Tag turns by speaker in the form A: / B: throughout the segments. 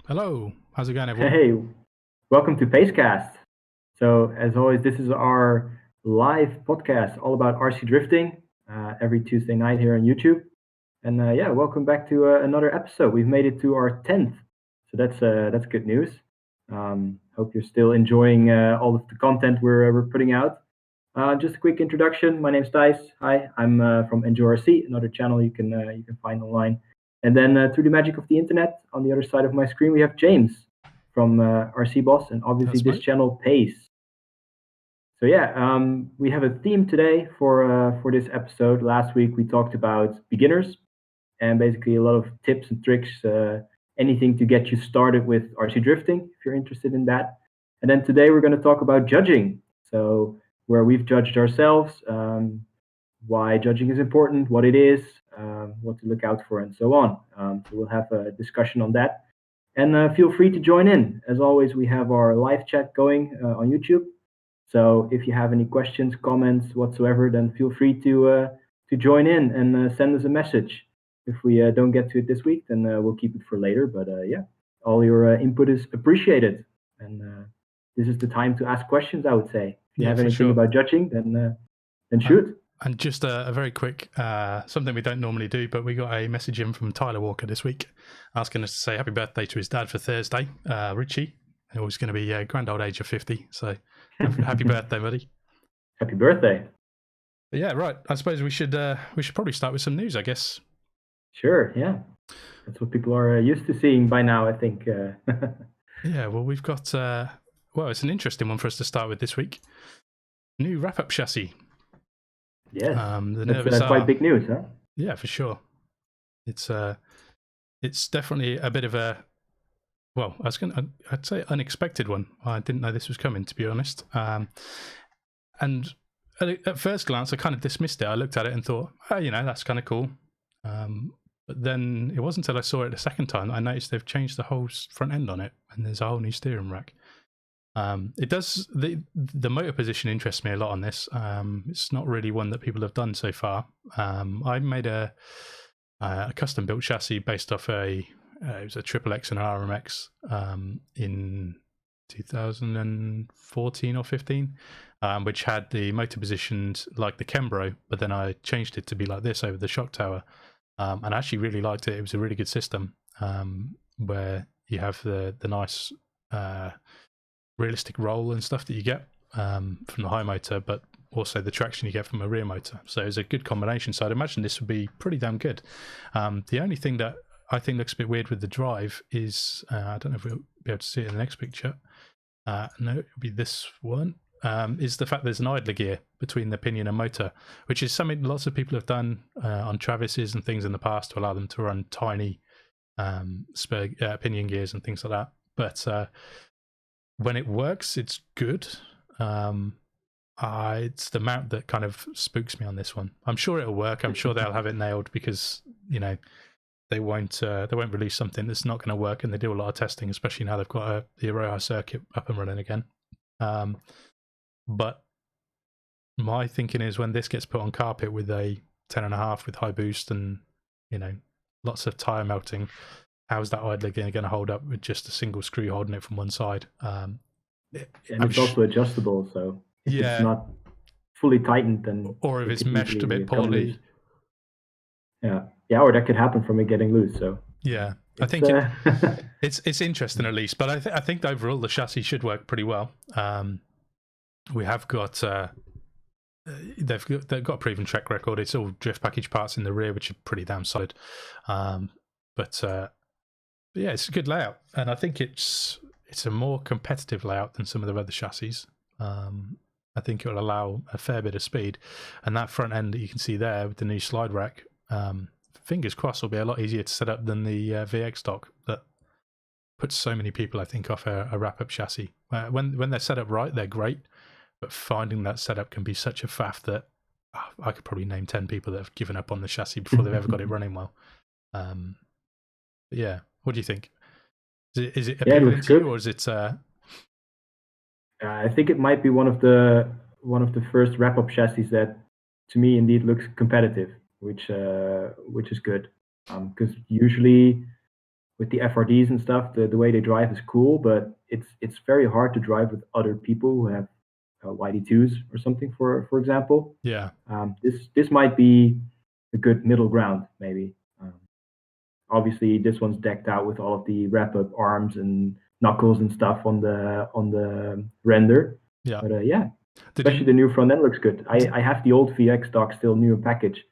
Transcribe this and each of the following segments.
A: Hello, how's it going, everyone?
B: Hey, welcome to Pacecast. So, as always, this is our live podcast all about RC drifting every Tuesday night here on YouTube. And yeah, welcome back to another episode. We've made it to our 10th, so that's good news. Hope you're still enjoying all of the content we're putting out. Just a quick introduction. My name's Tijs. Hi, I'm from Enjoy RC, another channel you can find online. And then through the magic of the internet, on the other side of my screen, we have James from RC Boss, and obviously
A: That's
B: this
A: right.
B: channel pays. So yeah, we have a theme today for this episode. Last week we talked about beginners and basically a lot of tips and tricks, anything to get you started with RC drifting if you're interested in that. And then today we're going to talk about judging. So where we've judged ourselves, why judging is important, what it is, what to look out for, and so on. So we'll have a discussion on that. And feel free to join in. As always, we have our live chat going on YouTube. So if you have any questions, comments, whatsoever, then feel free to join in and send us a message. If we don't get to it this week, then we'll keep it for later. But yeah, all your input is appreciated, and this is the time to ask questions. I would say, if you
A: Yeah,
B: have
A: for
B: anything
A: sure.
B: about judging, then
A: And,
B: shoot.
A: and just a very quick something we don't normally do, but we got a message in from Tyler Walker this week asking us to say happy birthday to his dad for Thursday, Richie, who's going to be a grand old age of 50. So happy birthday, buddy.
B: Happy birthday.
A: But yeah, right. I suppose we should probably start with some news, I guess.
B: Sure, yeah. That's what people are used to seeing by now, I think.
A: Yeah, well, we've got it's an interesting one for us to start with this week. New wrap-up chassis.
B: Yes,
A: The
B: that's
A: nervous
B: quite
A: are.
B: big news, huh?
A: Yeah, for sure. It's definitely a bit of a I'd say unexpected one. I didn't know this was coming, to be honest. And at first glance, I kind of dismissed it. I looked at it and thought, oh, that's kind of cool. But then it wasn't until I saw it the second time that I noticed they've changed the whole front end on it, and there's a whole new steering rack. It does the motor position interests me a lot on this. It's not really one that people have done so far. I made a custom built chassis based off it was a Triple X and an RMX in 2014 or 15, which had the motor positioned like the Kembro, but then I changed it to be like this over the shock tower, and I actually really liked it. It was a really good system where you have the nice realistic roll and stuff that you get from the high motor, but also the traction you get from a rear motor. So it's a good combination. So I'd imagine this would be pretty damn good. The only thing that I think looks a bit weird with the drive is, I don't know if we'll be able to see it in the next picture. No, it'll be this one. Is the fact there's an idler gear between the pinion and motor, which is something lots of people have done on Travises and things in the past to allow them to run tiny pinion gears and things like that. But when it works, it's good. It's the mount that kind of spooks me on this one. I'm sure it'll work. I'm sure they'll have it nailed because they won't release something that's not going to work, and they do a lot of testing, especially now they've got the Aroha circuit up and running again. But my thinking is when this gets put on carpet with a 10.5 with high boost and lots of tire melting, how's that idler going to hold up with just a single screw holding it from one side?
B: And it's also adjustable, so if it's not fully tightened, then
A: or if
B: it
A: it's
B: could
A: meshed a
B: easily
A: bit
B: come loose.
A: poorly.
B: Yeah, or that could happen from it getting loose. So
A: yeah, I think it's interesting at least. But I think overall the chassis should work pretty well. We have got they've got a proven track record. It's all drift package parts in the rear, which are pretty damn solid. But yeah, it's a good layout, and I think it's a more competitive layout than some of the other chassis. I think it will allow a fair bit of speed, and that front end that you can see there with the new slide rack, fingers crossed, will be a lot easier to set up than the VX stock that puts so many people, I think, off a wrap-up chassis. When they're set up right, they're great, but finding that setup can be such a faff that I could probably name 10 people that have given up on the chassis before they've ever got it running well. Yeah, what do you think? Is it appealing to you, or is it?
B: I think it might be one of the first wrap-up chassis that, to me, indeed looks competitive, which is good. Because usually with the FRDs and stuff, the way they drive is cool, but it's very hard to drive with other people who have YD2s or something, for example.
A: Yeah.
B: This might be a good middle ground, maybe. Obviously, this one's decked out with all of the wrap-up arms and knuckles and stuff on the render.
A: Yeah.
B: But yeah, especially the new front end looks good. I have the old VX stock still new package.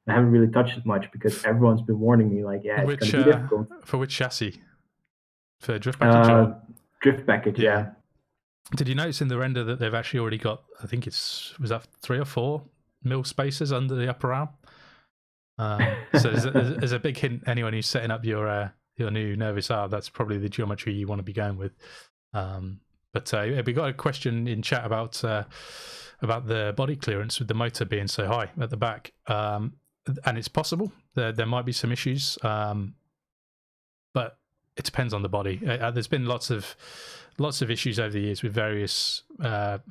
B: I haven't really touched it much because everyone's been warning me, like, yeah, it's going to be difficult.
A: For which chassis? For drift package?
B: Drift package, yeah.
A: Did you notice in the render that they've actually already got, I think was that 3 or 4 mil spacers under the upper arm? So there's a big hint, anyone who's setting up your new Nervous R, that's probably the geometry you want to be going with. But we got a question in chat about the body clearance with the motor being so high at the back. And it's possible there might be some issues, but it depends on the body. There's been lots of issues over the years with various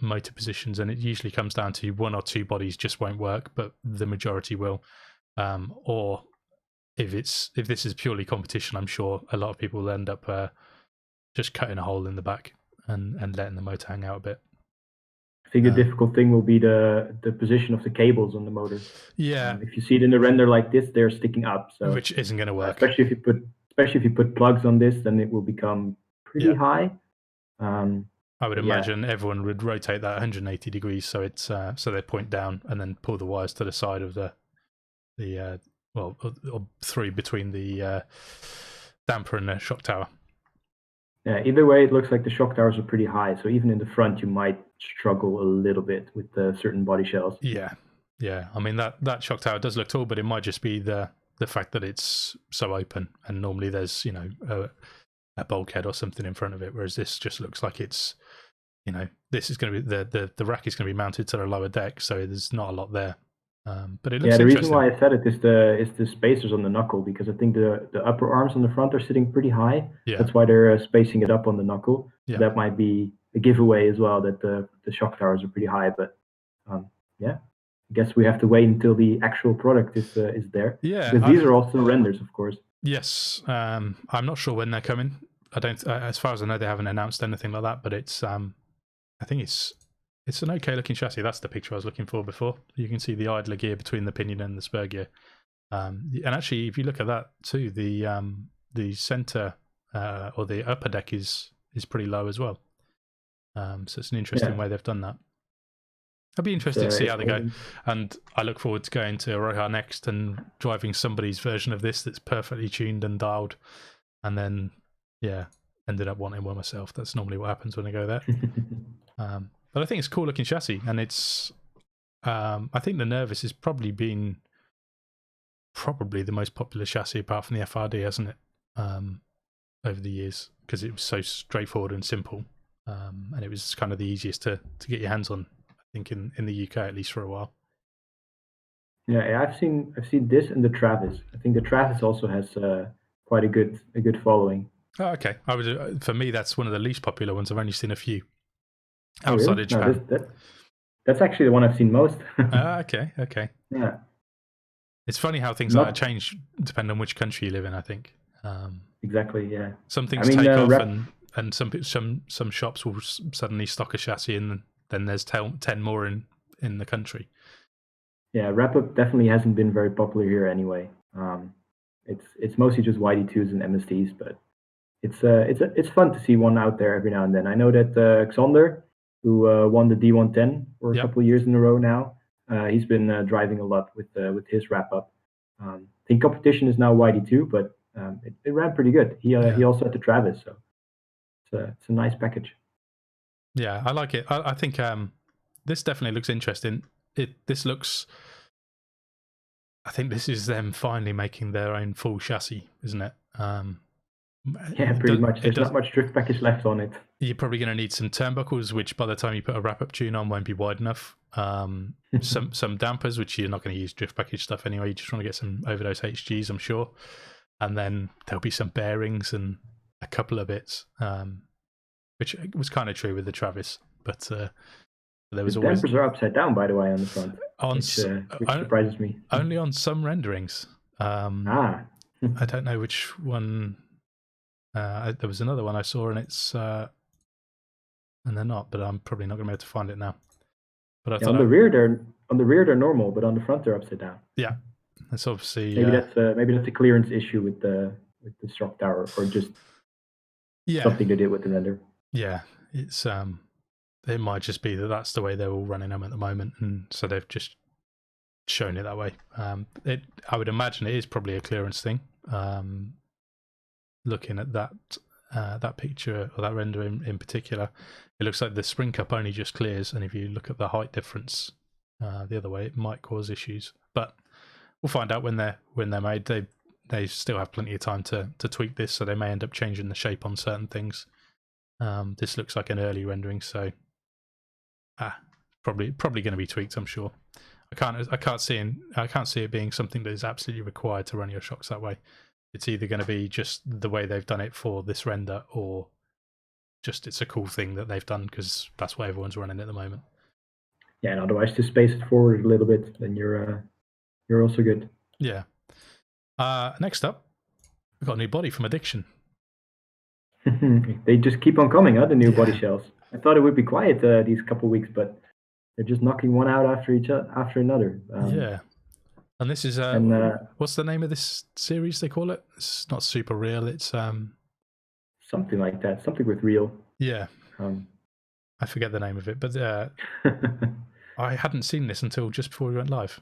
A: motor positions, and it usually comes down to 1 or 2 bodies just won't work, but the majority will. Or if this is purely competition, I'm sure a lot of people will end up just cutting a hole in the back and letting the motor hang out a bit.
B: I think the difficult thing will be the position of the cables on the motor.
A: Yeah.
B: If you see it in the render like this, they're sticking up, so
A: which isn't going to work.
B: Especially if you put plugs on this, then it will become pretty high.
A: I would imagine everyone would rotate that 180 degrees so it's so they point down and then pull the wires to the side of the or through between the damper and the shock tower.
B: Yeah, either way, it looks like the shock towers are pretty high, so even in the front, you might struggle a little bit with certain body shells.
A: Yeah. I mean that shock tower does look tall, but it might just be the fact that it's so open, and normally there's a bulkhead or something in front of it, whereas this just looks like it's this is going to be the rack is going to be mounted to the lower deck, so there's not a lot there. But it looks
B: the reason why I said it is the spacers on the knuckle, because I think the upper arms on the front are sitting pretty high.
A: Yeah.
B: That's why they're spacing it up on the knuckle.
A: Yeah.
B: So that might be a giveaway as well, that the shock towers are pretty high. But I guess we have to wait until the actual product is there.
A: Yeah.
B: Because these are also renders, of course.
A: Yes. I'm not sure when they're coming. I don't. As far as I know, they haven't announced anything like that. But it's I think it's an okay looking chassis. That's the picture I was looking for before. You can see the idler gear between the pinion and the spur gear. And actually, if you look at that too, the center or the upper deck is pretty low as well. So it's an interesting way they've done that. I'd be interested to see how they go. And I look forward to going to Roja next and driving somebody's version of this that's perfectly tuned and dialed. And then, ended up wanting one myself. That's normally what happens when I go there. But I think it's a cool looking chassis, and it's I think the Nervous has probably been the most popular chassis apart from the FRD, hasn't it, over the years, because it was so straightforward and simple, and it was kind of the easiest to get your hands on, I think, in the UK, at least for a while.
B: Yeah, I've seen this and the Travis. I think the Travis also has quite a good following.
A: Oh, okay. For me, that's one of the least popular ones. I've only seen a few. Outside of Japan.
B: That's actually the one I've seen most.
A: Okay.
B: Yeah.
A: It's funny how things like that change depending on which country you live in, I think.
B: Exactly, yeah.
A: Some things take off and some shops will suddenly stock a chassis, and then there's 10 more in the country. Yeah,
B: wrap-up definitely hasn't been very popular here anyway. It's mostly just YD2s and MSTs, but it's fun to see one out there every now and then. I know that Xander, who won the D110 for a couple of years in a row now, he's been driving a lot with his wrap-up. I think competition is now YD2, but it ran pretty good. He also had the Travis, so it's a nice package.
A: Yeah, I like it. I think this definitely looks interesting. I think this is them finally making their own full chassis, isn't it?
B: Yeah, pretty much. There's not much drift package left on it.
A: You're probably going to need some turnbuckles, which by the time you put a wrap-up tune on won't be wide enough. Some dampers, which you're not going to use drift package stuff anyway. You just want to get some overdose HGs, I'm sure. And then there'll be some bearings and a couple of bits, which was kind of true with the Travis. But there was always...
B: dampers are upside down, by the way, on the front, which surprises me.
A: Only on some renderings. I don't know which one...
B: Mm-hmm.
A: There was another one I saw, and it's and they're not, but I'm probably not going to be able to find it now. But I thought
B: on the rear they're normal, but on the front they're upside down.
A: Yeah, that's obviously
B: maybe that's a clearance issue with the shock tower, or just something they did with the render.
A: Yeah, it's it might just be that that's the way they're all running them at the moment, and so they've just shown it that way. I would imagine it is probably a clearance thing. Looking at that picture or that render in particular, it looks like the spring cup only just clears, and if you look at the height difference the other way, it might cause issues. But we'll find out when they're made. They still have plenty of time to tweak this, so they may end up changing the shape on certain things. This looks like an early rendering, so probably going to be tweaked, I'm sure. I can't see it being something that is absolutely required to run your shocks that way. It's either going to be just the way they've done it for this render, or just it's a cool thing that they've done because that's what everyone's running at the moment.
B: Yeah, and otherwise to space it forward a little bit, then you're also good.
A: Yeah. Next up, we've got a new body from Addiction.
B: They just keep on coming, the new body shells. I thought it would be quiet these couple weeks, but they're just knocking one out after another.
A: Yeah. And this is what's the name of this series they call it? It's not Super Real, it's
B: something like that. Something with real.
A: Yeah. I forget the name of it, but I hadn't seen this until just before we went live.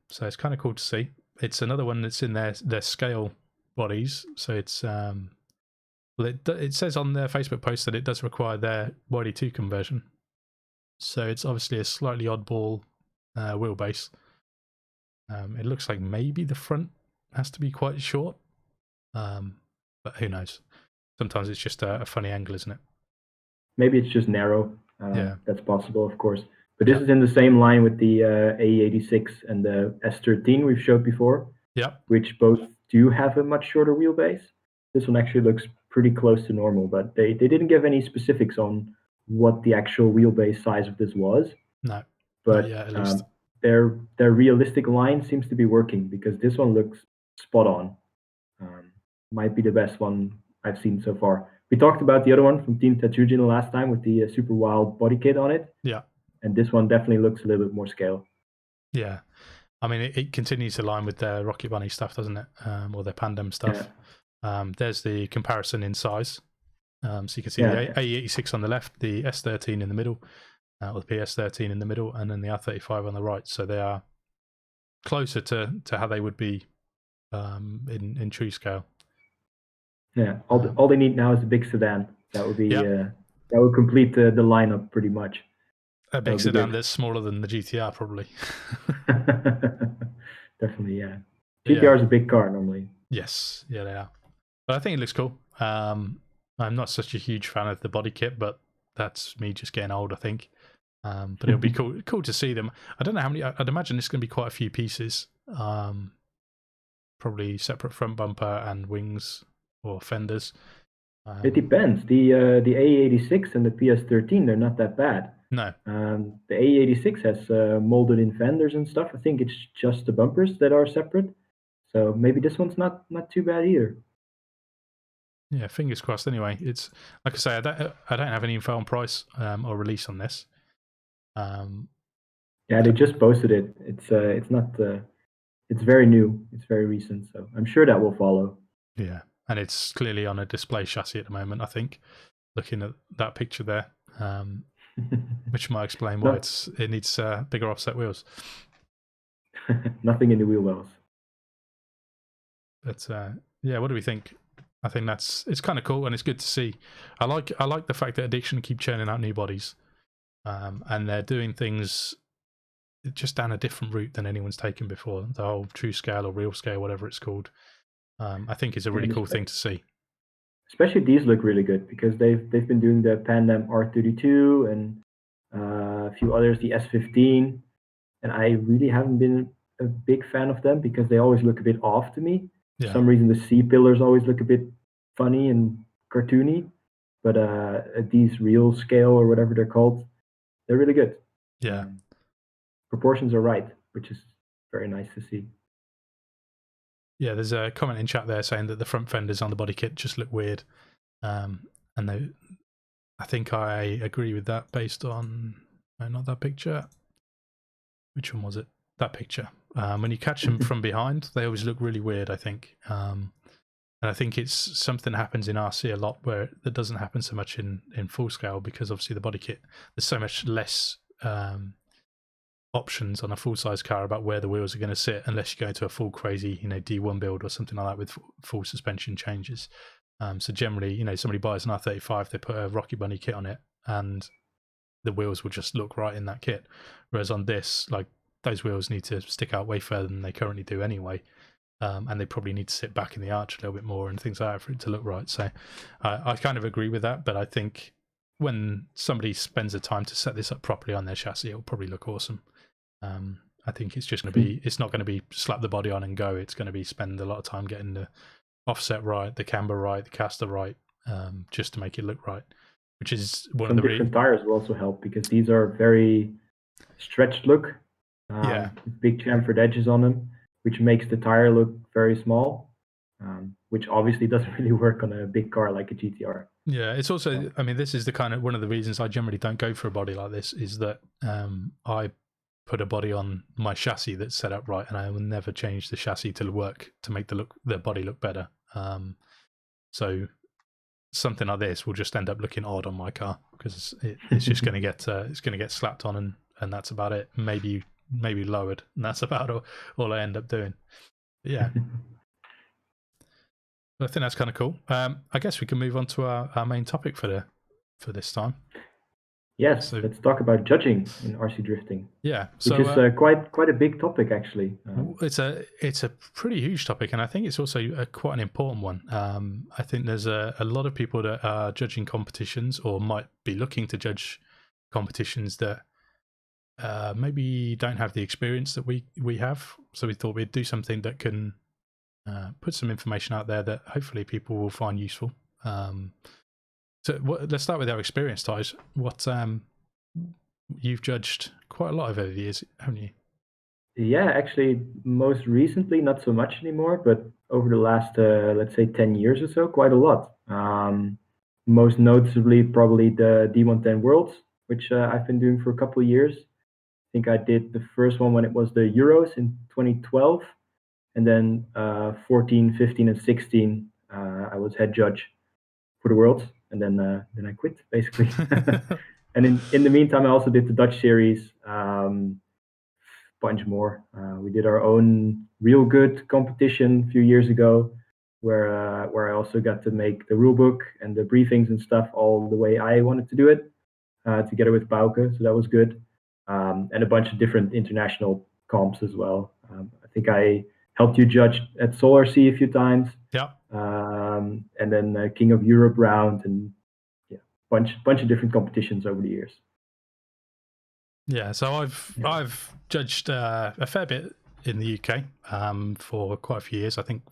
A: So it's kind of cool to see. It's another one that's in their scale bodies. So it's it says on their Facebook post that it does require their YD2 conversion. So it's obviously a slightly oddball wheelbase. It looks like maybe the front has to be quite short, but who knows? Sometimes it's just a funny angle, isn't it?
B: Maybe it's just narrow. That's possible, of course. But this is in the same line with the AE86 and the S13 we've showed before.
A: Yeah.
B: Which both do have a much shorter wheelbase. This one actually looks pretty close to normal, but they didn't give any specifics on what the actual wheelbase size of this was.
A: No.
B: But
A: at least.
B: Their realistic line seems to be working, because this one looks spot on. Might be the best one I've seen so far. We talked about the other one from Team Tatsujin last time with the super wild body kit on it.
A: Yeah.
B: And this one definitely looks a little bit more scale.
A: Yeah. I mean, it continues to line with their Rocket Bunny stuff, doesn't it? Or their Pandem stuff. Yeah. There's the comparison in size. So you can see the A86 on the left, the S13 in the middle, or the PS13 in the middle, and then the R35 on the right. So they are closer to how they would be in true scale.
B: Yeah, all they need now is a big sedan. That would be that would complete the lineup pretty much.
A: A big sedan that's smaller than the GTR, probably.
B: Definitely, yeah. GTR is a big car normally.
A: Yes, yeah, they are. But I think it looks cool. I'm not such a huge fan of the body kit, but that's me just getting old, I think. But it'll be cool to see them. I don't know how many. I'd imagine it's going to be quite a few pieces. Probably separate front bumper and wings or fenders.
B: It depends. The A86 and the PS13, they're not that bad.
A: No.
B: The A86 has molded in fenders and stuff. I think it's just the bumpers that are separate. So maybe this one's not too bad either.
A: Yeah, fingers crossed. Anyway, it's like I say, I don't have any info on price or release on this.
B: Yeah, they just posted it. It's not. It's very new. It's very recent. So I'm sure that will follow.
A: Yeah, and it's clearly on a display chassis at the moment, I think, looking at that picture there, which might explain why it needs bigger offset wheels.
B: Nothing in the wheel wells.
A: But yeah, what do we think? I think it's kind of cool, and it's good to see. I like the fact that Addiction keep churning out new bodies, and they're doing things just down a different route than anyone's taken before. The whole true scale or real scale, whatever it's called. I think is a really cool thing to see.
B: Especially these look really good, because they've been doing the Pandem R32 and a few others, the S15, and I really haven't been a big fan of them because they always look a bit off to me. For some reason, the C pillars always look a bit funny and cartoony, but these real scale or whatever they're called, they're really good.
A: Yeah,
B: proportions are right, which is very nice to see.
A: Yeah, there's a comment in chat there saying that the front fenders on the body kit just look weird, and I think I agree with that based on not that picture. Which one was it? That picture. When you catch them from behind, they always look really weird, I think. And I think it's something that happens in RC a lot where that doesn't happen so much in full scale, because obviously the body kit, there's so much less options on a full size car about where the wheels are going to sit, unless you go into a full crazy, D1 build or something like that with full suspension changes. So generally, somebody buys an R35, they put a Rocky Bunny kit on it, and the wheels will just look right in that kit. Whereas on this, like, those wheels need to stick out way further than they currently do anyway. And they probably need to sit back in the arch a little bit more and things like that for it to look right. So I kind of agree with that, but I think when somebody spends the time to set this up properly on their chassis, it'll probably look awesome. I think it's just going to be, it's not going to be slap the body on and go. It's going to be spend a lot of time getting the offset right, the camber right, the caster right, just to make it look right, which is one of the
B: different tires will also help, because these are very stretched look. Big chamfered edges on them, which makes the tire look very small, which obviously doesn't really work on a big car like a GTR.
A: Yeah, it's also, I mean, this is the kind of one of the reasons I generally don't go for a body like this, is that I put a body on my chassis that's set up right, and I will never change the chassis to work to make the body look better. So something like this will just end up looking odd on my car, because it's just going to get it's going to get slapped on, and that's about it. Maybe lowered, and that's about all I end up doing. But yeah. I think that's kind of cool. I guess we can move on to our main topic for this time.
B: Yes, so let's talk about judging in RC drifting.
A: Yeah,
B: which is quite a big topic, actually.
A: It's a pretty huge topic, and I think it's also quite an important one. I think there's a lot of people that are judging competitions, or might be looking to judge competitions, that maybe don't have the experience that we have. So we thought we'd do something that can put some information out there that hopefully people will find useful. So let's start with our experience, Tijs. What you've judged quite a lot over the years, haven't you?
B: Yeah, actually, most recently, not so much anymore, but over the last, let's say, 10 years or so, quite a lot. Most noticeably, probably the D110 Worlds, which I've been doing for a couple of years. I think I did the first one when it was the Euros in 2012. And then 14, 15, and 16, I was head judge for the Worlds. And then I quit, basically. And in the meantime, I also did the Dutch series, bunch more. We did our own real good competition a few years ago, where I also got to make the rule book and the briefings and stuff all the way I wanted to do it, together with Bauke. So that was good, and a bunch of different international comps as well. I think I helped you judge at Solar Sea a few times.
A: Yeah.
B: And then King of Europe round, and yeah, bunch of different competitions over the years.
A: Yeah, so I've judged a fair bit in the UK for quite a few years. I think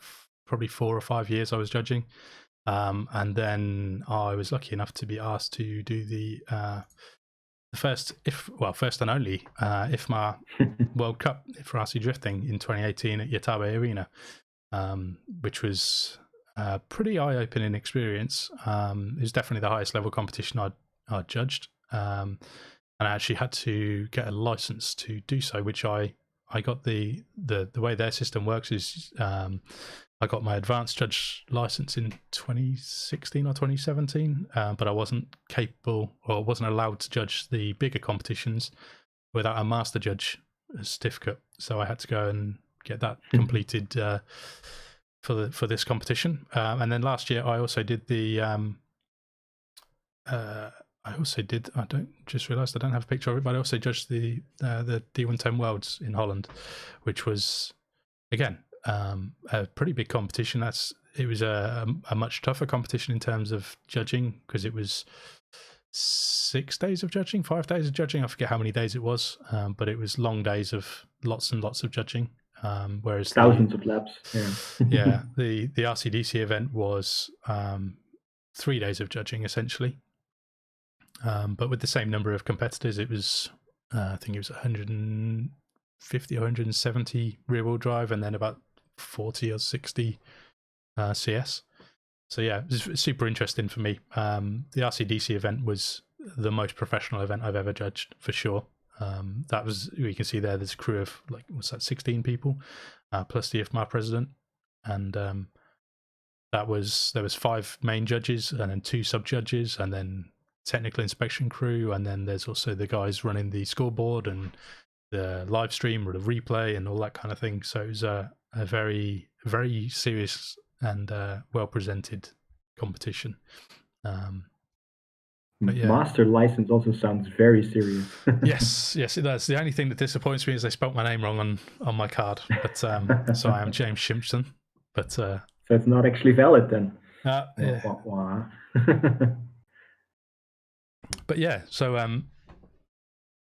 A: probably 4 or 5 years I was judging, and then I was lucky enough to be asked to do the first and only IFMA World Cup for RC drifting in 2018 at Yatabe Arena, which was a pretty eye-opening experience. It was definitely the highest level competition I'd judged. And I actually had to get a license to do so, which I got the way their system works is I got my advanced judge license in 2016 or 2017, but I wasn't capable or wasn't allowed to judge the bigger competitions without a master judge certificate. So I had to go and get that completed for this competition. And then last year I also did the I just realised I don't have a picture of it, but I also judged the D110 Worlds in Holland, which was, again, a pretty big competition. It was a much tougher competition in terms of judging, because it was 6 days of judging, 5 days of judging. I forget how many days it was, but it was long days of lots and lots of judging. Whereas
B: thousands of laps.
A: Yeah, the RCDC event was 3 days of judging essentially. But with the same number of competitors, it was, I think it was 150 or 170 rear-wheel drive, and then about 40 or 60 CS. So yeah, it was super interesting for me. The RCDC event was the most professional event I've ever judged, for sure. That was, you can see there's a crew of, like, what's that, 16 people, plus the IFMA president. And there was 5 main judges and then 2 sub-judges and then technical inspection crew. And then there's also the guys running the scoreboard and the live stream or the replay and all that kind of thing. So it was a very, very serious and well presented competition. But yeah.
B: Master license also sounds very serious.
A: yes, it does. The only thing that disappoints me is they spelt my name wrong on my card. But so I am James Simpson. But so
B: it's not actually valid then.
A: Yeah. But yeah, so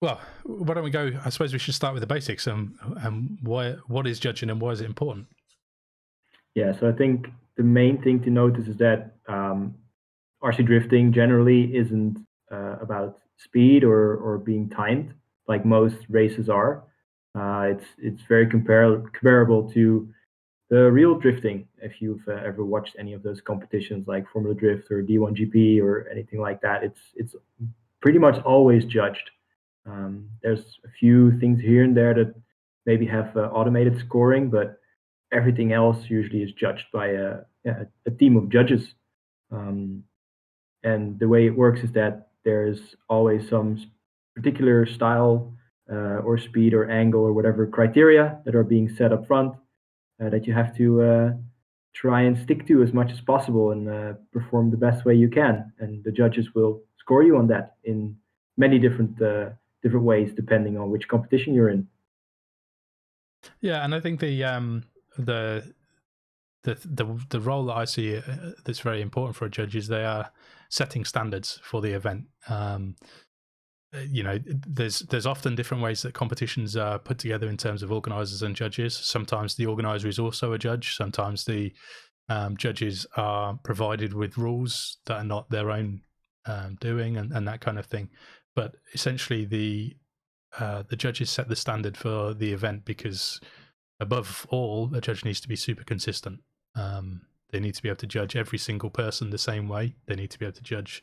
A: well, why don't we go? I suppose we should start with the basics. What is judging and why is it important?
B: Yeah, so I think the main thing to notice is that RC drifting generally isn't about speed or being timed like most races are. It's very comparable to the real drifting. If you've ever watched any of those competitions like Formula Drift or D1GP or anything like that, it's pretty much always judged. There's a few things here and there that maybe have automated scoring, but everything else usually is judged by a team of judges. And the way it works is that there's always some particular style or speed or angle or whatever criteria that are being set up front that you have to try and stick to as much as possible and perform the best way you can. And the judges will score you on that in many different ways depending on which competition you're in.
A: Yeah, and I think the role that I see that's very important for a judge is they are setting standards for the event. There's often different ways that competitions are put together in terms of organisers and judges. Sometimes the organiser is also a judge. Sometimes the judges are provided with rules that are not their own doing and that kind of thing. But essentially, the judges set the standard for the event because, above all, a judge needs to be super consistent. They need to be able to judge every single person the same way. They need to be able to judge,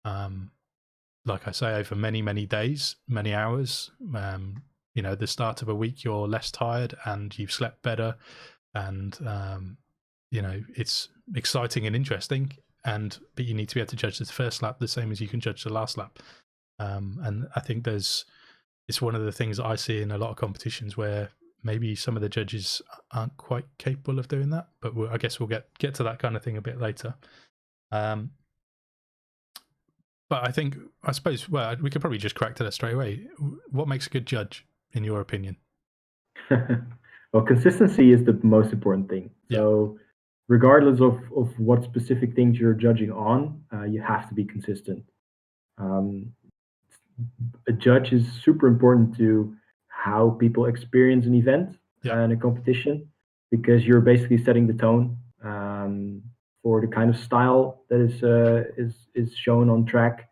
A: like I say, over many, many days, many hours. The start of a week, you're less tired and you've slept better. And, it's exciting and interesting. But you need to be able to judge the first lap the same as you can judge the last lap. And I think it's one of the things that I see in a lot of competitions where maybe some of the judges aren't quite capable of doing that, but I guess we'll get to that kind of thing a bit later. But I suppose, well, we could probably just crack to that straight away. What makes a good judge, in your opinion?
B: Well, consistency is the most important thing.
A: Yeah.
B: So regardless of what specific things you're judging on, you have to be consistent. A judge is super important to how people experience an event and a competition, because you're basically setting the tone for the kind of style that is shown on track.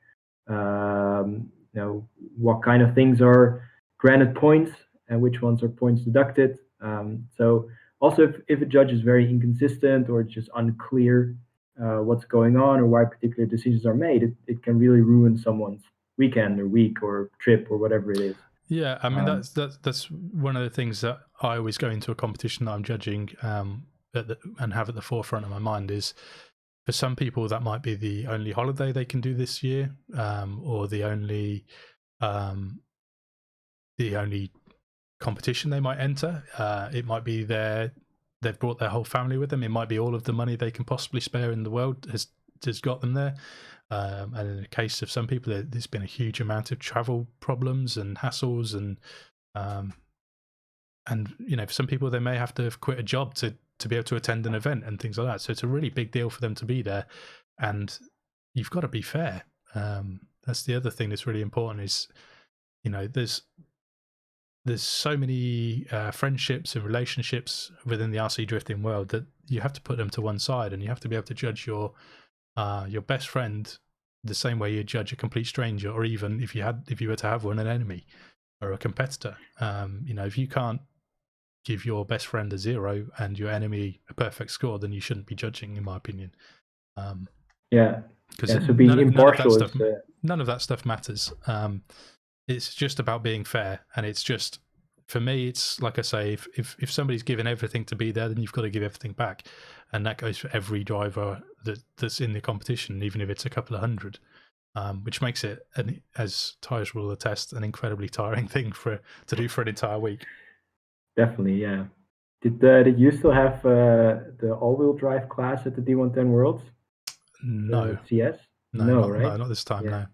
B: What kind of things are granted points and which ones are points deducted. So also, if a judge is very inconsistent or it's just unclear what's going on or why particular decisions are made, it can really ruin someone's weekend or week or trip or whatever it is.
A: Yeah, I mean that's one of the things that I always go into a competition that I'm judging and have at the forefront of my mind is, for some people that might be the only holiday they can do this year, or the only competition they might enter. It might be they've brought their whole family with them. It might be all of the money they can possibly spare in the world has got them there. And in the case of some people, there's been a huge amount of travel problems and hassles, and for some people, they may have to quit a job to be able to attend an event and things like that. So it's a really big deal for them to be there, and you've got to be fair. That's the other thing that's really important is, there's so many friendships and relationships within the RC drifting world that you have to put them to one side, and you have to be able to judge your best friend the same way you judge a complete stranger, or even if you were to have one, an enemy or a competitor. If you can't give your best friend a 0 and your enemy a perfect score, then you shouldn't be judging, in my opinion. Because
B: so being impartial
A: none of that stuff matters. It's just about being fair, and it's just, for me, it's like I say, if somebody's given everything to be there, then you've got to give everything back, and that goes for every driver that's in the competition, even if it's a couple of hundred, which makes it, as Tijs will attest, an incredibly tiring thing to do for an entire week.
B: Definitely, yeah. Did you still have the all-wheel drive class at the D110 Worlds?
A: No.
B: CS?
A: No,
B: right?
A: No, not this time, no.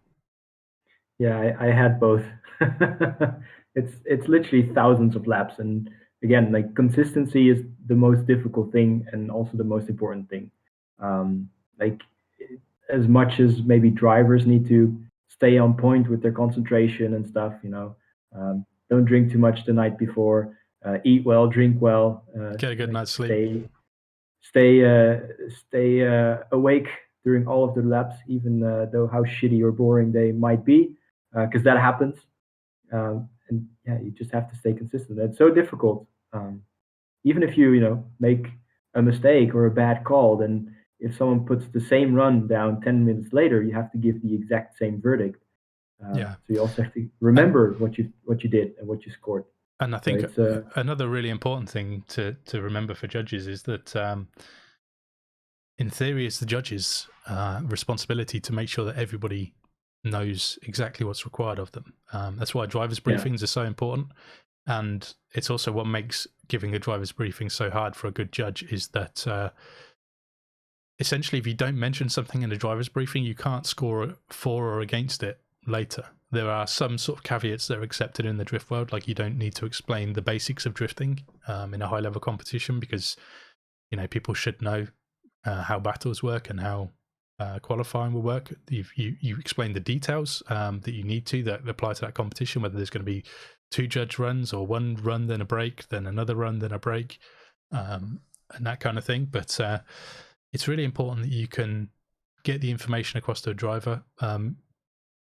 B: Yeah, I had both. It's literally thousands of laps, and again, like consistency is the most difficult thing and also the most important thing. Like as much as maybe drivers need to stay on point with their concentration and stuff, don't drink too much the night before, eat well, drink well,
A: get a good night's sleep,
B: stay awake during all of the laps, even though how shitty or boring they might be, because that happens. And yeah, you just have to stay consistent. It's so difficult. Even if you make a mistake or a bad call, then if someone puts the same run down 10 minutes later, you have to give the exact same verdict. So you also have to remember what you did and what you scored.
A: And I think another really important thing to remember for judges is that in theory, it's the judges' responsibility to make sure that everybody knows exactly what's required of them. That's why drivers' briefings are so important. And it's also what makes giving a driver's briefing so hard for a good judge, is that essentially if you don't mention something in a driver's briefing, you can't score for or against it later. There are some sort of caveats that are accepted in the drift world, like you don't need to explain the basics of drifting in a high-level competition, because people should know how battles work and how qualifying will work. You explain the details that you need to that apply to that competition, whether there's going to be 2 judge runs or 1 run then a break, then another run then a break, and that kind of thing. But it's really important that you can get the information across to a driver.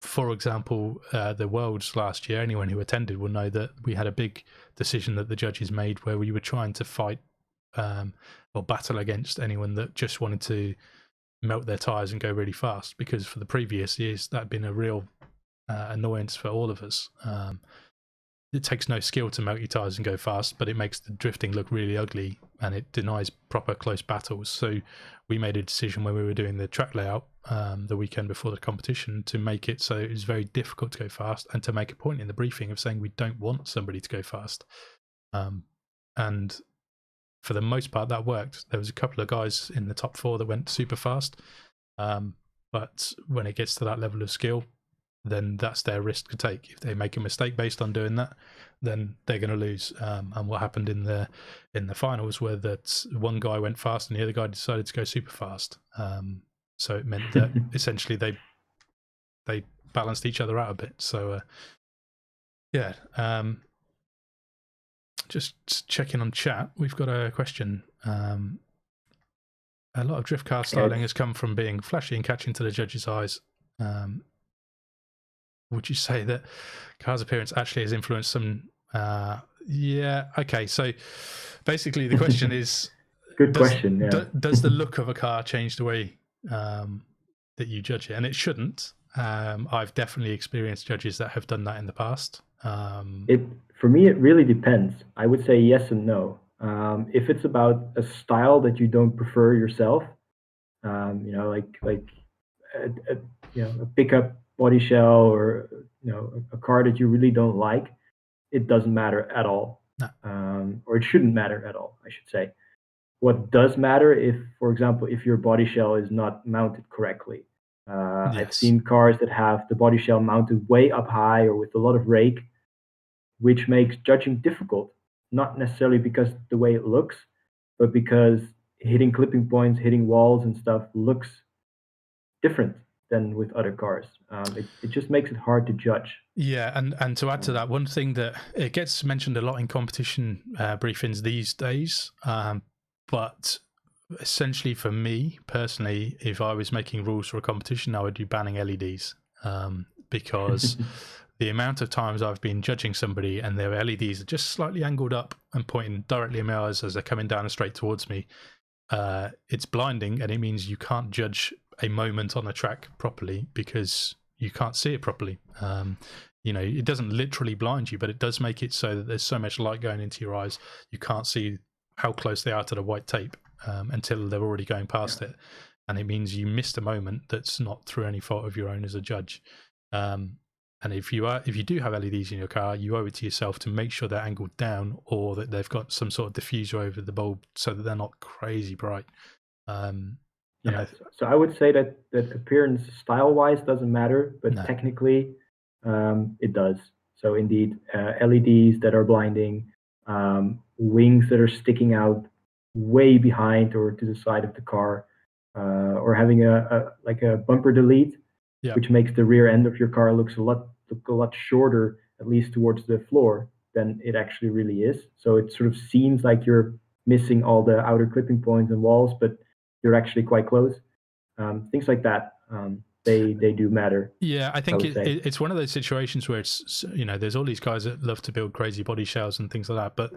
A: For example, the Worlds last year, anyone who attended will know that we had a big decision that the judges made where we were trying to fight or battle against anyone that just wanted to melt their tires and go really fast, because for the previous years that had been a real annoyance for all of us. It takes no skill to melt your tires and go fast, but it makes the drifting look really ugly and it denies proper close battles. So we made a decision when we were doing the track layout the weekend before the competition to make it so it was very difficult to go fast, and to make a point in the briefing of saying we don't want somebody to go fast. And for the most part that worked. There was a couple of guys in the top 4 that went super fast, but when it gets to that level of skill, then that's their risk to take. If they make a mistake based on doing that, then they're going to lose. And what happened in the finals, where that one guy went fast and the other guy decided to go super fast. So it meant that essentially they balanced each other out a bit. So just checking on chat, we've got a question. A lot of drift car styling has come from being flashy and catching to the judge's eyes. Would you say that car's appearance actually has influenced some? Yeah. Okay. So basically, the question is,
B: good question. Yeah.
A: Does the look of a car change the way that you judge it? And it shouldn't. I've definitely experienced judges that have done that in the past.
B: For me, it really depends. I would say yes and no. If it's about a style that you don't prefer yourself, like a pickup body shell, or a car that you really don't like, it doesn't matter at all.
A: No.
B: Or it shouldn't matter at all, I should say. What does matter, if, for example, if your body shell is not mounted correctly.
A: Yes.
B: I've seen cars that have the body shell mounted way up high or with a lot of rake, which makes judging difficult. Not necessarily because the way it looks, but because hitting clipping points, hitting walls and stuff looks different than with other cars. It just makes it hard to judge.
A: Yeah, and to add to that, one thing that it gets mentioned a lot in competition briefings these days, but essentially for me personally, if I was making rules for a competition, I would be banning LEDs, because the amount of times I've been judging somebody and their LEDs are just slightly angled up and pointing directly in my eyes as they're coming down and straight towards me, it's blinding, and it means you can't judge a moment on a track properly because you can't see it properly. It doesn't literally blind you, but it does make it so that there's so much light going into your eyes, you can't see how close they are to the white tape until they're already going past it. And it means you missed a moment that's not through any fault of your own as a judge. And if you do have LEDs in your car, you owe it to yourself to make sure they're angled down, or that they've got some sort of diffuser over the bulb so that they're not crazy bright.
B: So I would say that appearance style-wise doesn't matter, but technically it does. So indeed, LEDs that are blinding, wings that are sticking out way behind or to the side of the car, or having a bumper delete, which makes the rear end of your car look a lot shorter, at least towards the floor, than it actually really is. So it sort of seems like you're missing all the outer clipping points and walls, but you're actually quite close. Things like that, they do matter.
A: Yeah, I think it's one of those situations where it's, there's all these guys that love to build crazy body shells and things like that. But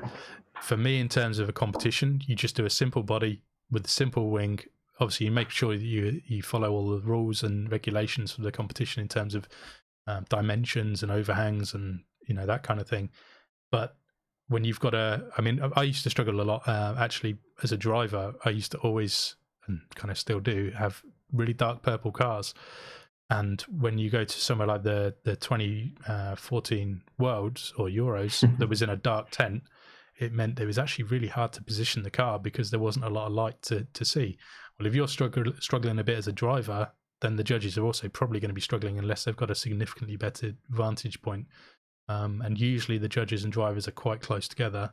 A: for me, in terms of a competition, you just do a simple body with a simple wing. Obviously, you make sure that you follow all the rules and regulations for the competition in terms of dimensions and overhangs and that kind of thing. But when you've got I used to struggle a lot actually as a driver. I used to always, and kind of still do, have really dark purple cars. And when you go to somewhere like the 2014 Worlds or Euros that was in a dark tent, it meant it was actually really hard to position the car because there wasn't a lot of light to see. Well, if you're struggling a bit as a driver, then the judges are also probably going to be struggling unless they've got a significantly better vantage point. And usually the judges and drivers are quite close together.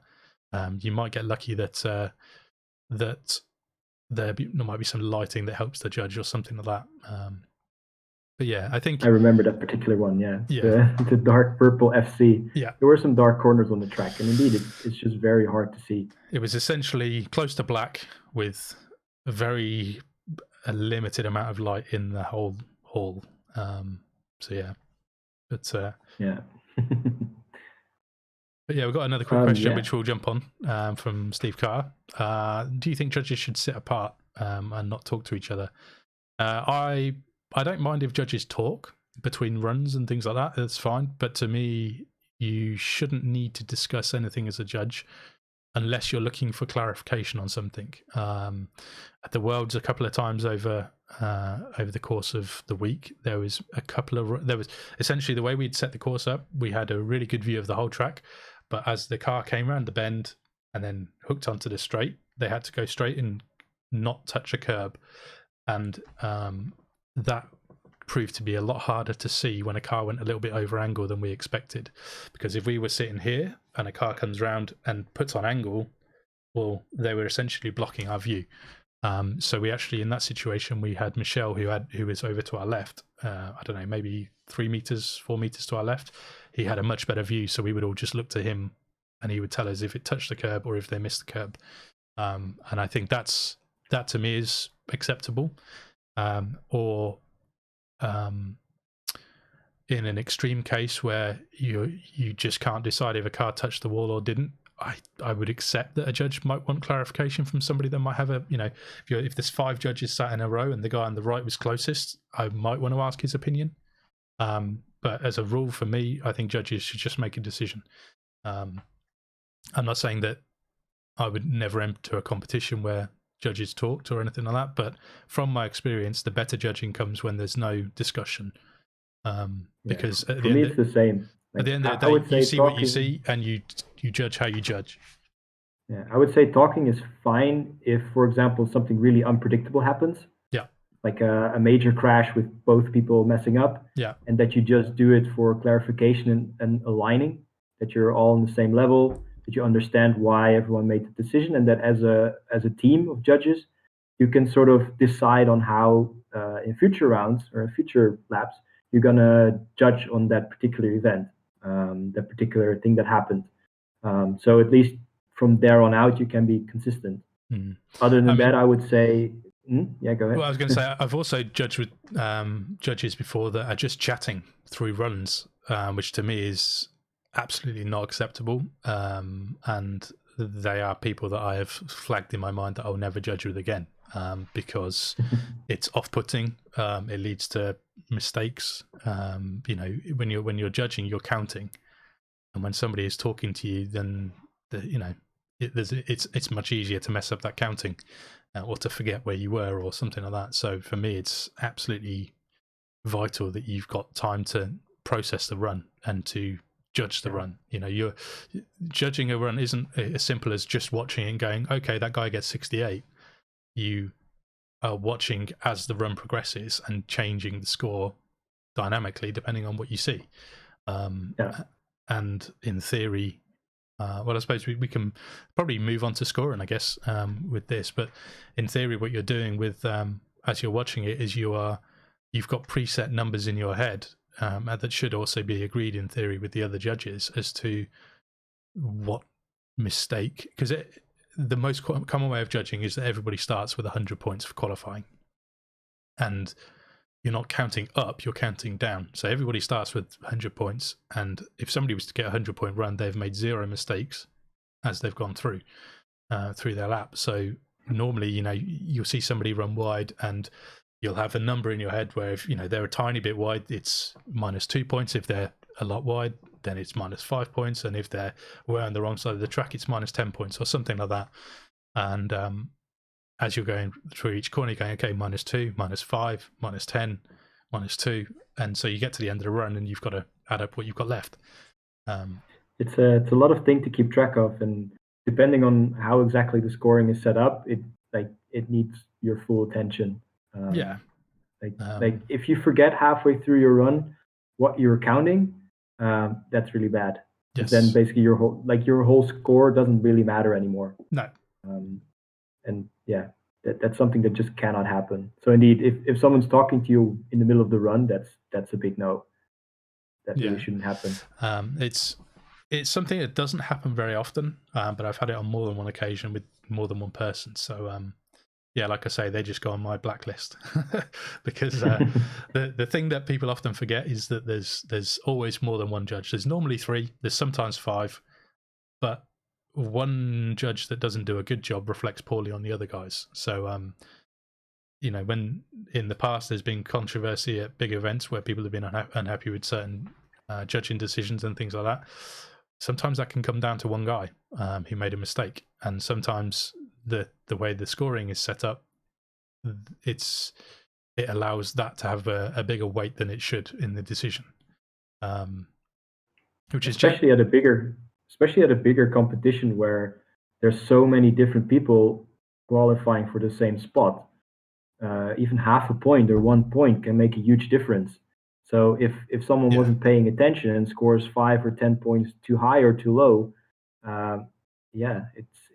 A: You might get lucky that there might be some lighting that helps the judge or something like that. But yeah, I think
B: I remember that particular one. Yeah. The dark purple FC.
A: Yeah,
B: there were some dark corners on the track, and indeed, it's just very hard to see.
A: It was essentially close to black with a very limited amount of light in the whole hall. So yeah, but
B: yeah.
A: But yeah, we've got another quick question which we'll jump on from Steve Carr. Do you think judges should sit apart and not talk to each other? I don't mind if judges talk between runs and things like that. That's fine. But to me, you shouldn't need to discuss anything as a judge unless you're looking for clarification on something. At the Worlds, a couple of times over the course of the week, there was essentially the way we'd set the course up. We had a really good view of the whole track, but as the car came around the bend and then hooked onto the straight, they had to go straight and not touch a curb, and that proved to be a lot harder to see when a car went a little bit over angle than we expected. Because if we were sitting here and a car comes round and puts on angle, well, they were essentially blocking our view. So we actually, in that situation, we had Michelle who was over to our left. I don't know, maybe 3 meters, 4 meters to our left. He had a much better view, so we would all just look to him, and he would tell us if it touched the curb or if they missed the curb. And I think that to me is acceptable. Or in an extreme case where you just can't decide if a car touched the wall or didn't, I would accept that a judge might want clarification from somebody that might have if there's 5 judges sat in a row and the guy on the right was closest, I might want to ask his opinion. But as a rule for me, I think judges should just make a decision. I'm not saying that I would never enter a competition where judges talked or anything like that, but from my experience, the better judging comes when there's no discussion. Because
B: for me, it's the same.
A: At the end of the day, you see what you see, and you judge how you judge.
B: Yeah, I would say talking is fine if, for example, something really unpredictable happens.
A: Yeah.
B: Like a major crash with both people messing up.
A: Yeah.
B: And that you just do it for clarification and aligning, that you're all on the same level, that you understand why everyone made the decision, and that as a team of judges, you can sort of decide on how in future rounds or in future laps you're gonna judge on that particular event, that particular thing that happened. So at least from there on out, you can be consistent. Other than that, I would say Yeah, go ahead.
A: Well, I was going to say I've also judged with judges before that are just chatting through runs, which to me is absolutely not acceptable. And they are people that I have flagged in my mind that I'll never judge with again, because it's off-putting. It leads to mistakes. When you're judging, you're counting, and when somebody is talking to you, then it's much easier to mess up that counting, or to forget where you were or something like that. So for me, it's absolutely vital that you've got time to process the run and to judge the run. You're judging a run isn't as simple as just watching and going, okay, that guy gets 68. You are watching as the run progresses and changing the score dynamically depending on what you see. And in theory, well, I suppose we can probably move on to scoring, I guess, with this. But in theory, what you're doing with as you're watching it is you've got preset numbers in your head, and that should also be agreed in theory with the other judges as to what mistake. Because the most common way of judging is that everybody starts with 100 points for qualifying, and you're not counting up, you're counting down. So everybody starts with 100 points, and if somebody was to get a 100-point run, they've made 0 mistakes as they've gone through their lap. So normally, you'll see somebody run wide, and you'll have a number in your head where if they're a tiny bit wide, it's -2 points. If they're a lot wide, then it's -5 points, and if they're way on the wrong side of the track, it's -10 points or something like that. And as you're going through each corner, you're going, okay, -2, -5, -10, -2. And so you get to the end of the run and you've got to add up what you've got left.
B: It's a lot of things to keep track of. And depending on how exactly the scoring is set up, it needs your full attention. Like if you forget halfway through your run what you're counting, that's really bad.
A: Yes.
B: Then basically your whole score doesn't really matter anymore.
A: No.
B: And yeah, that's something that just cannot happen. So indeed, if someone's talking to you in the middle of the run, that's a big no. That really shouldn't happen.
A: It's something that doesn't happen very often, but I've had it on more than one occasion with more than one person. So yeah, like I say, they just go on my blacklist because the thing that people often forget is that there's always more than one judge. There's normally 3, there's sometimes 5, but one judge that doesn't do a good job reflects poorly on the other guys. So when in the past there's been controversy at big events where people have been unhappy with certain judging decisions and things like that, sometimes that can come down to one guy who made a mistake, and sometimes the way the scoring is set up, it allows that to have a bigger weight than it should in the decision, which is
B: especially at a bigger competition where there's so many different people qualifying for the same spot. Even half a point or 1 point can make a huge difference. So if someone wasn't paying attention and scores 5 or 10 points too high or too low,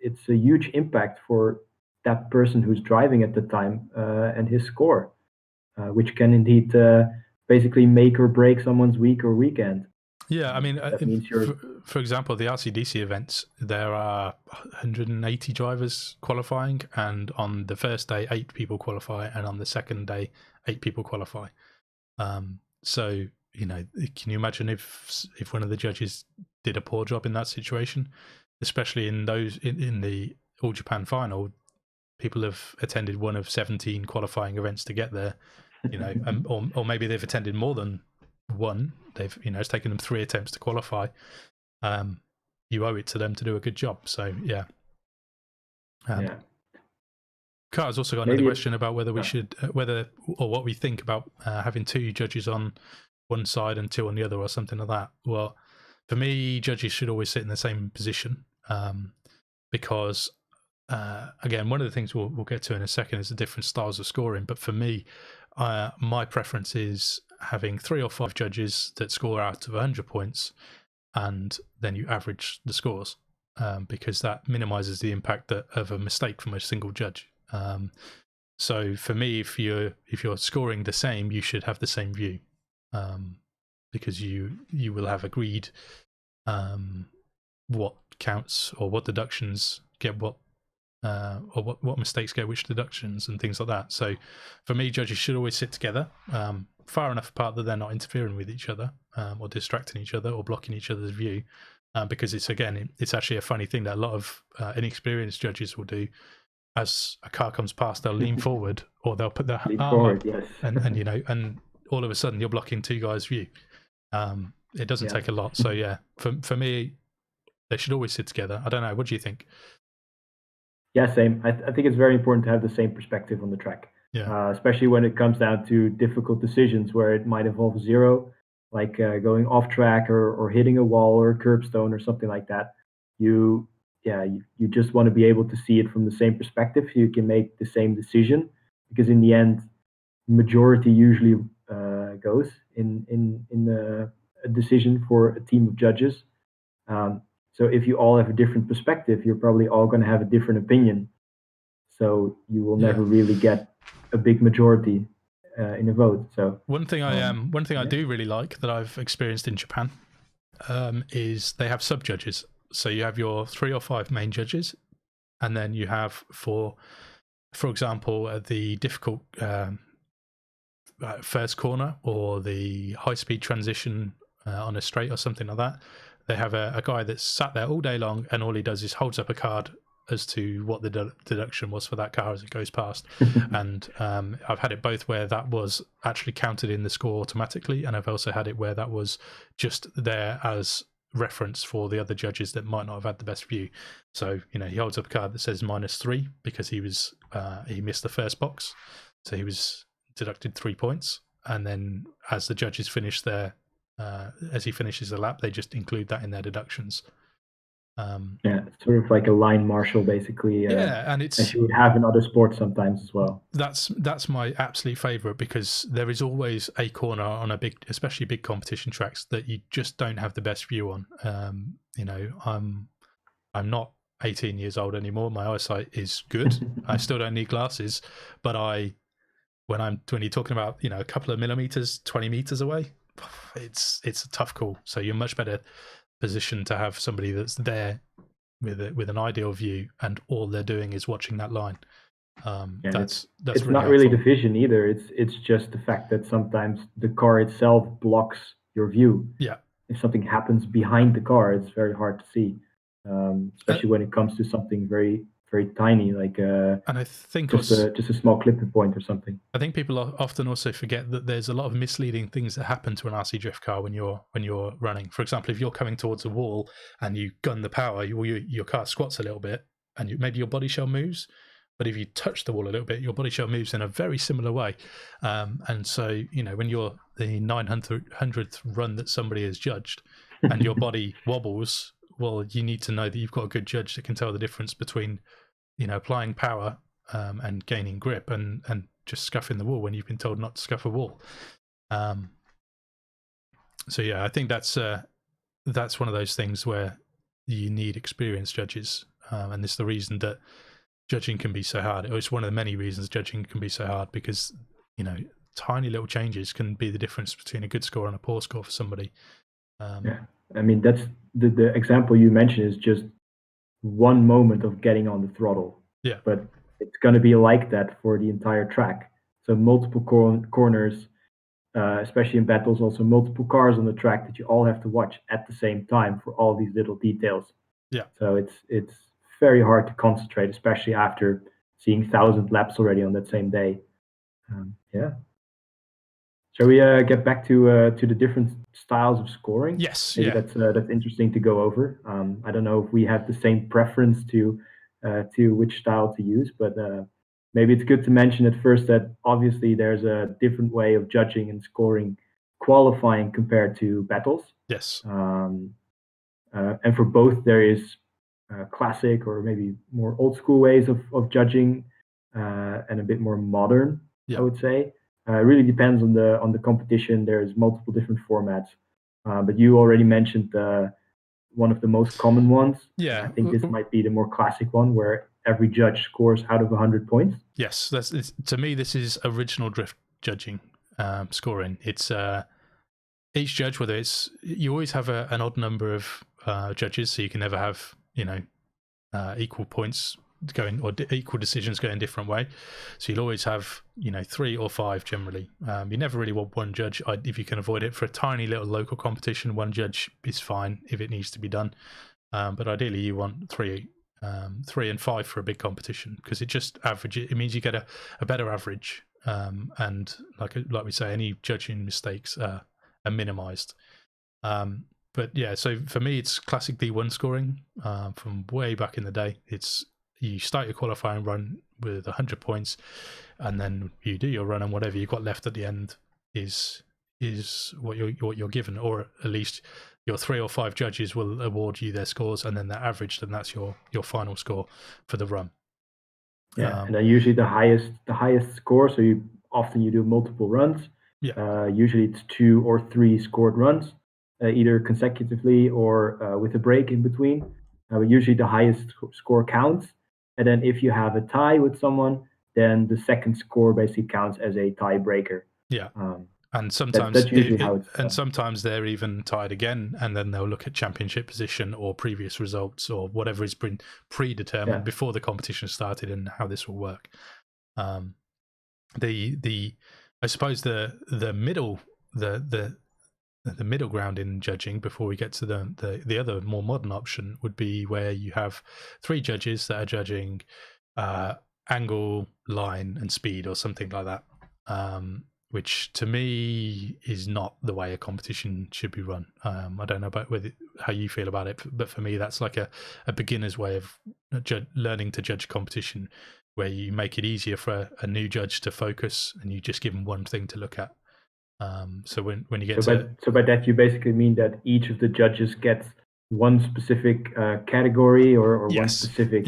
B: it's a huge impact for that person who's driving at the time and his score, which can indeed basically make or break someone's week or weekend.
A: Yeah, I mean, for example, the RCDC events, there are 180 drivers qualifying, and on the first day, 8 people qualify, and on the second day, 8 people qualify. So, can you imagine if one of the judges did a poor job in that situation, especially in the All Japan final? People have attended one of 17 qualifying events to get there, or maybe they've attended more than one. They've it's taken them 3 attempts to qualify. You owe it to them to do a good job. So yeah. Car's also got another question about whether we should what we think about having 2 judges on one side and 2 on the other, or something like that. Well, for me, judges should always sit in the same position, because again, one of the things we'll get to in a second is the different styles of scoring. But for me, my preference is having 3 or 5 judges that score out of 100 points, and then you average the scores, because that minimizes the impact of a mistake from a single judge. So for me, if you're scoring the same, you should have the same view, because you will have agreed what counts or what deductions get what or what mistakes go which deductions and things like that. So for me, judges should always sit together, far enough apart that they're not interfering with each other, or distracting each other or blocking each other's view, because it's actually a funny thing that a lot of inexperienced judges will do. As a car comes past, they'll lean forward or they'll put their arm up,
B: yes.
A: and all of a sudden you're blocking two guys' view. It doesn't take a lot. So yeah, for me, they should always sit together. I don't know. What do you think?
B: Yeah, same. I think it's very important to have the same perspective on the track.
A: Yeah.
B: Especially when it comes down to difficult decisions where it might involve zero, like going off track or hitting a wall or a curbstone or something like that. You just want to be able to see it from the same perspective. So you can make the same decision, because in the end, majority usually goes in a decision for a team of judges. So if you all have a different perspective, you're probably all going to have a different opinion. So you will never really get a big majority in a vote. So
A: one thing I do really like that I've experienced in Japan is they have sub judges. So you have your 3 or 5 main judges, and then you have for example, the difficult first corner or the high speed transition on a straight or something like that. They have a guy that's sat there all day long, and all he does is holds up a card as to what the deduction was for that car as it goes past. And I've had it both where that was actually counted in the score automatically, and I've also had it where that was just there as reference for the other judges that might not have had the best view. So he holds up a card that says -3 because he missed the first box, so he was deducted 3 points. And then as the judges finish as he finishes the lap, they just include that in their deductions.
B: It's sort of like a line marshal, basically.
A: And it's
B: as you would have in other sports sometimes as well.
A: That's my absolute favorite, because there is always a corner on especially big competition tracks that you just don't have the best view on. I'm not 18 years old anymore. My eyesight is good. I still don't need glasses, but when you're talking about a couple of millimeters, 20 meters away, it's a tough call. So you're much better positioned to have somebody that's there with an ideal view, and all they're doing is watching that line. That's
B: it's
A: really
B: not really
A: helpful.
B: the vision either. It's just the fact that sometimes the car itself blocks your view.
A: Yeah.
B: If something happens behind the car, it's very hard to see, especially when it comes to something very, very tiny, like
A: and I think
B: just a small clipping point or something.
A: I think people often also forget that there's a lot of misleading things that happen to an RC drift car when you're running. For example, if you're coming towards a wall and you gun the power, your car squats a little bit, and maybe your body shell moves. But if you touch the wall a little bit, your body shell moves in a very similar way. And so, when you're the 900th run that somebody has judged and your body wobbles, well, you need to know that you've got a good judge that can tell the difference between, applying power and gaining grip and just scuffing the wall when you've been told not to scuff a wall. So yeah, I think that's one of those things where you need experienced judges, and it's the reason that judging can be so hard. It's one of the many reasons judging can be so hard, because tiny little changes can be the difference between a good score and a poor score for somebody.
B: I mean, that's the example you mentioned is just one moment of getting on the throttle.
A: Yeah.
B: But it's going to be like that for the entire track. So multiple corners, especially in battles, also multiple cars on the track that you all have to watch at the same time for all these little details.
A: Yeah.
B: So it's very hard to concentrate, especially after seeing 1,000 laps already on that same day. Shall we get back to the different styles of scoring?
A: Yes.
B: Maybe that's interesting to go over. I don't know if we have the same preference to which style to use, but maybe it's good to mention at first that obviously there's a different way of judging and scoring qualifying compared to battles.
A: Yes.
B: And for both, there is classic or maybe more old school ways of judging, and a bit more modern, I would say. It really depends on the competition. There's multiple different formats, but you already mentioned one of the most common ones.
A: Yeah,
B: I think this might be the more classic one, where every judge scores out of 100 points.
A: Yes, to me, this is original drift judging, scoring. It's each judge, whether you always have an odd number of judges, so you can never have equal points going, or equal decisions going a different way. So you'll always have 3 or 5 generally. You never really want one judge if you can avoid it. For a tiny little local competition, one judge is fine if it needs to be done, but ideally you want 3 and 5 for a big competition, because it just it means you get a better average, and like we say, any judging mistakes are minimized. But yeah, so for me, it's classic D1 scoring from way back in the day. It's you start your qualifying run with 100 points, and then you do your run, and whatever you've got left at the end is what you're given, or at least your 3 or 5 judges will award you their scores, and then they're averaged, and that's your final score for the run.
B: Yeah, and then usually the highest score. So you do multiple runs.
A: Yeah.
B: Usually it's 2 or 3 scored runs, either consecutively or with a break in between. But usually the highest score counts. And then if you have a tie with someone, then the second score basically counts as a tiebreaker.
A: Yeah. And sometimes
B: that's usually how it's done.
A: And sometimes they're even tied again, and then they'll look at championship position or previous results or whatever has been predetermined before the competition started, and how this will work. I suppose the middle ground in judging, before we get to the other more modern option, would be where you have 3 judges that are judging angle, line, and speed, or something like that. Which to me is not the way a competition should be run. I don't know about how you feel about it, but for me, that's like a beginner's way of learning to judge competition, where you make it easier for a new judge to focus, and you just give them one thing to look at. So when you get
B: so by that you basically mean that each of the judges gets one specific category or one specific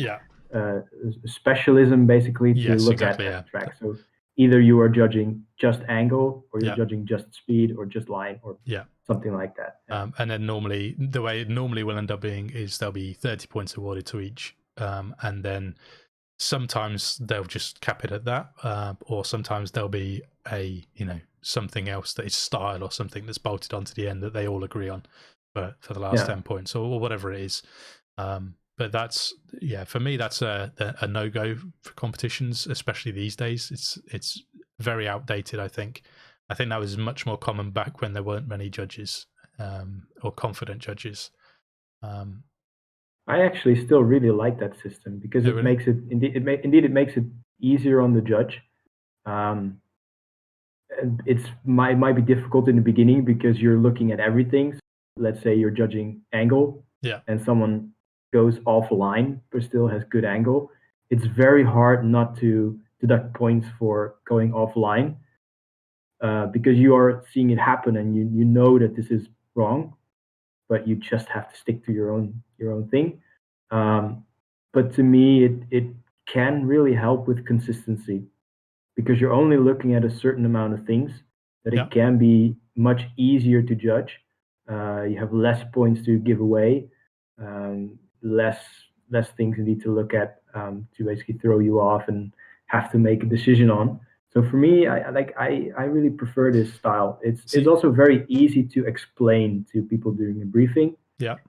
B: specialism, basically, to look at the track. So either you are judging just angle, or you're judging just speed, or just line, or something like that.
A: And then normally, the way it normally will end up being is there'll be 30 points awarded to each, and then sometimes they'll just cap it at that, or sometimes there'll be a something else that is style, or something that's bolted onto the end that they all agree on for the last 10 points, or whatever it is. But that's for me, that's a no-go for competitions, especially these days. It's very outdated. I think that was much more common back when there weren't many judges, or confident judges.
B: I actually still really like that system, because it makes it it makes it easier on the judge. And it might be difficult in the beginning because you're looking at everything. So let's say you're judging angle, and someone goes off line but still has good angle. It's very hard not to deduct points for going offline, because you are seeing it happen, and you know that this is wrong, but you just have to stick to your own thing. But to me, it can really help with consistency, because you're only looking at a certain amount of things, that it can be much easier to judge. You have less points to give away, less things you need to look at, to basically throw you off and have to make a decision on. So for me, I really prefer this style. It's also very easy to explain to people during a briefing,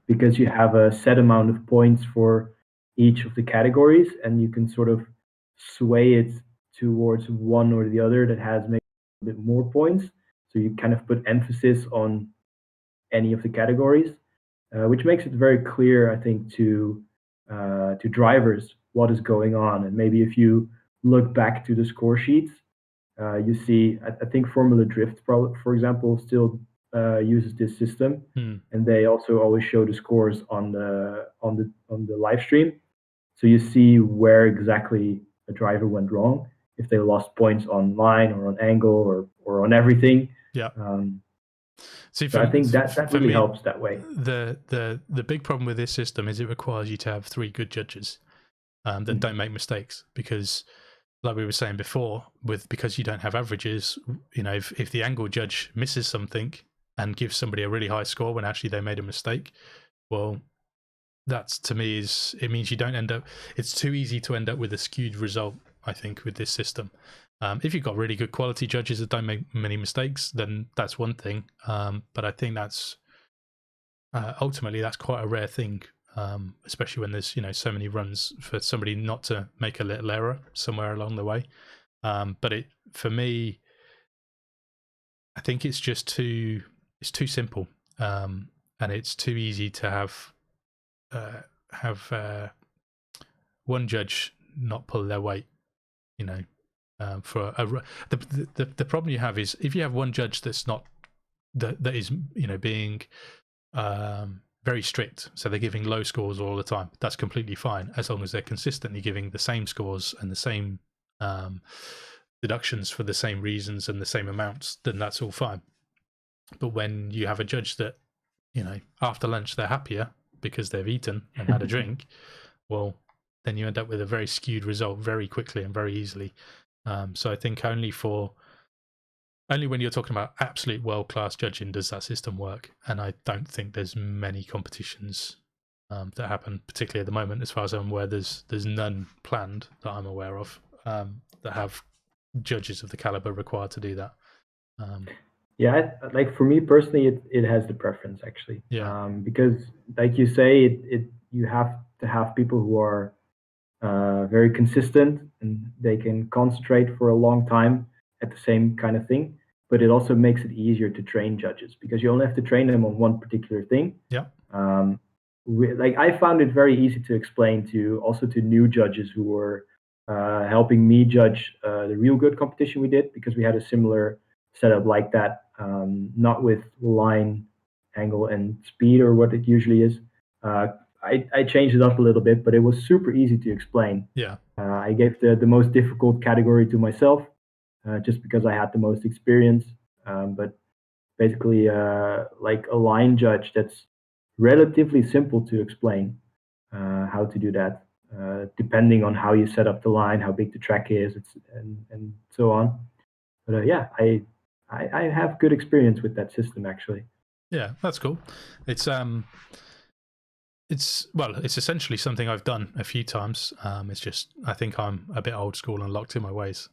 B: because you have a set amount of points for each of the categories, and you can sort of sway it towards one or the other that has maybe a bit more points. So you kind of put emphasis on any of the categories, which makes it very clear, I think, to drivers what is going on. And maybe if you look back to the score sheets, you see, I think Formula Drift, for example, still uses this system, and they also always show the scores on the live stream, so you see where exactly a driver went wrong, if they lost points on line or on angle or on everything.
A: See,
B: so I think that really helps that way.
A: The big problem with this system is it requires you to have 3 good judges that don't make mistakes, because, like we were saying before, because you don't have averages, if the angle judge misses something and gives somebody a really high score when actually they made a mistake, well, that's, to me, it means you don't end up. It's too easy to end up with a skewed result, I think, with this system. If you've got really good quality judges that don't make many mistakes, then that's one thing. But I think that's ultimately that's quite a rare thing. especially when there's so many runs for somebody not to make a little error somewhere along the way. But for me, I think it's just too simple, and it's too easy to have one judge not pull their weight. For the problem you have is if you have one judge that's not that is being very strict, so they're giving low scores all the time. That's completely fine as long as they're consistently giving the same scores and the same deductions for the same reasons and the same amounts. Then that's all fine. But when you have a judge that after lunch they're happier because they've eaten and had a drink, well, then you end up with a very skewed result very quickly and very easily. So I think only when you're talking about absolute world-class judging does that system work, and I don't think there's many competitions that happen, particularly at the moment. As far as I'm aware, there's none planned that I'm aware of that have judges of the caliber required to do that.
B: Yeah, like for me personally, it has the preference actually.
A: Yeah.
B: Because like you say, you have to have people who are very consistent and they can concentrate for a long time at the same kind of thing. But it also makes it easier to train judges because you only have to train them on one particular thing.
A: Yeah.
B: Like I found it very easy to explain to new judges who were helping me judge the real good competition we did, because we had a similar setup like that, not with line, angle, and speed or what it usually is. I changed it up a little bit, but it was super easy to explain.
A: Yeah.
B: I gave the most difficult category to myself, just because I had the most experience. But basically, like a line judge, that's relatively simple to explain how to do that, depending on how you set up the line, how big the track is, and so on. But yeah, I have good experience with that system actually.
A: Yeah, that's cool. It's essentially something I've done a few times. It's just I think I'm a bit old school and locked in my ways.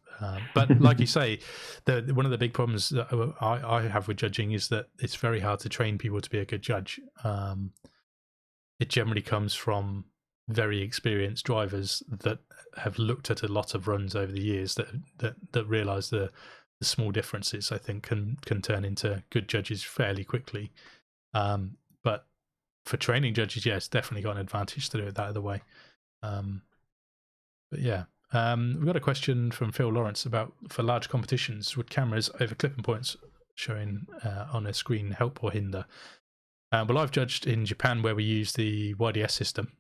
A: But like you say, one of the big problems that I have with judging is that it's very hard to train people to be a good judge. It generally comes from very experienced drivers that have looked at a lot of runs over the years that realise the small differences. I think can turn into good judges fairly quickly. But for training judges, yeah, it's definitely got an advantage to do it that other way. But yeah, we've got a question from Phil Lawrence about, for large competitions, would cameras over clipping points showing on a screen help or hinder? Well, I've judged in Japan where we use the YDS system,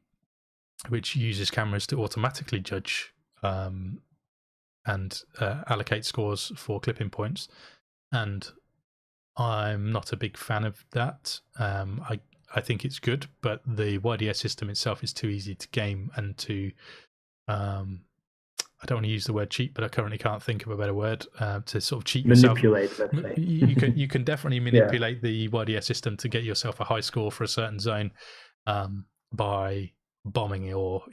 A: which uses cameras to automatically judge and allocate scores for clipping points. And I'm not a big fan of that. I think it's good, but the YDS system itself is too easy to game and to I don't want to use the word cheat, but I currently can't think of a better word to sort of cheat
B: manipulate,
A: yourself.
B: Let's say.
A: You can definitely manipulate the YDS system to get yourself a high score for a certain zone by bombing or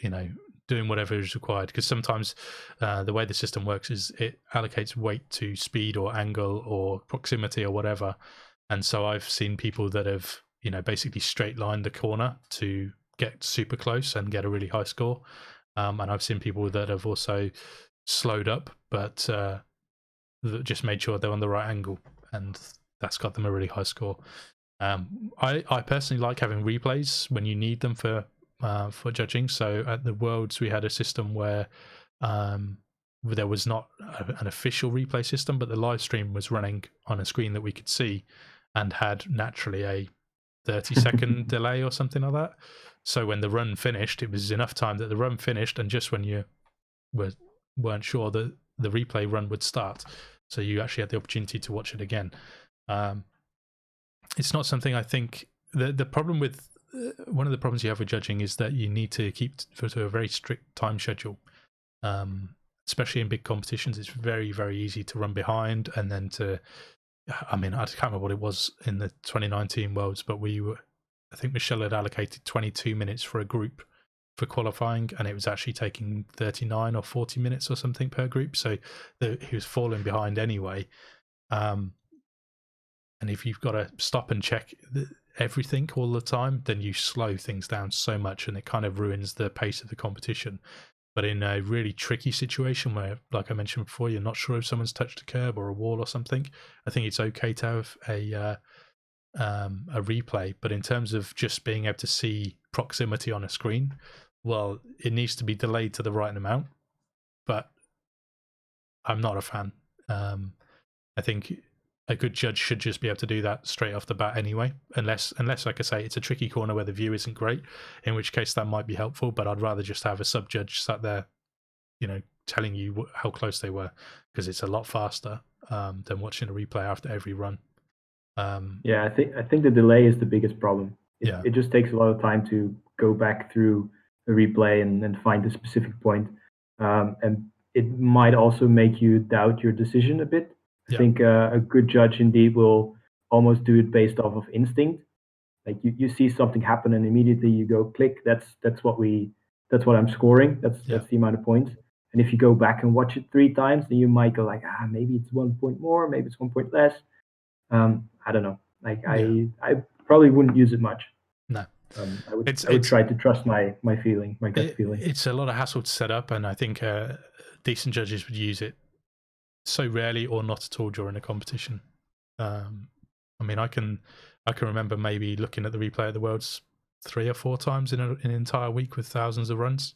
A: doing whatever is required. Because sometimes the way the system works is it allocates weight to speed or angle or proximity or whatever. And so I've seen people that have basically straight lined the corner to get super close and get a really high score. And I've seen people that have also slowed up, but that just made sure they're on the right angle, and that's got them a really high score. I personally like having replays when you need them for judging. So at the Worlds, we had a system where there was not an official replay system, but the live stream was running on a screen that we could see and had naturally a 30-second delay or something like that. So when the run finished, it was enough time that the run finished, and just when you weren't sure that the replay run would start, so you actually had the opportunity to watch it again. It's not something I think the problem with one of the problems you have with judging is that you need to keep to a very strict time schedule, especially in big competitions. It's very, very easy to run behind, and then I can't remember what it was in the 2019 Worlds, but I think Michelle had allocated 22 minutes for a group for qualifying, and it was actually taking 39 or 40 minutes or something per group. So he was falling behind anyway. And if you've got to stop and check, everything all the time, then you slow things down so much, and it kind of ruins the pace of the competition. But in a really tricky situation where, like I mentioned before, you're not sure if someone's touched a curb or a wall or something, I think it's okay to have a replay. But in terms of just being able to see proximity on a screen, well, it needs to be delayed to the right amount. But I'm not a fan. I think a good judge should just be able to do that straight off the bat anyway, unless, like I say, it's a tricky corner where the view isn't great, in which case that might be helpful. But I'd rather just have a sub-judge sat there, telling you how close they were, because it's a lot faster than watching a replay after every run.
B: Yeah, I think the delay is the biggest problem. It just takes a lot of time to go back through a replay and find the specific point, and it might also make you doubt your decision a bit. I think a good judge indeed will almost do it based off of instinct. Like you see something happen and immediately you go click. That's what I'm scoring. That's the amount of points. And if you go back and watch it 3 times, then you might go like, maybe it's 1 point more, maybe it's 1 point less. I don't know. Like I probably wouldn't use it much.
A: No,
B: I would try to trust my feeling, my gut feeling.
A: It's a lot of hassle to set up, and I think decent judges would use it so rarely or not at all during a competition. I mean, I can remember maybe looking at the replay of the Worlds 3 or 4 times in an entire week with thousands of runs.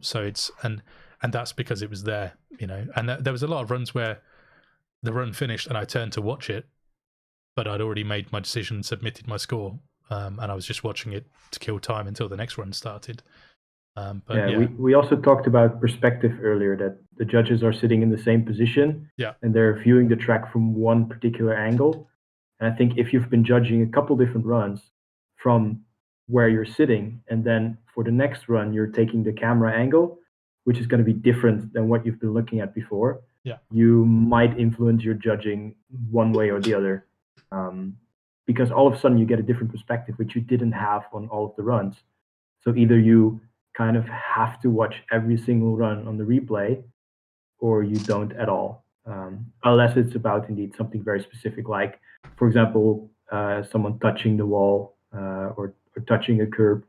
A: So it's and that's because it was there, and there was a lot of runs where the run finished and I turned to watch it, but I'd already made my decision and submitted my score, and I was just watching it to kill time until the next run started.
B: We also talked about perspective earlier, that the judges are sitting in the same position, and they're viewing the track from one particular angle. And I think if you've been judging a couple different runs from where you're sitting, and then for the next run you're taking the camera angle, which is going to be different than what you've been looking at before, you might influence your judging one way or the other, because all of a sudden you get a different perspective, which you didn't have on all of the runs. So either you kind of have to watch every single run on the replay, or you don't at all, unless it's about indeed something very specific, like, for example, someone touching the wall, or touching a curb,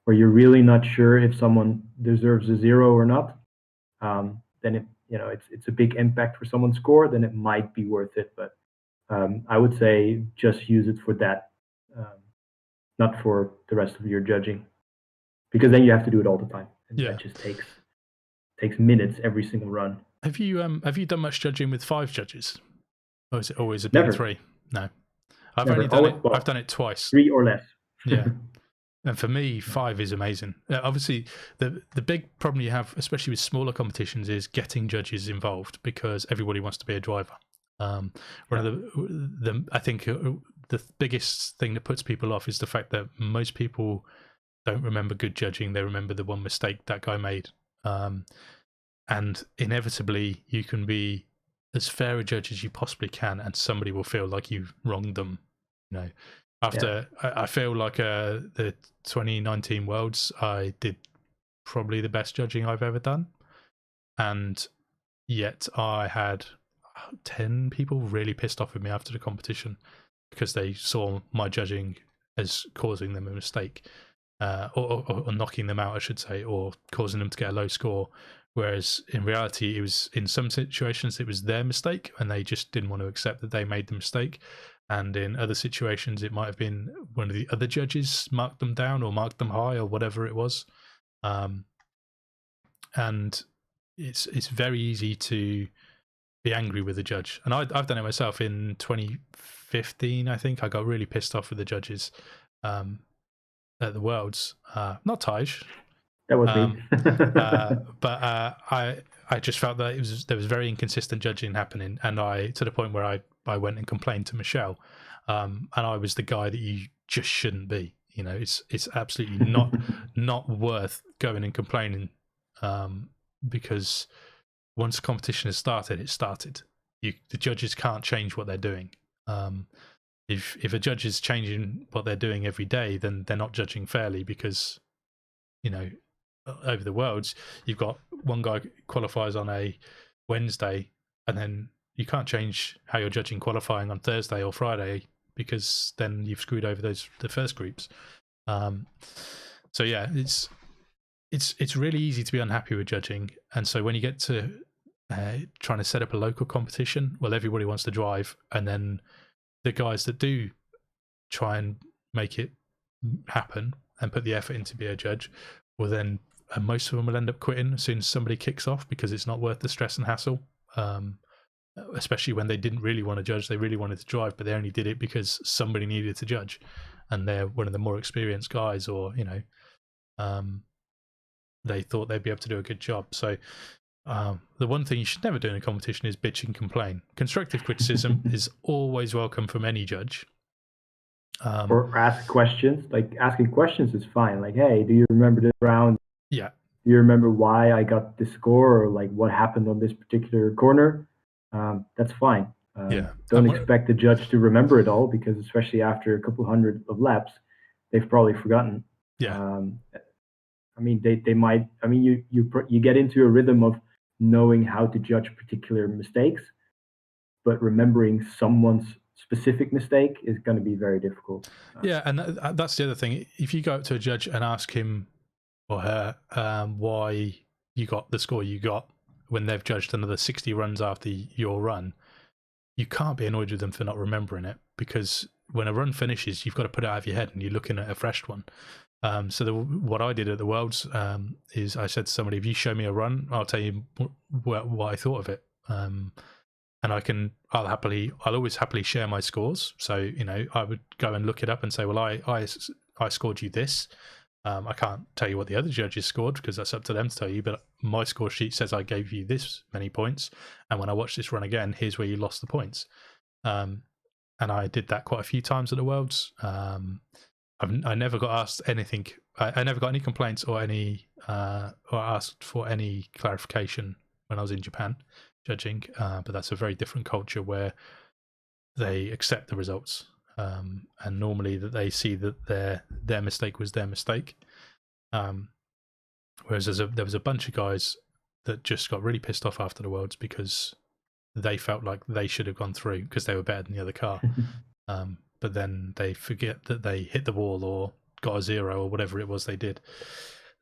B: where you're really not sure if someone deserves a 0 or not. Then it's a big impact for someone's score, then it might be worth it. But I would say just use it for that, not for the rest of your judging, because then you have to do it all the time, and that just takes minutes every single run.
A: Have you done much judging with 5 judges, or is it always been 3? No, I've only done it. I've done it twice.
B: 3 or less.
A: Yeah. And for me, 5 is amazing. Obviously, the big problem you have, especially with smaller competitions, is getting judges involved, because everybody wants to be a driver. One of the I think the biggest thing that puts people off is the fact that most people don't remember good judging. They remember the one mistake that guy made. And inevitably, you can be as fair a judge as you possibly can, and somebody will feel like you've wronged them. I feel like the 2019 Worlds, I did probably the best judging I've ever done, and yet I had 10 people really pissed off with me after the competition because they saw my judging as causing them a mistake, or knocking them out, I should say, or causing them to get a low score. Whereas in reality, it was, in some situations, it was their mistake, and they just didn't want to accept that they made the mistake. And in other situations, it might have been one of the other judges marked them down or marked them high or whatever it was. And it's very easy to be angry with the judge. And I've done it myself in 2015, I think. I got really pissed off with the judges at the Worlds. Not Tijs.
B: That was me.
A: But I just felt that there was very inconsistent judging happening, and to the point where I went and complained to Michelle, and I was the guy that you just shouldn't be. It's absolutely not worth going and complaining, because once the competition has started, it started. The judges can't change what they're doing. If a judge is changing what they're doing every day, then they're not judging fairly, because over the Worlds, you've got one guy qualifies on a Wednesday, and then you can't change how you're judging qualifying on Thursday or Friday because then you've screwed over the first groups. So yeah, it's really easy to be unhappy with judging, and so when you get to trying to set up a local competition, well, everybody wants to drive, and then the guys that do try and make it happen and put the effort in to be a judge will then, and most of them will end up quitting as soon as somebody kicks off, because it's not worth the stress and hassle, especially when they didn't really want to judge, they really wanted to drive, but they only did it because somebody needed to judge and they're one of the more experienced guys, or they thought they'd be able to do a good job. So the one thing you should never do in a competition is bitch and complain. Constructive criticism is always welcome from any judge.
B: Or ask questions. Like, asking questions is fine. Like, hey, do you remember this round?
A: Yeah.
B: Do you remember why I got this score, or like what happened on this particular corner? That's fine. Don't expect the judge to remember it all, because especially after a couple hundred of laps, they've probably forgotten.
A: Yeah.
B: I mean, they might. I mean, you get into a rhythm of knowing how to judge particular mistakes, but remembering someone's specific mistake is going to be very difficult.
A: Yeah, and that's the other thing. If you go up to a judge and ask him or her why you got the score you got when they've judged another 60 runs after your run, you can't be annoyed with them for not remembering it, because when a run finishes, you've got to put it out of your head and you're looking at a fresh one. So what I did at the Worlds is I said to somebody, if you show me a run, I'll tell you what I thought of it. And I'll always happily share my scores. So, I would go and look it up and say, well, I scored you this. I can't tell you what the other judges scored, because that's up to them to tell you, but my score sheet says I gave you this many points, and when I watch this run again, here's where you lost the points. And I did that quite a few times at the Worlds. I never got asked anything. I never got any complaints or asked for any clarification when I was in Japan judging, but that's a very different culture where they accept the results, and normally that they see that their mistake was their mistake. Whereas there was a bunch of guys that just got really pissed off after the Worlds because they felt like they should have gone through because they were better than the other car. But then they forget that they hit the wall or got a 0 or whatever it was they did.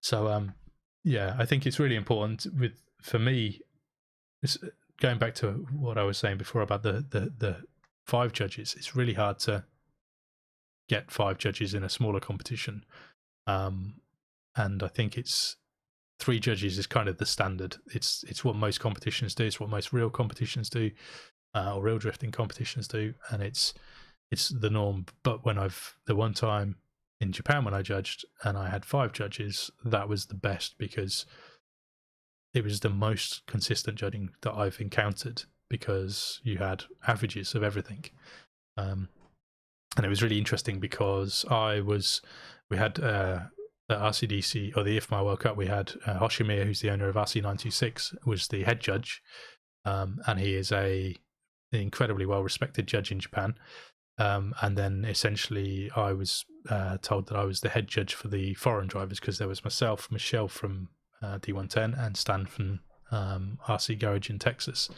A: So yeah, I think it's really important for me. Going back to what I was saying before about the 5 judges, it's really hard to get 5 judges in a smaller competition, and I think it's 3 judges is kind of the standard. It's what most competitions do. It's what most real competitions do, or real drifting competitions do, and it's the norm. But the one time in Japan when I judged and I had 5 judges, that was the best, because it was the most consistent judging that I've encountered, because you had averages of everything. And it was really interesting because we had the RCDC, or the IFMA World Cup, we had Hoshimiya, who's the owner of RC926, was the head judge. And he is an incredibly well-respected judge in Japan. And then essentially I was told that I was the head judge for the foreign drivers, because there was myself, Michelle from D110, and Stan from RC Garage in Texas.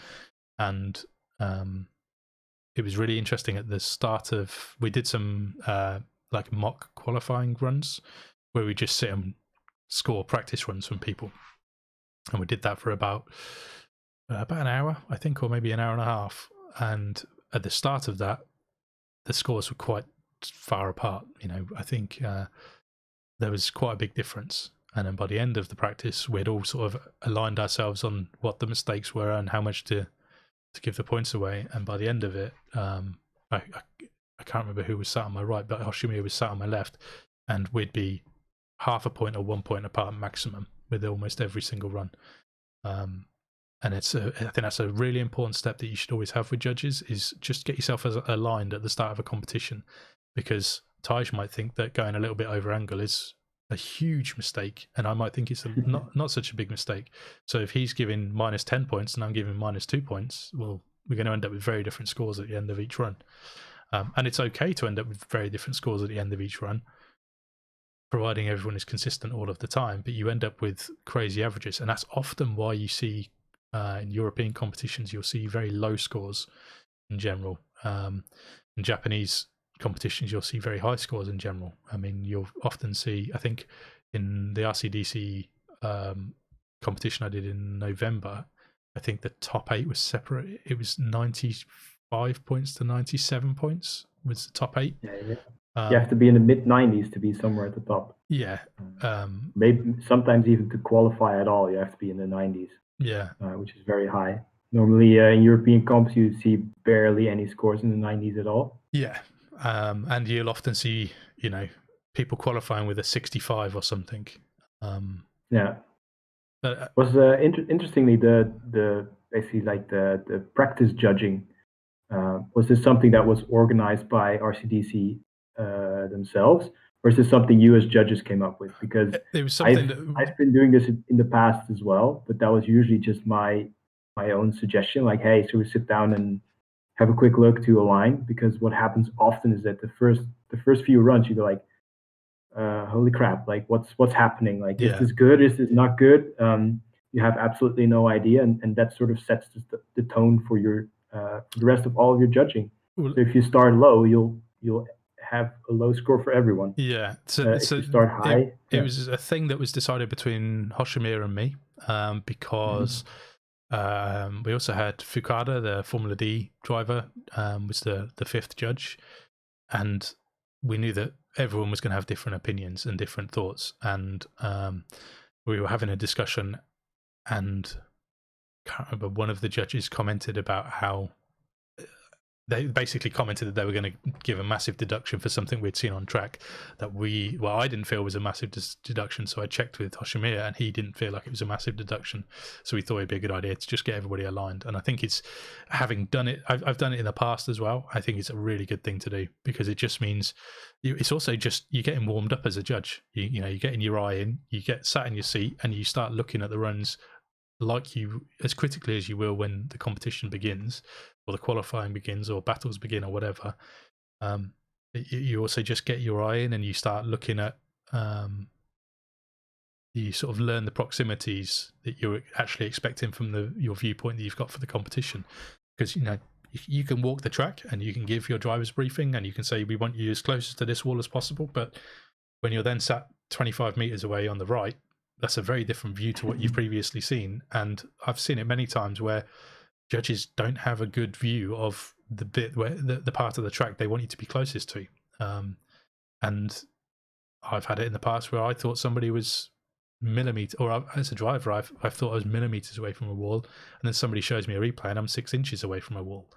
A: And it was really interesting at the start we did some like mock qualifying runs where we just sit and score practice runs from people. And we did that for about an hour, I think, or maybe an hour and a half. And at the start of that, the scores were quite far apart. I think there was quite a big difference. And then by the end of the practice, we'd all sort of aligned ourselves on what the mistakes were and how much to give the points away. And by the end of it, I can't remember who was sat on my right, but Hoshimiya was sat on my left, and we'd be half a point or 1 point apart maximum with almost every single run. And I think that's a really important step that you should always have with judges, is just get yourself aligned at the start of a competition, because Tijs might think that going a little bit over angle is a huge mistake, and I might think it's not such a big mistake. So if he's giving minus 10 points and I'm giving minus 2 points, well, we're going to end up with very different scores at the end of each run. And it's okay to end up with very different scores at the end of each run, providing everyone is consistent all of the time. But you end up with crazy averages, and that's often why you see in European competitions, you'll see very low scores in general. And Japanese competitions, you'll see very high scores in general. I mean, you'll often see, I think in the RCDC competition I did in November, I think the top 8 was separate. It was 95 points to 97 points was the top 8.
B: Yeah. You have to be in the mid-90s to be somewhere at the top.
A: Yeah.
B: Maybe sometimes even to qualify at all, you have to be in the 90s.
A: Yeah.
B: Which is very high. Normally in European comps, you see barely any scores in the 90s at all.
A: Yeah. And you'll often see, people qualifying with a 65 or something.
B: Yeah.
A: But,
B: was interestingly the basically like the practice judging. Was this something that was organized by RCDC themselves, or is this something you as judges came up with? Because
A: it was something
B: I've been doing this in the past as well, but that was usually just my own suggestion. Like, hey, so we sit down and have a quick look to align. Because what happens often is that the first few runs you go like, holy crap, like what's happening? Like, is this good? Is this not good? You have absolutely no idea, and that sort of sets the tone for your for the rest of all of your judging. So if you start low, you'll have a low score for everyone.
A: Yeah.
B: So if you start high,
A: it was a thing that was decided between Hoshimir and me, because we also had Fukada, the Formula D driver, was the fifth judge, and we knew that everyone was going to have different opinions and different thoughts, and we were having a discussion, and I can't remember, one of the judges commented about how they basically commented that they were going to give a massive deduction for something we'd seen on track that I didn't feel was a massive deduction. So I checked with Hoshimir and he didn't feel like it was a massive deduction. So we thought it'd be a good idea to just get everybody aligned. And I think it's, having done it, I've done it in the past as well. I think it's a really good thing to do, because it just means it's also just, you're getting warmed up as a judge. You're getting your eye in, you get sat in your seat and you start looking at the runs like you, as critically as you will when the competition begins or the qualifying begins or battles begin or whatever. You also just get your eye in and you start looking at, you sort of learn the proximities that you're actually expecting from your viewpoint that you've got for the competition. Because you can walk the track and you can give your driver's briefing and you can say, we want you as close to this wall as possible, but when you're then sat 25 meters away on the right, that's a very different view to what you've previously seen. And I've seen it many times where judges don't have a good view of the bit where the part of the track they want you to be closest to. And I've had it in the past where I thought somebody was millimeter, or as a driver, I've thought I was millimeters away from a wall, and then somebody shows me a replay and I'm 6 inches away from a wall.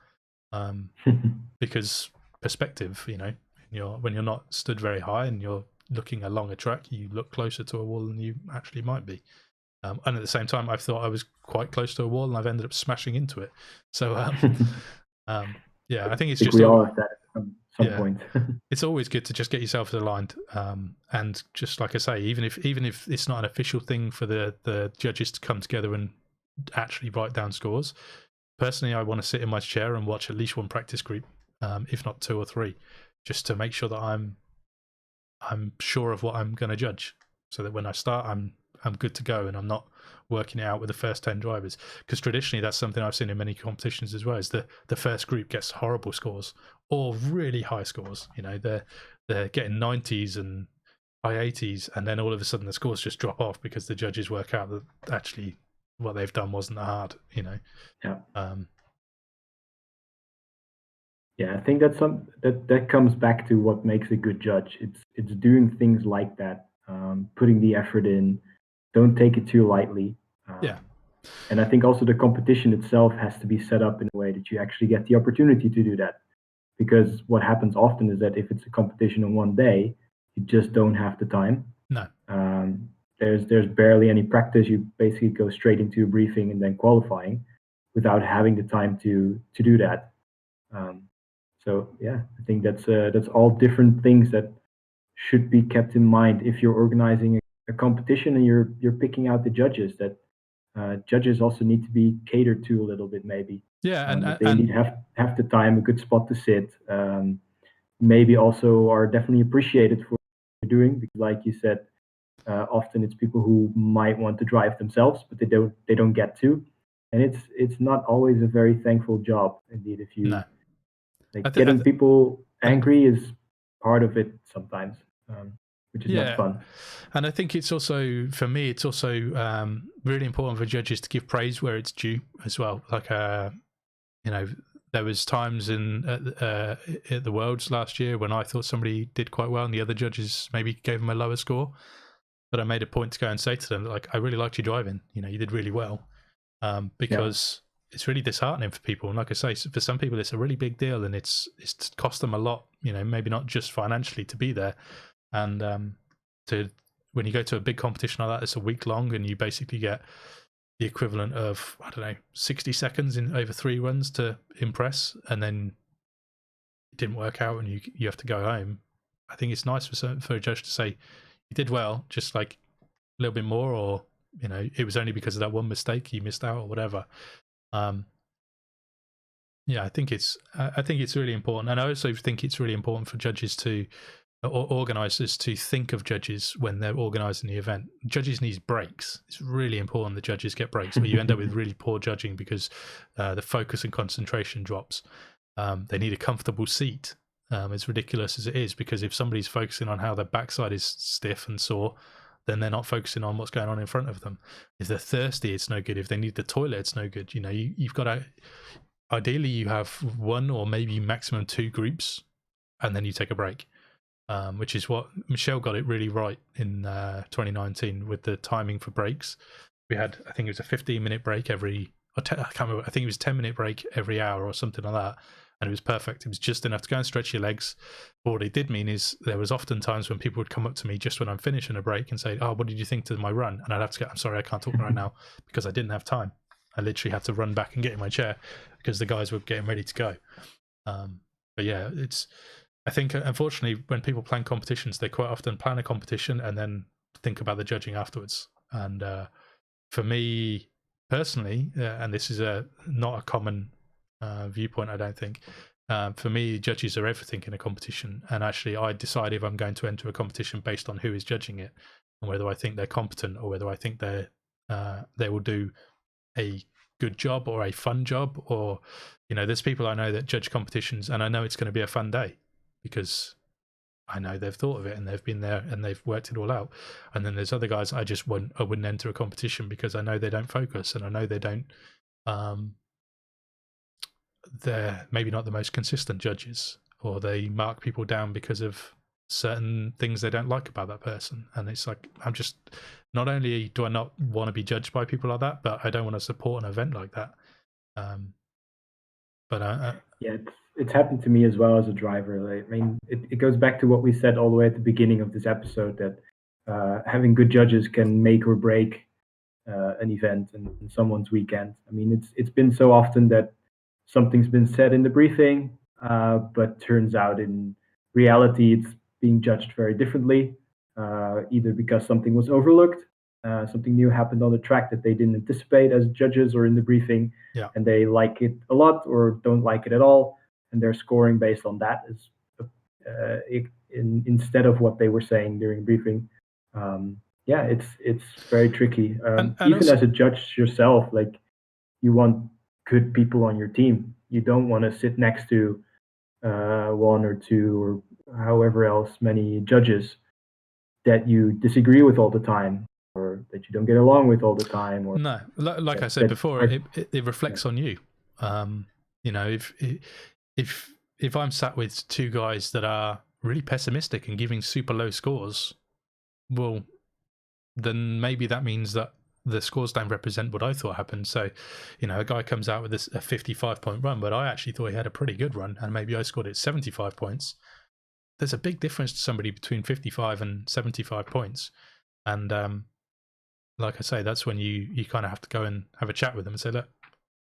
A: Because perspective, when you're not stood very high and you're looking along a track, you look closer to a wall than you actually might be. And at the same time, I've thought I was quite close to a wall and I've ended up smashing into it. So, yeah, I think it's just
B: we all have that at some point.
A: It's always good to just get yourself aligned. And just like I say, even if it's not an official thing for the judges to come together and actually write down scores, personally, I want to sit in my chair and watch at least one practice group, if not 2 or 3, just to make sure that I'm sure of what I'm going to judge, so that when I start, I'm good to go and I'm not working it out with the first 10 drivers. Because traditionally, that's something I've seen in many competitions as well, is the first group gets horrible scores or really high scores. They're getting 90s and high 80s, and then all of a sudden the scores just drop off because the judges work out that actually what they've done wasn't that hard.
B: Yeah, I think that comes back to what makes a good judge. It's doing things like that, putting the effort in, don't take it too lightly. And I think also the competition itself has to be set up in a way that you actually get the opportunity to do that. Because what happens often is that if it's a competition on one day, you just don't have the time.
A: No.
B: There's barely any practice. You basically go straight into a briefing and then qualifying without having the time to do that. So yeah, I think that's all different things that should be kept in mind if you're organizing a competition and you're picking out the judges. That judges also need to be catered to a little bit, maybe.
A: Yeah, and
B: they need have the time, a good spot to sit. Maybe also are definitely appreciated for what they're doing, because, like you said, often it's people who might want to drive themselves, but they don't get to, and it's not always a very thankful job, indeed. If you getting people angry is part of it sometimes, which is not
A: Yeah,
B: fun.
A: and I think it's also, for me, it's also really important for judges to give praise where it's due as well. Like, you know, there was times at the Worlds last year when I thought somebody did quite well and the other judges maybe gave them a lower score, but I made a point to go and say to them, like, I really liked you driving. You know, you did really well, because it's really disheartening for people. And like I say, for some people, it's a really big deal, and it's cost them a lot. You know, maybe not just financially to be there, and when you go to a big competition like that, it's a week long, and you basically get the equivalent of, I don't know, 60 seconds in over 3 runs to impress, and then it didn't work out, and you have to go home. I think it's nice for a judge to say, you did well, just like a little bit more, or you know, it was only because of that one mistake you missed out, or whatever. Yeah, I think it's really important, and I also think it's really important for judges to, or organisers to, think of judges when they're organising the event. Judges need breaks. It's really important that judges get breaks, where you end up with really poor judging because the focus and concentration drops. They need a comfortable seat, as ridiculous as it is, because if somebody's focusing on how their backside is stiff and sore, then they're not focusing on what's going on in front of them. If they're thirsty, it's no good. If they need the toilet, it's no good. You know, you've got to, ideally you have 1 or maybe maximum 2 groups, and then you take a break, which is what Michelle got it really right in 2019 with the timing for breaks. We had, I think it was a 15-minute break every, I can't remember, I think it was 10-minute break every hour or something like that, and it was perfect. It was just enough to go and stretch your legs. But what it did mean is there was often times when people would come up to me just when I'm finishing a break and say, oh, what did you think to my run? And I'd have to go, I'm sorry, I can't talk right now, because I didn't have time. I literally had to run back and get in my chair because the guys were getting ready to go. But yeah, I think, unfortunately, when people plan competitions, they quite often plan a competition and then think about the judging afterwards. And for me personally, and this is not a common viewpoint, I don't think. For me, judges are everything in a competition, and actually, I decide if I'm going to enter a competition based on who is judging it, and whether I think they're competent, or whether I think they will do a good job or a fun job. Or, you know, there's people I know that judge competitions, and I know it's going to be a fun day because I know they've thought of it and they've been there and they've worked it all out. And then there's other guys I wouldn't enter a competition because I know they don't focus, and I know they don't. They're maybe not the most consistent judges, or they mark people down because of certain things they don't like about that person. And it's like, I'm just, not only do I not want to be judged by people like that, but I don't want to support an event like that.
B: Yeah, it's happened to me as well as a driver. Like, I mean, it goes back to what we said all the way at the beginning of this episode, that having good judges can make or break an event and someone's weekend. I mean, it's been so often that something's been said in the briefing, but turns out in reality it's being judged very differently, either because something was overlooked, something new happened on the track that they didn't anticipate as judges or in the briefing,
A: Yeah.
B: and they like it a lot or don't like it at all, and they're scoring based on that instead of what they were saying during briefing. Yeah, it's very tricky.
A: And
B: Even
A: also,
B: as a judge yourself, like, you want good people on your team. You don't want to sit next to 1 or 2 or however else many judges that you disagree with all the time, or that you don't get along with all the time. Or
A: no, like I said before, it reflects on you. You know, if I'm sat with 2 guys that are really pessimistic and giving super low scores, well, then maybe that means that the scores don't represent what I thought happened. So, you know, a guy comes out with a 55-point run, but I actually thought he had a pretty good run, and maybe I scored it 75 points. There's a big difference to somebody between 55 and 75 points. And like I say, that's when you kind of have to go and have a chat with them and say, look,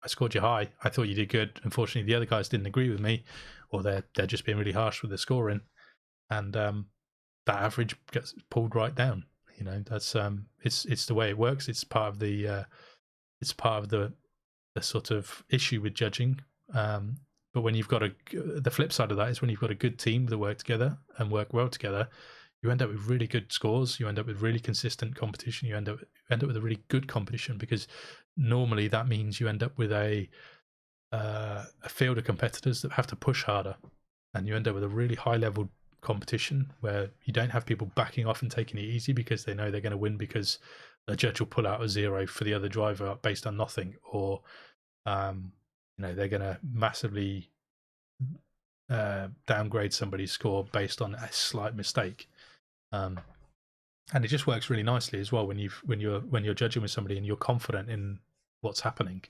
A: I scored you high. I thought you did good. Unfortunately, the other guys didn't agree with me, or they're just being really harsh with the scoring. And that average gets pulled right down. You know, that's it's the way it works. It's part of the sort of issue with judging. But when you've got the flip side of that is when you've got a good team that work together and work well together, you end up with really good scores. You end up with really consistent competition. You end up with a really good competition, because normally that means you end up with a field of competitors that have to push harder. and you end up with a really high level competition where you don't have people backing off and taking it easy because they know they're going to win because a judge will pull out a 0 for the other driver based on nothing, or they're going to massively downgrade somebody's score based on a slight mistake. And it just works really nicely as well when you're judging with somebody and you're confident in what's happening.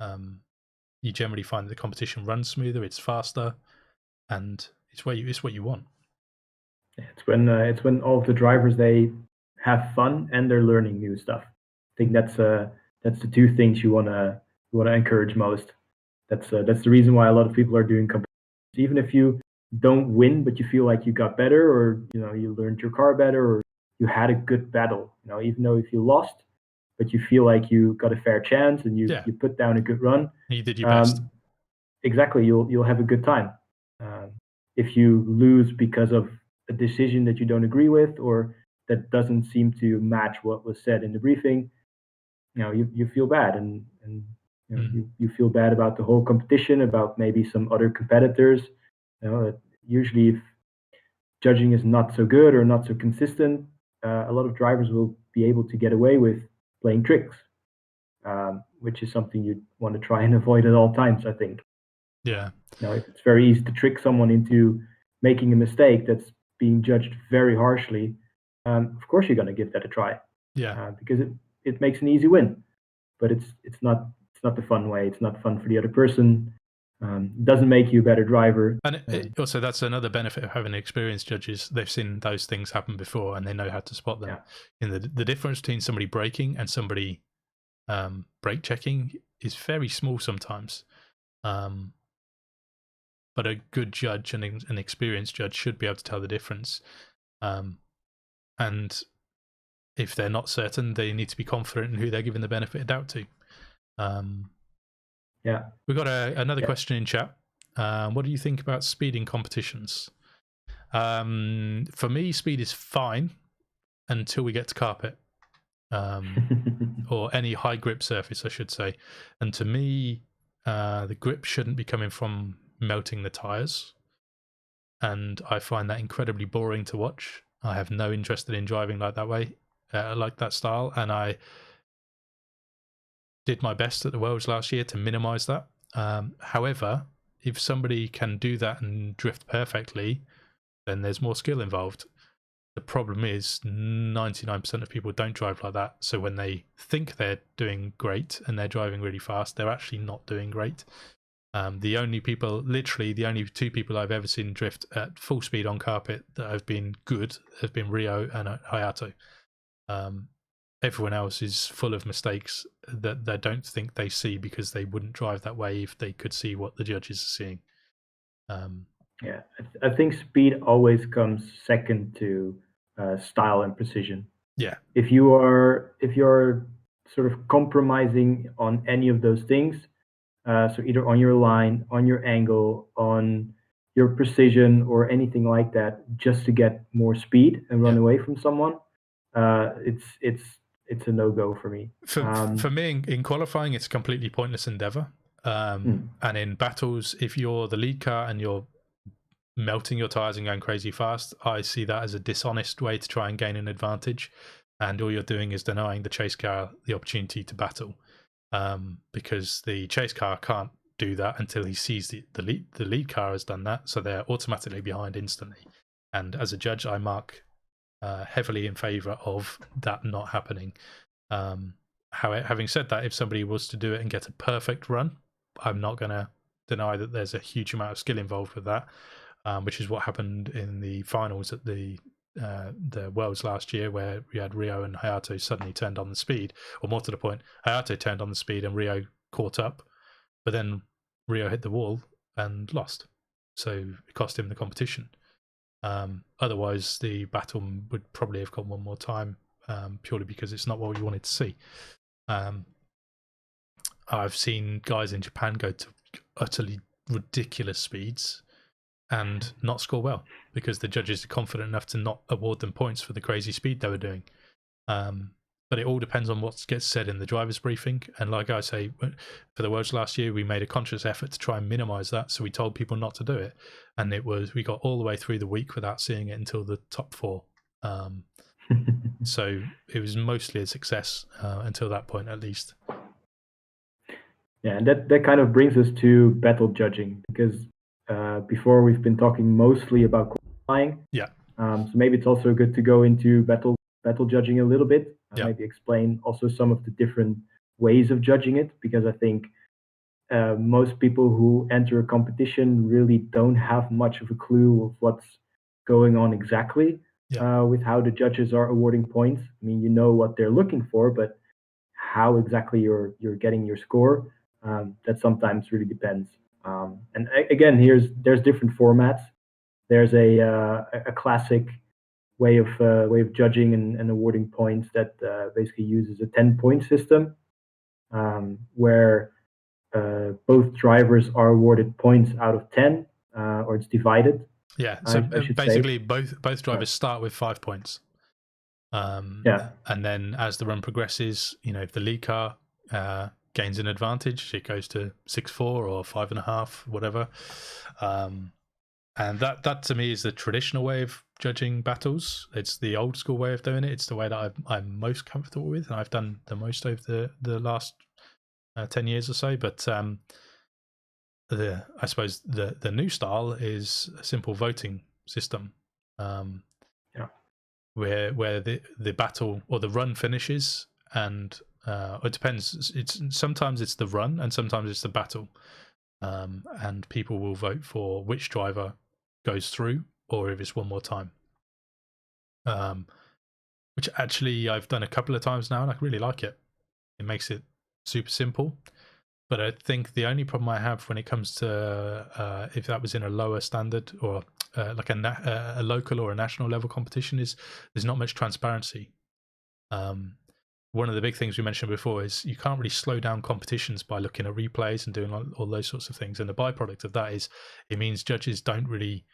A: You generally find that the competition runs smoother, it's faster, and it's what you want.
B: It's when all of the drivers, they have fun and they're learning new stuff. I think that's the two things you wanna encourage most. That's the reason why a lot of people are doing competitions. Even if you don't win, but you feel like you got better, or you learned your car better, or you had a good battle. Even though if you lost, but you feel like you got a fair chance and you put down a good run.
A: You did your best.
B: Exactly, you'll have a good time. If you lose because of a decision that you don't agree with, or that doesn't seem to match what was said in the briefing, you feel bad, and you feel bad about the whole competition, about maybe some other competitors. Usually, if judging is not so good or not so consistent, a lot of drivers will be able to get away with playing tricks, which is something you want to try and avoid at all times, I think.
A: Yeah.
B: If it's very easy to trick someone into making a mistake that's being judged very harshly, of course you're going to give that a try.
A: Yeah.
B: Because it makes an easy win, but it's not the fun way. It's not fun for the other person. Doesn't make you a better driver.
A: And also, that's another benefit of having experienced judges. They've seen those things happen before, and they know how to spot them. Yeah. And the difference between somebody braking and somebody brake checking is very small sometimes. But a good judge and an experienced judge should be able to tell the difference. And if they're not certain, they need to be confident in who they're giving the benefit of doubt to.
B: Yeah.
A: We've got another question in chat. What do you think about speeding competitions? For me, speed is fine until we get to carpet. Or any high grip surface, I should say. And to me, the grip shouldn't be coming from melting the tires, and I find that incredibly boring to watch. I have no interest in driving like that way, like that style, and I did my best at the Worlds last year to minimize that. However, if somebody can do that and drift perfectly, then there's more skill involved. The problem is 99% of people don't drive like that, so when they think they're doing great and they're driving really fast, they're actually not doing great. The only two people I've ever seen drift at full speed on carpet that have been good have been Rio and Hayato. Everyone else is full of mistakes that they don't think they see because they wouldn't drive that way if they could see what the judges are seeing.
B: Yeah, I think speed always comes second to style and precision.
A: Yeah.
B: If you're sort of compromising on any of those things, so either on your line, on your angle, on your precision, or anything like that, just to get more speed and run away from someone, it's a no-go for me.
A: For me, in qualifying, it's a completely pointless endeavor. And in battles, if you're the lead car and you're melting your tires and going crazy fast, I see that as a dishonest way to try and gain an advantage, and all you're doing is denying the chase car the opportunity to battle, because the chase car can't do that until he sees the lead car has done that, so they're automatically behind instantly. And as a judge, I mark heavily in favor of that not happening. Having said that, if somebody was to do it and get a perfect run, I'm not going to deny that there's a huge amount of skill involved with that, which is what happened in the finals at the Worlds last year, where we had Rio and Hayato suddenly turned on the speed, or more to the point, Hayato turned on the speed and Rio caught up, but then Rio hit the wall and lost, so it cost him the competition. Otherwise, the battle would probably have gone one more time, purely because it's not what we wanted to see. I've seen guys in Japan go to utterly ridiculous speeds and not score well because the judges are confident enough to not award them points for the crazy speed they were doing. but it all depends on what gets said in the driver's briefing. And like I say, for the Worlds last year, we made a conscious effort to try and minimize that. So we told people not to do it. And we got all the way through the week without seeing it until the top 4. So it was mostly a success until that point, at least.
B: Yeah, and that kind of brings us to battle judging, because before we've been talking mostly about qualifying.
A: Yeah.
B: So maybe it's also good to go into battle judging a little bit. Maybe explain also some of the different ways of judging it, because I think most people who enter a competition really don't have much of a clue of what's going on exactly with how the judges are awarding points. I mean, you know what they're looking for, but how exactly you're getting your score, that sometimes really depends. And again, there's different formats. There's a classic way of judging and awarding points that basically uses a 10-point system, where both drivers are awarded points out of 10, or it's divided.
A: Yeah, so basically both drivers start with 5 points. And then as the run progresses, if the lead car gains an advantage, it goes to 6-4 or 5.5, whatever. And that to me is the traditional way of judging battles. It's the old school way of doing it. It's the way that I'm most comfortable with, and I've done the most over the last 10 years or so. But I suppose the new style is a simple voting system, where the battle or the run finishes, and it depends. Sometimes it's the run, and sometimes it's the battle, and people will vote for which driver goes through, or if it's one more time. Which actually I've done a couple of times now, and I really like it. It makes it super simple. But I think the only problem I have when it comes to if that was in a lower standard or like a local or a national level competition is there's not much transparency. One of the big things we mentioned before is you can't really slow down competitions by looking at replays and doing all those sorts of things. And the byproduct of that is it means judges don't really,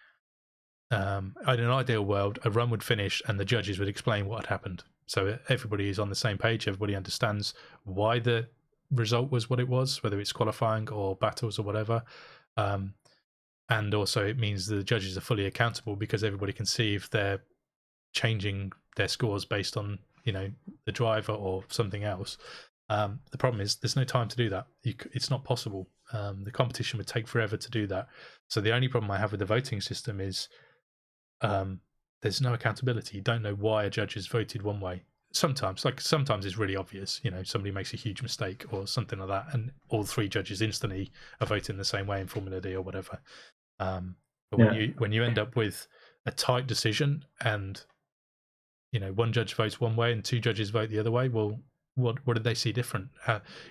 A: in an ideal world, a run would finish and the judges would explain what had happened. So everybody is on the same page. Everybody understands why the result was what it was, whether it's qualifying or battles or whatever. And also it means the judges are fully accountable, because everybody can see if they're changing their scores based on the driver or something else. The problem is there's no time to do that. It's not possible. The competition would take forever to do that. So the only problem I have with the voting system is there's no accountability. You don't know why a judge has voted one way. Sometimes it's really obvious. Somebody makes a huge mistake or something like that, and all 3 judges instantly are voting the same way in Formula D or whatever. But when you end up with a tight decision and one judge votes one way and 2 judges vote the other way, well, what did they see different?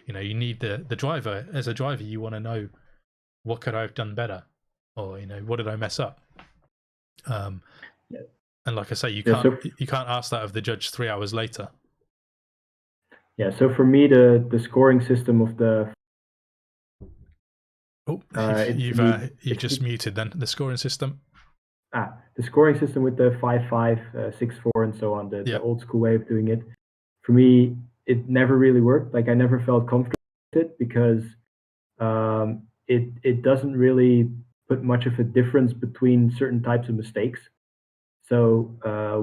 A: You need the driver. As a driver, you want to know, what could I have done better, or what did I mess up? And like I say, you can't ask that of the judge 3 hours later.
B: Yeah. So for me, the scoring system of the
A: you've just muted then the scoring system.
B: The scoring system with the 5-5, 6-4, and so on, the old school way of doing it. For me, it never really worked. Like, I never felt comfortable with it, because it doesn't really put much of a difference between certain types of mistakes. So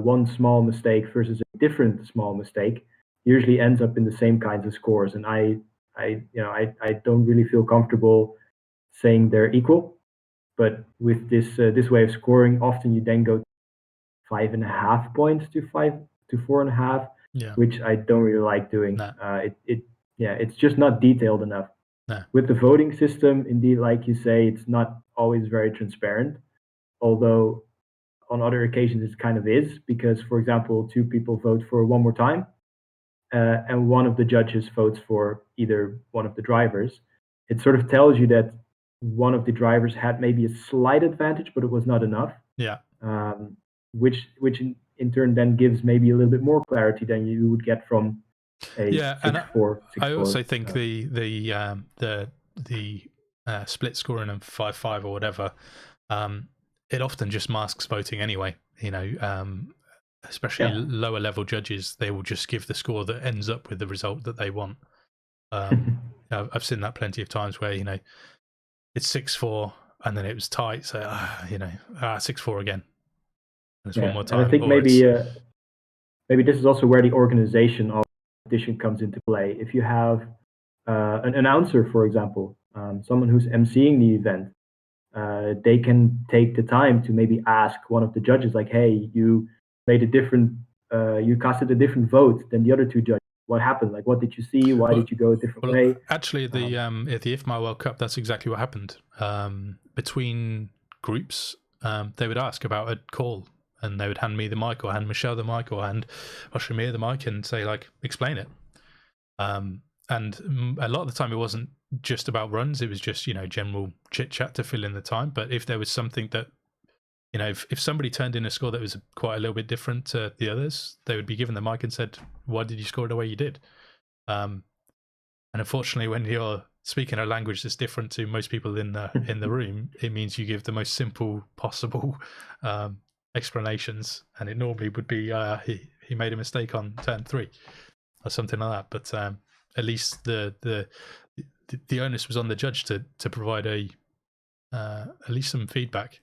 B: one small mistake versus a different small mistake usually ends up in the same kinds of scores, and I don't really feel comfortable saying they're equal. But with this way of scoring, often you then go 5.5 points to 4.5, which I don't really like doing. It's just not detailed enough. With the voting system, indeed, like you say, it's not always very transparent, although on other occasions it kind of is, because, for example, 2 people vote for one more time, and one of the judges votes for either one of the drivers. It sort of tells you that one of the drivers had maybe a slight advantage, but it was not enough. Which in turn then gives maybe a little bit more clarity than you would get from a 6-4.
A: I also think the split scoring and 5-5 or whatever, it often just masks voting anyway. especially lower level judges, they will just give the score that ends up with the result that they want. I've seen that plenty of times where, you know, it's 6-4 and then it was tight, so 6-4 again. And it's one more time.
B: And I think maybe this is also where the organization of competition comes into play. If you have an announcer, for example, someone who's emceeing the event, they can take the time to maybe ask one of the judges, like, "Hey, you made a different, you casted a different vote than the other two judges. What happened? Like, what did you see? Why did you go a different way?"
A: Actually, at the IFMA World Cup, that's exactly what happened. Between groups, they would ask about a call, and they would hand me the mic, or hand Michelle the mic, or hand Oshimir the mic, and say, like, explain it. And a lot of the time, it wasn't just about runs; it was just, you know, general chit chat to fill in the time. But if there was something that, you know, if somebody turned in a score that was quite a little bit different to the others, they would be given the mic and said, "Why did you score the way you did?" And unfortunately, when you're speaking a language that's different to most people in the room, it means you give the most simple possible explanations, and it normally would be he made a mistake on turn 3 or something like that. But at least the onus was on the judge to provide at least some feedback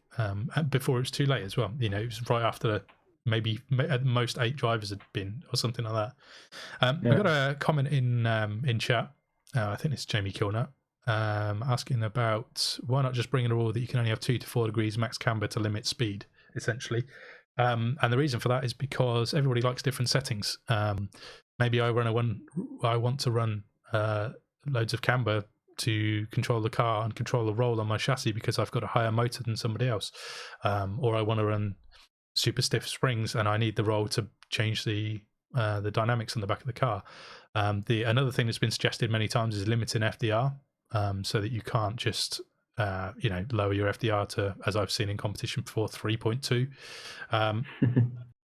A: before it was too late as well. You know, it was right after maybe at most 8 drivers had been, or something like that. We got a comment in chat. I think it's Jamie Kilner asking about why not just bring in a rule that you can only have 2 to 4 degrees max camber to limit speed, essentially. And the reason for that is because everybody likes different settings. Maybe I want to run loads of camber to control the car and control the roll on my chassis because I've got a higher motor than somebody else, or I want to run super stiff springs and I need the roll to change the dynamics on the back of the car. Another thing that's been suggested many times is limiting FDR, so that you can't just lower your FDR to, as I've seen in competition before, 3.2.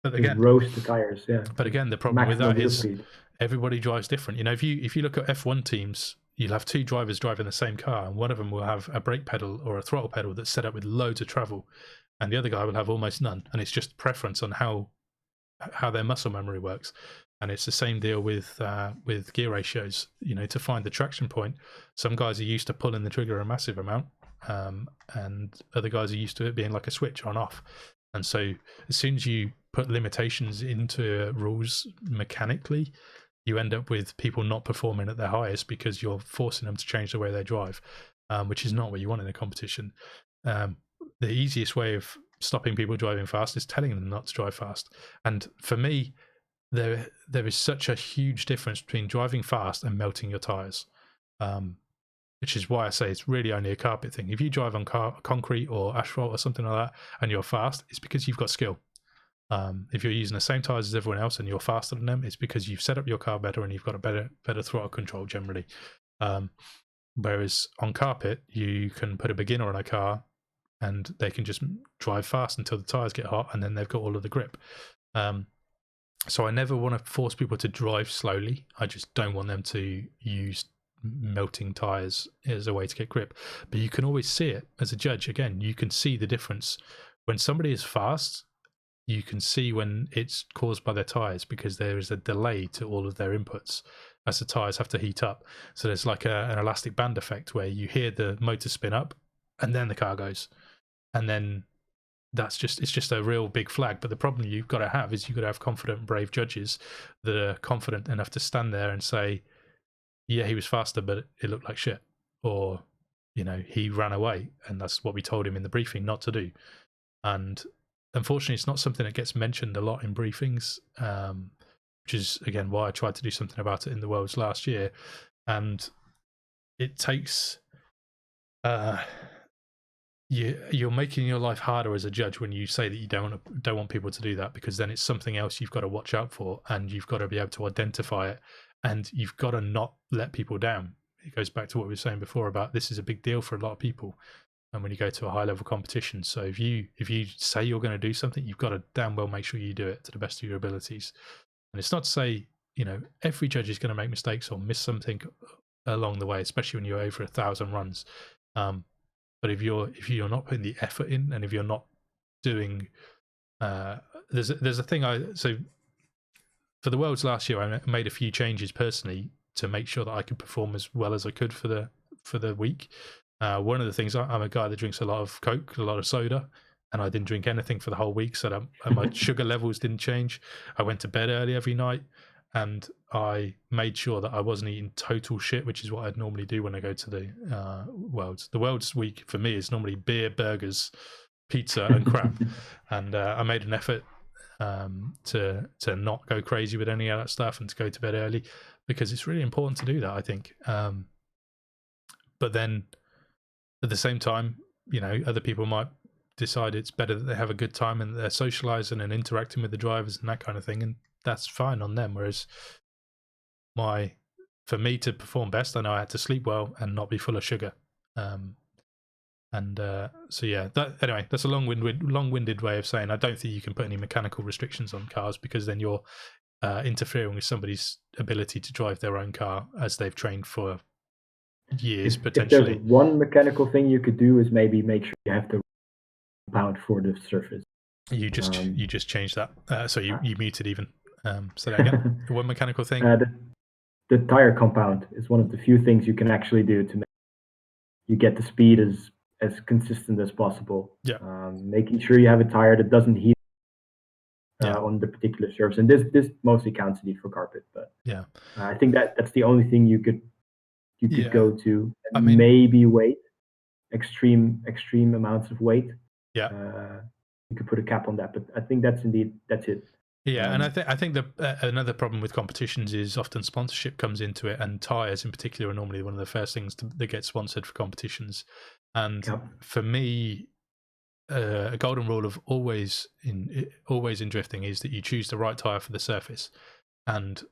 A: But again,
B: roast the tires.
A: But again, the problem with that is everybody drives different. You know, if you look at F1 teams, you'll have 2 drivers driving the same car, and one of them will have a brake pedal or a throttle pedal that's set up with loads of travel, and the other guy will have almost none. And it's just preference on how their muscle memory works. And it's the same deal with gear ratios. You know, to find the traction point, some guys are used to pulling the trigger a massive amount, and other guys are used to it being like a switch on off. And so as soon as you put limitations into rules mechanically, you end up with people not performing at their highest because you're forcing them to change the way they drive, which is not what you want in a competition. The easiest way of stopping people driving fast is telling them not to drive fast. And for me, there is such a huge difference between driving fast and melting your tires, which is why I say it's really only a carpet thing. If you drive on concrete or asphalt or something like that and you're fast, it's because you've got skill. If you're using the same tires as everyone else and you're faster than them, it's because you've set up your car better and you've got a better throttle control generally. Whereas on carpet, you can put a beginner on a car and they can just drive fast until the tires get hot, and then they've got all of the grip. So I never want to force people to drive slowly. I just don't want them to use melting tires as a way to get grip. But you can always see it as a judge. Again, you can see the difference. When somebody is fast, you can see when it's caused by their tires, because there is a delay to all of their inputs as the tires have to heat up. So there's like an elastic band effect where you hear the motor spin up and then the car goes. And then it's just a real big flag. But the problem you've got to have is you've got to have confident, brave judges that are confident enough to stand there and say, yeah, he was faster, but it looked like shit. Or, you know, he ran away, and that's what we told him in the briefing not to do. And unfortunately, it's not something that gets mentioned a lot in briefings, which is, again, why I tried to do something about it in the Worlds last year. And it takes... you're making your life harder as a judge when you say that you don't want people to do that, because then it's something else you've got to watch out for, and you've got to be able to identify it, and you've got to not let people down. It goes back to what we were saying before about this is a big deal for a lot of people, and when you go to a high level competition. So if you say you're going to do something, you've got to damn well make sure you do it to the best of your abilities. And it's not to say, you know, every judge is going to make mistakes or miss something along the way, especially when you're over 1,000 runs. But if you're not putting the effort in, and if you're not doing there's a thing so for the Worlds last year, I made a few changes personally to make sure that I could perform as well as I could for the week. One of the things, I'm a guy that drinks a lot of Coke, a lot of soda, and I didn't drink anything for the whole week, so that my sugar levels didn't change. I went to bed early every night, and I made sure that I wasn't eating total shit, which is what I'd normally do when I go to the Worlds. The Worlds week for me is normally beer, burgers, pizza, and crap. And I made an effort to not go crazy with any of that stuff and to go to bed early, because it's really important to do that, I think. But then at the same time, other people might decide it's better that they have a good time and they're socializing and interacting with the drivers and that kind of thing, and that's fine on them. Whereas for me to perform best, I know I had to sleep well and not be full of sugar. So yeah, that's a long-winded way of saying I don't think you can put any mechanical restrictions on cars, because then you're interfering with somebody's ability to drive their own car as they've trained for years, potentially.
B: If there's one mechanical thing you could do is maybe make sure you have the compound for the surface.
A: You just changed that. So you muted even. So that again, one mechanical thing.
B: The tire compound is one of the few things you can actually do to make you get the speed as consistent as possible.
A: Yeah.
B: Making sure you have a tire that doesn't heat on the particular surface, and this mostly counts indeed for carpet. But
A: yeah,
B: I think that's the only thing you could go to.
A: I mean,
B: maybe weight, extreme amounts of weight.
A: Yeah.
B: You could put a cap on that, but I think that's it.
A: Yeah, and I think another problem with competitions is often sponsorship comes into it, and tires in particular are normally one of the first things that get sponsored for competitions. And for me, a golden rule of always in drifting is that you choose the right tire for the surface. And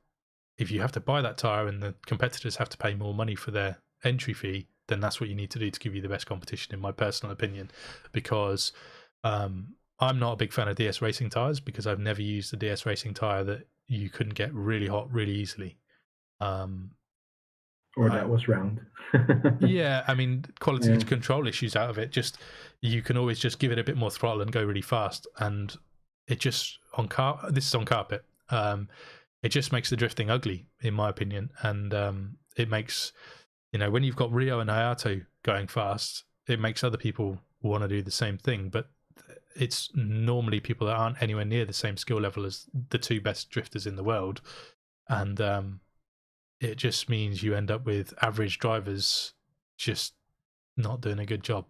A: if you have to buy that tire and the competitors have to pay more money for their entry fee, then that's what you need to do to give you the best competition, in my personal opinion. Because I'm not a big fan of DS Racing tires, because I've never used a DS Racing tire that you couldn't get really hot really easily.
B: Or that was round.
A: Yeah, I mean, quality control issues out of it. Just you can always just give it a bit more throttle and go really fast, and it just this is on carpet. It just makes the drifting ugly, in my opinion, and it makes when you've got Rio and Hayato going fast, it makes other people want to do the same thing, but it's normally people that aren't anywhere near the same skill level as the two best drifters in the world, and it just means you end up with average drivers just not doing a good job.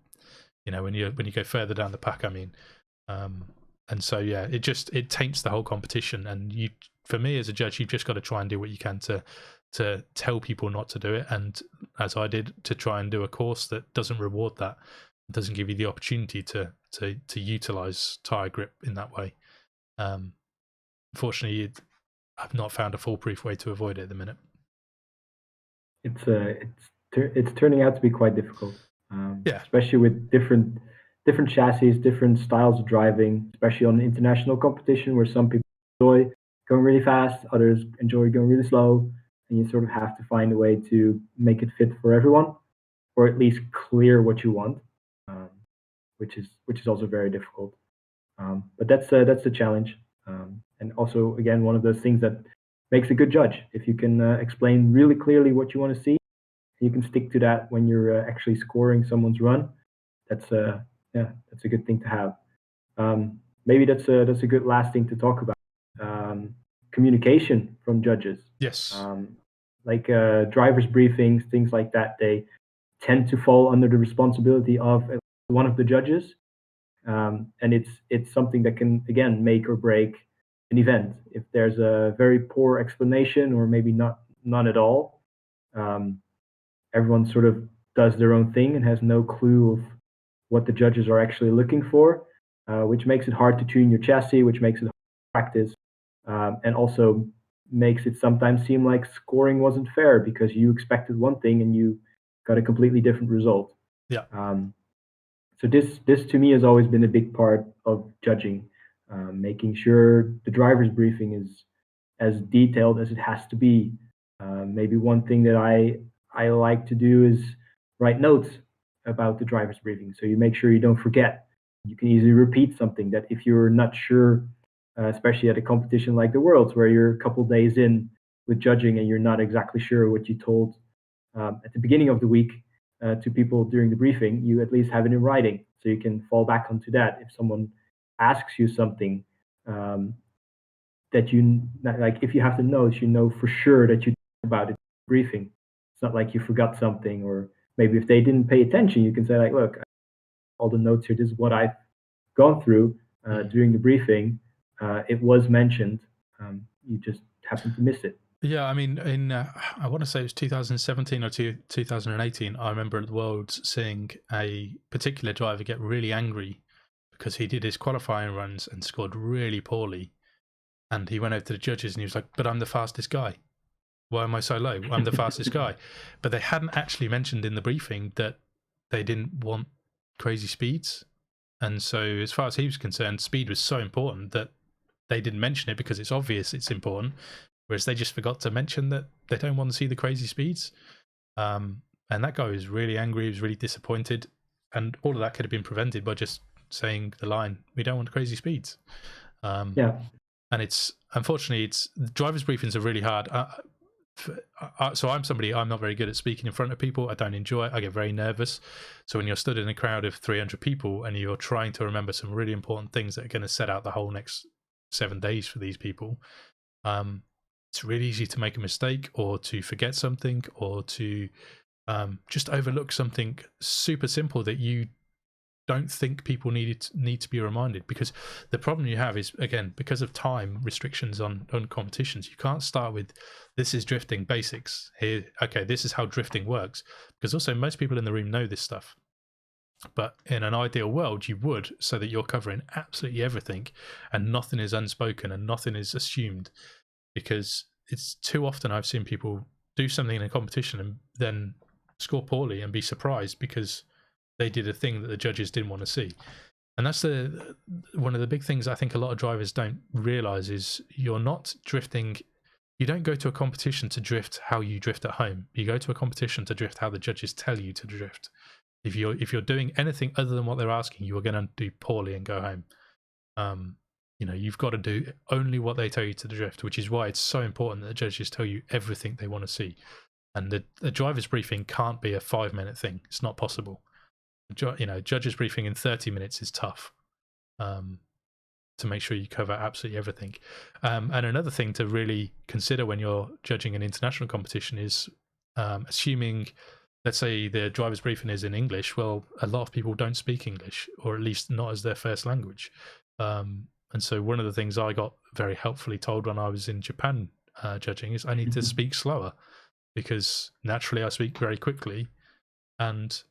A: When you go further down the pack, I mean, and so yeah, it taints the whole competition. And for me as a judge, you've just got to try and do what you can to tell people not to do it, and as I did, to try and do a course that doesn't reward that, doesn't give you the opportunity to utilize tire grip in that way. Unfortunately, I've not found a foolproof way to avoid it at the minute.
B: It's turning out to be quite difficult.
A: Yeah,
B: especially with different chassis, different styles of driving, especially on international competition, where some people enjoy going really fast, others enjoy going really slow, and you sort of have to find a way to make it fit for everyone, or at least clear what you want, which is also very difficult. But that's the challenge, and also again one of those things that makes a good judge. If you can explain really clearly what you want to see, you can stick to that when you're actually scoring someone's run. That's a good thing to have. Maybe that's a good last thing to talk about. Communication from judges.
A: Yes.
B: Like drivers' briefings, things like that. They tend to fall under the responsibility of one of the judges, and it's something that can again make or break an event. If there's a very poor explanation, or maybe none at all, everyone sort of does their own thing and has no clue of what the judges are actually looking for, which makes it hard to tune your chassis, which makes it hard to practice, and also makes it sometimes seem like scoring wasn't fair because you expected one thing and you got a completely different result.
A: Yeah.
B: So this to me has always been a big part of judging, making sure the driver's briefing is as detailed as it has to be. Maybe one thing that I like to do is write notes about the driver's briefing, so you make sure you don't forget. You can easily repeat something that if you're not sure especially at a competition like the Worlds, where you're a couple days in with judging and you're not exactly sure what you told at the beginning of the week to people during the briefing. You at least have it in writing, so you can fall back onto that if someone asks you something. That you like, if you have the notes, you know for sure that you talked about it in the briefing. It's not like you forgot something, or maybe if they didn't pay attention, you can say like, look, all the notes here, this is what I've gone through during the briefing. It was mentioned. You just happened to miss it.
A: Yeah, I mean, I want to say it was 2017 or 2018. I remember at the Worlds seeing a particular driver get really angry because he did his qualifying runs and scored really poorly. And he went over to the judges and he was like, "But I'm the fastest guy. Why am I so low? I'm the fastest guy." But they hadn't actually mentioned in the briefing that they didn't want crazy speeds. And so as far as he was concerned, speed was so important that they didn't mention it because it's obvious it's important. Whereas they just forgot to mention that they don't want to see the crazy speeds. And that guy was really angry. He was really disappointed. And all of that could have been prevented by just saying the line, "We don't want crazy speeds."
B: Yeah.
A: And it's, unfortunately, driver's briefings are really hard. So I'm not very good at speaking in front of people. I don't enjoy it. I get very nervous. So when you're stood in a crowd of 300 people and you're trying to remember some really important things that are going to set out the whole next 7 days for these people, it's really easy to make a mistake or to forget something or to just overlook something super simple that you don't think people need to be reminded. Because the problem you have is, again, because of time restrictions on competitions, you can't start with, this is drifting basics here, okay, this is how drifting works, because also most people in the room know this stuff. But in an ideal world you would, so that you're covering absolutely everything and nothing is unspoken and nothing is assumed. Because it's too often I've seen people do something in a competition and then score poorly and be surprised because they did a thing that the judges didn't want to see. And that's one of the big things I think a lot of drivers don't realize is you're not drifting. You don't go to a competition to drift how you drift at home. You go to a competition to drift how the judges tell you to drift. If you're doing anything other than what they're asking, you are going to do poorly and go home. You've got to do only what they tell you to drift, which is why it's so important that the judges tell you everything they want to see. And the driver's briefing can't be a 5-minute thing. It's not possible. Judges briefing in 30 minutes is tough to make sure you cover absolutely everything. And another thing to really consider when you're judging an international competition is assuming, let's say the driver's briefing is in English. Well, a lot of people don't speak English, or at least not as their first language. And so one of the things I got very helpfully told when I was in Japan judging is I need to speak slower, because naturally I speak very quickly, and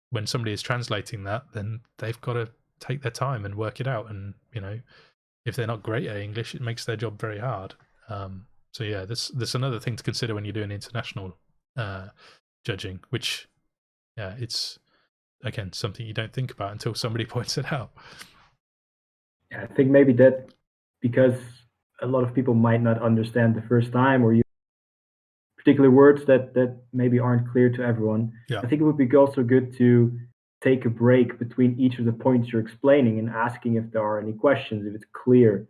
A: when somebody is translating that, then they've got to take their time and work it out. And if they're not great at English, it makes their job very hard. So yeah, there's another thing to consider when you're doing international judging, which it's again something you don't think about until somebody points it out.
B: Yeah, I think maybe that because a lot of people might not understand the first time, or use particular words that maybe aren't clear to everyone.
A: Yeah.
B: I think it would be also good to take a break between each of the points you're explaining and asking if there are any questions, if it's clear,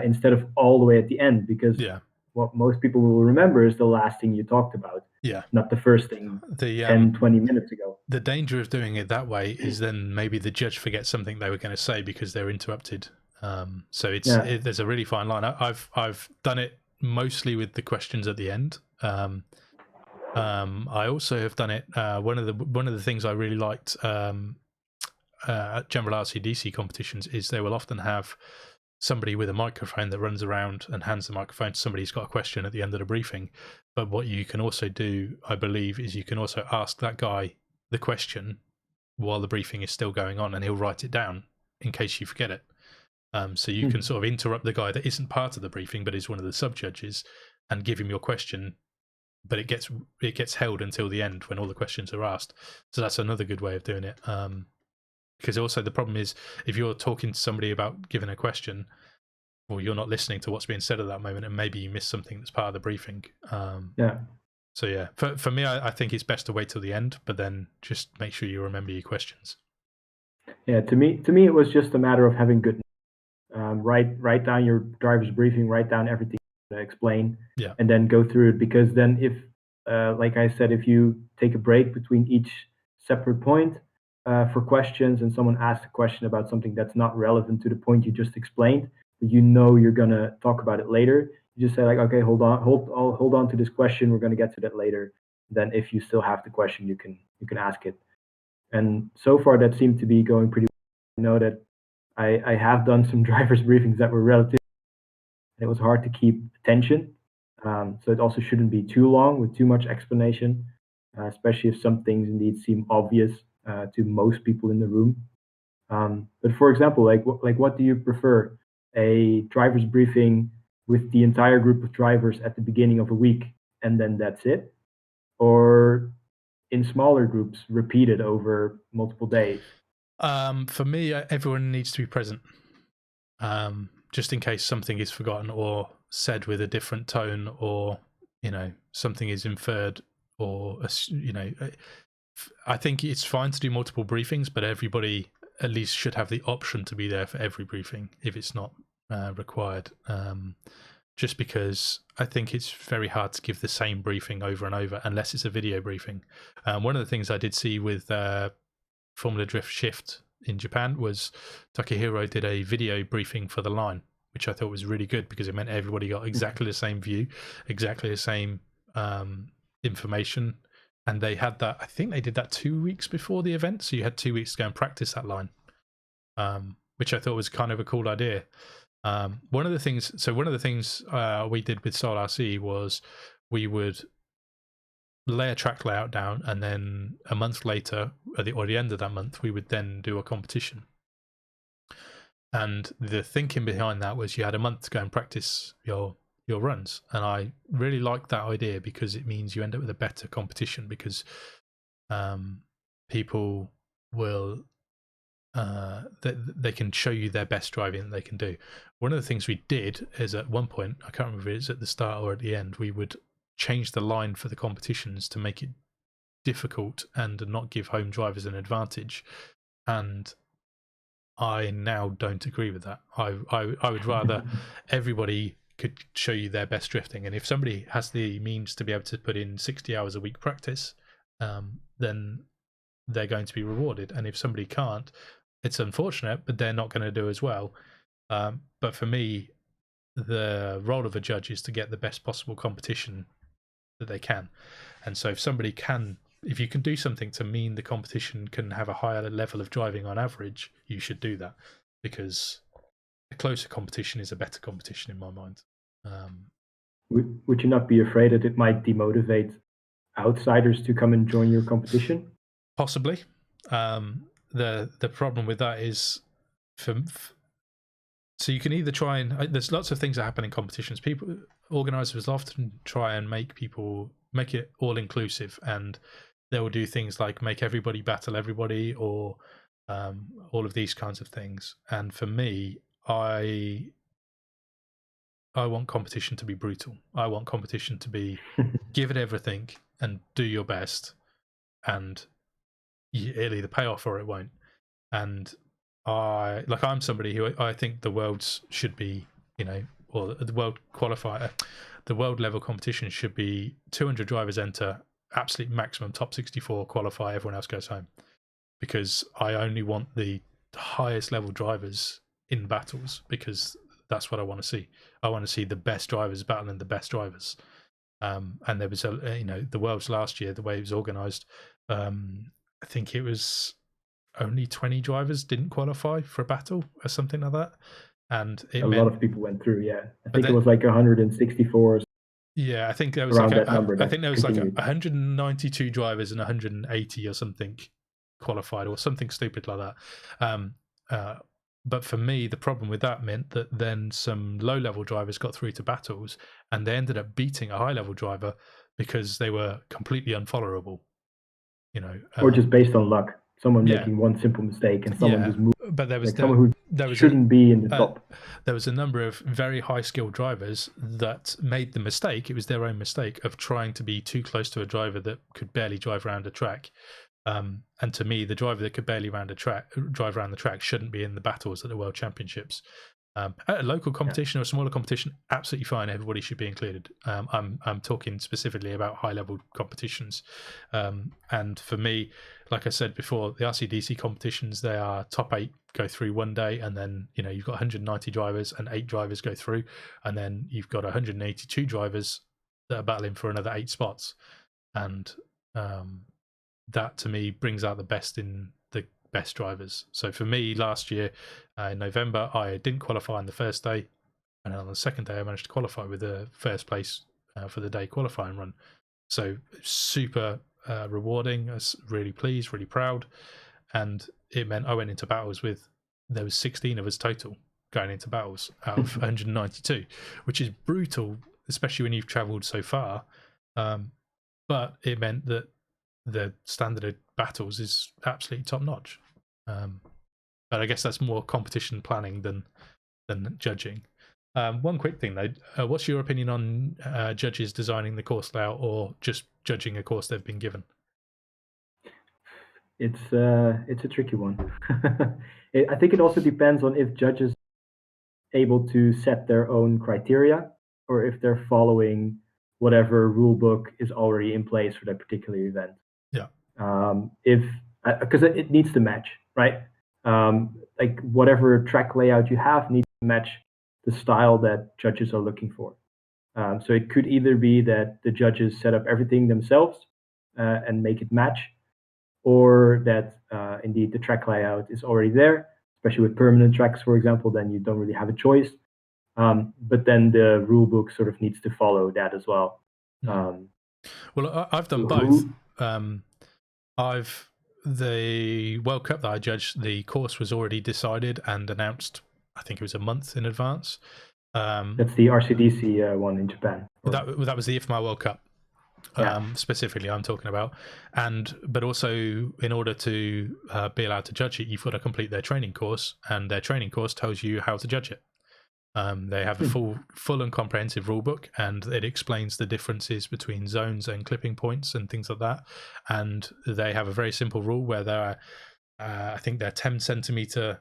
B: instead of all the way at the end, because what most people will remember is the last thing you talked about, not the first thing 10, 20 minutes ago.
A: The danger of doing it that way is then maybe the judge forgets something they were going to say because they're interrupted. So there's a really fine line. I've done it mostly with the questions at the end. I also have done it. One of the things I really liked at general RCDC competitions is they will often have somebody with a microphone that runs around and hands the microphone to somebody who's got a question at the end of the briefing. But what you can also do, I believe, is you can also ask that guy the question while the briefing is still going on, and he'll write it down in case you forget it. So you can sort of interrupt the guy that isn't part of the briefing but is one of the sub-judges and give him your question, but it gets held until the end when all the questions are asked. So that's another good way of doing it. Because also the problem is, if you're talking to somebody about giving a question, well, you're not listening to what's being said at that moment, and maybe you miss something that's part of the briefing. So yeah, for me, I think it's best to wait till the end, but then just make sure you remember your questions.
B: Yeah, to me, it was just a matter of having good. write down your driver's briefing, write down everything to explain,
A: Yeah.
B: and then go through it. Because then, if like I said, if you take a break between each separate point for questions, and someone asks a question about something that's not relevant to the point you just explained, but you know you're gonna talk about it later, you just say like, okay, hold on to this question. We're gonna get to that later. Then, if you still have the question, you can ask it. And so far, that seemed to be going pretty well. I know that I have done some drivers briefings that were relative, and it was hard to keep attention. So it also shouldn't be too long with too much explanation, especially if some things indeed seem obvious to most people in the room. But for example, like what do you prefer? A driver's briefing with the entire group of drivers at the beginning of a week, and then that's it, or in smaller groups, repeated over multiple days?
A: For me, everyone needs to be present, just in case something is forgotten or said with a different tone, or something is inferred, or I think it's fine to do multiple briefings, but everybody at least should have the option to be there for every briefing if it's not required. Just because I think it's very hard to give the same briefing over and over unless it's a video briefing. One of the things I did see with Formula Drift Shift in Japan was Takahiro did a video briefing for the line, which I thought was really good because it meant everybody got exactly the same view, exactly the same information. And they had that, I think they did that 2 weeks before the event. So you had 2 weeks to go and practice that line, which I thought was kind of a cool idea. One of the things we did with Soul RC was we would lay a track layout down, and then a month later, at the end of that month, we would then do a competition. And the thinking behind that was you had a month to go and practice your runs, and I really liked that idea because it means you end up with a better competition, because people will they can show you their best driving that they can do. One of the things we did is, at one point, I can't remember if it's at the start or at the end, we would change the line for the competitions to make it difficult and not give home drivers an advantage. And I now don't agree with that. I would rather everybody could show you their best drifting, and if somebody has the means to be able to put in 60 hours a week practice, then they're going to be rewarded. And if somebody can't, it's unfortunate, but they're not going to do as well. But for me, the role of a judge is to get the best possible competition that they can. And so if you can do something to mean the competition can have a higher level of driving on average, you should do that, because a closer competition is a better competition in my mind.
B: Would you not be afraid that it might demotivate outsiders to come and join your competition?
A: Possibly. The problem with that is, so you can either try and there's lots of things that happen in competitions. Organizers often try and make it all inclusive, and they will do things like make everybody battle everybody, or all of these kinds of things. And for me, I want competition to be brutal. I want competition to be give it everything and do your best, and it'll either pay off or it won't. And I'm somebody who I think the worlds should be, or the world qualifier, the world level competition should be 200 drivers enter, absolute maximum top 64 qualify, everyone else goes home, because I only want the highest level drivers in battles, because that's what I want to see. I want to see the best drivers battling the best drivers. And there was the worlds last year, the way it was organized, I think it was only 20 drivers didn't qualify for a battle or something like that, and
B: a lot of people went through. Yeah, I think it was like 164.
A: Yeah, I think there was
B: around that number.
A: I think there was continued. Like 192 drivers and 180 or something qualified, or something stupid like that. But for me, the problem with that meant that then some low-level drivers got through to battles, and they ended up beating a high-level driver because they were completely unfollowable.
B: Or just based on luck. Someone making one simple mistake and someone just moved.
A: But there was
B: someone who shouldn't be in the top.
A: There was a number of very high skilled drivers that made the mistake. It was their own mistake of trying to be too close to a driver that could barely drive around a track. And to me, the driver that could barely drive around the track shouldn't be in the battles at the World Championships. At a local competition or a smaller competition, absolutely fine. Everybody should be included. I'm talking specifically about high level competitions, and for me, like I said before, the RCDC competitions, they are top 8 go through one day, and then you've got 190 drivers and 8 drivers go through, and then you've got 182 drivers that are battling for another 8 spots, and that to me brings out the best in the best drivers. So for me, last year in November, I didn't qualify on the first day, and on the second day I managed to qualify with the first place for the day qualifying run. So super rewarding. I was really pleased, really proud, and it meant I went into battles there was 16 of us total going into battles out of 192, which is brutal, especially when you've traveled so far, but it meant that the standard of battles is absolutely top notch. But I guess that's more competition planning than judging. One quick thing though, what's your opinion on judges designing the course layout or just judging a course they've been given?
B: It's a tricky one. I think it also depends on if judges are able to set their own criteria or if they're following whatever rule book is already in place for that particular event.
A: Yeah.
B: If because it needs to match, right? Like whatever track layout you have needs to match the style that judges are looking for. So it could either be that the judges set up everything themselves and make it match, or that indeed the track layout is already there, especially with permanent tracks, for example, then you don't really have a choice. But then the rule book sort of needs to follow that as well.
A: Well, I've done both. The World Cup that I judged, the course was already decided and announced, I think it was a month in advance.
B: That's the RCDC one in Japan.
A: That was the IFMA World Cup. Specifically I'm talking about, but also in order to be allowed to judge it, you've got to complete their training course, and their training course tells you how to judge it. They have a full and comprehensive rule book, and it explains the differences between zones and clipping points and things like that. And they have a very simple rule where there are, I think they're 10 centimeter.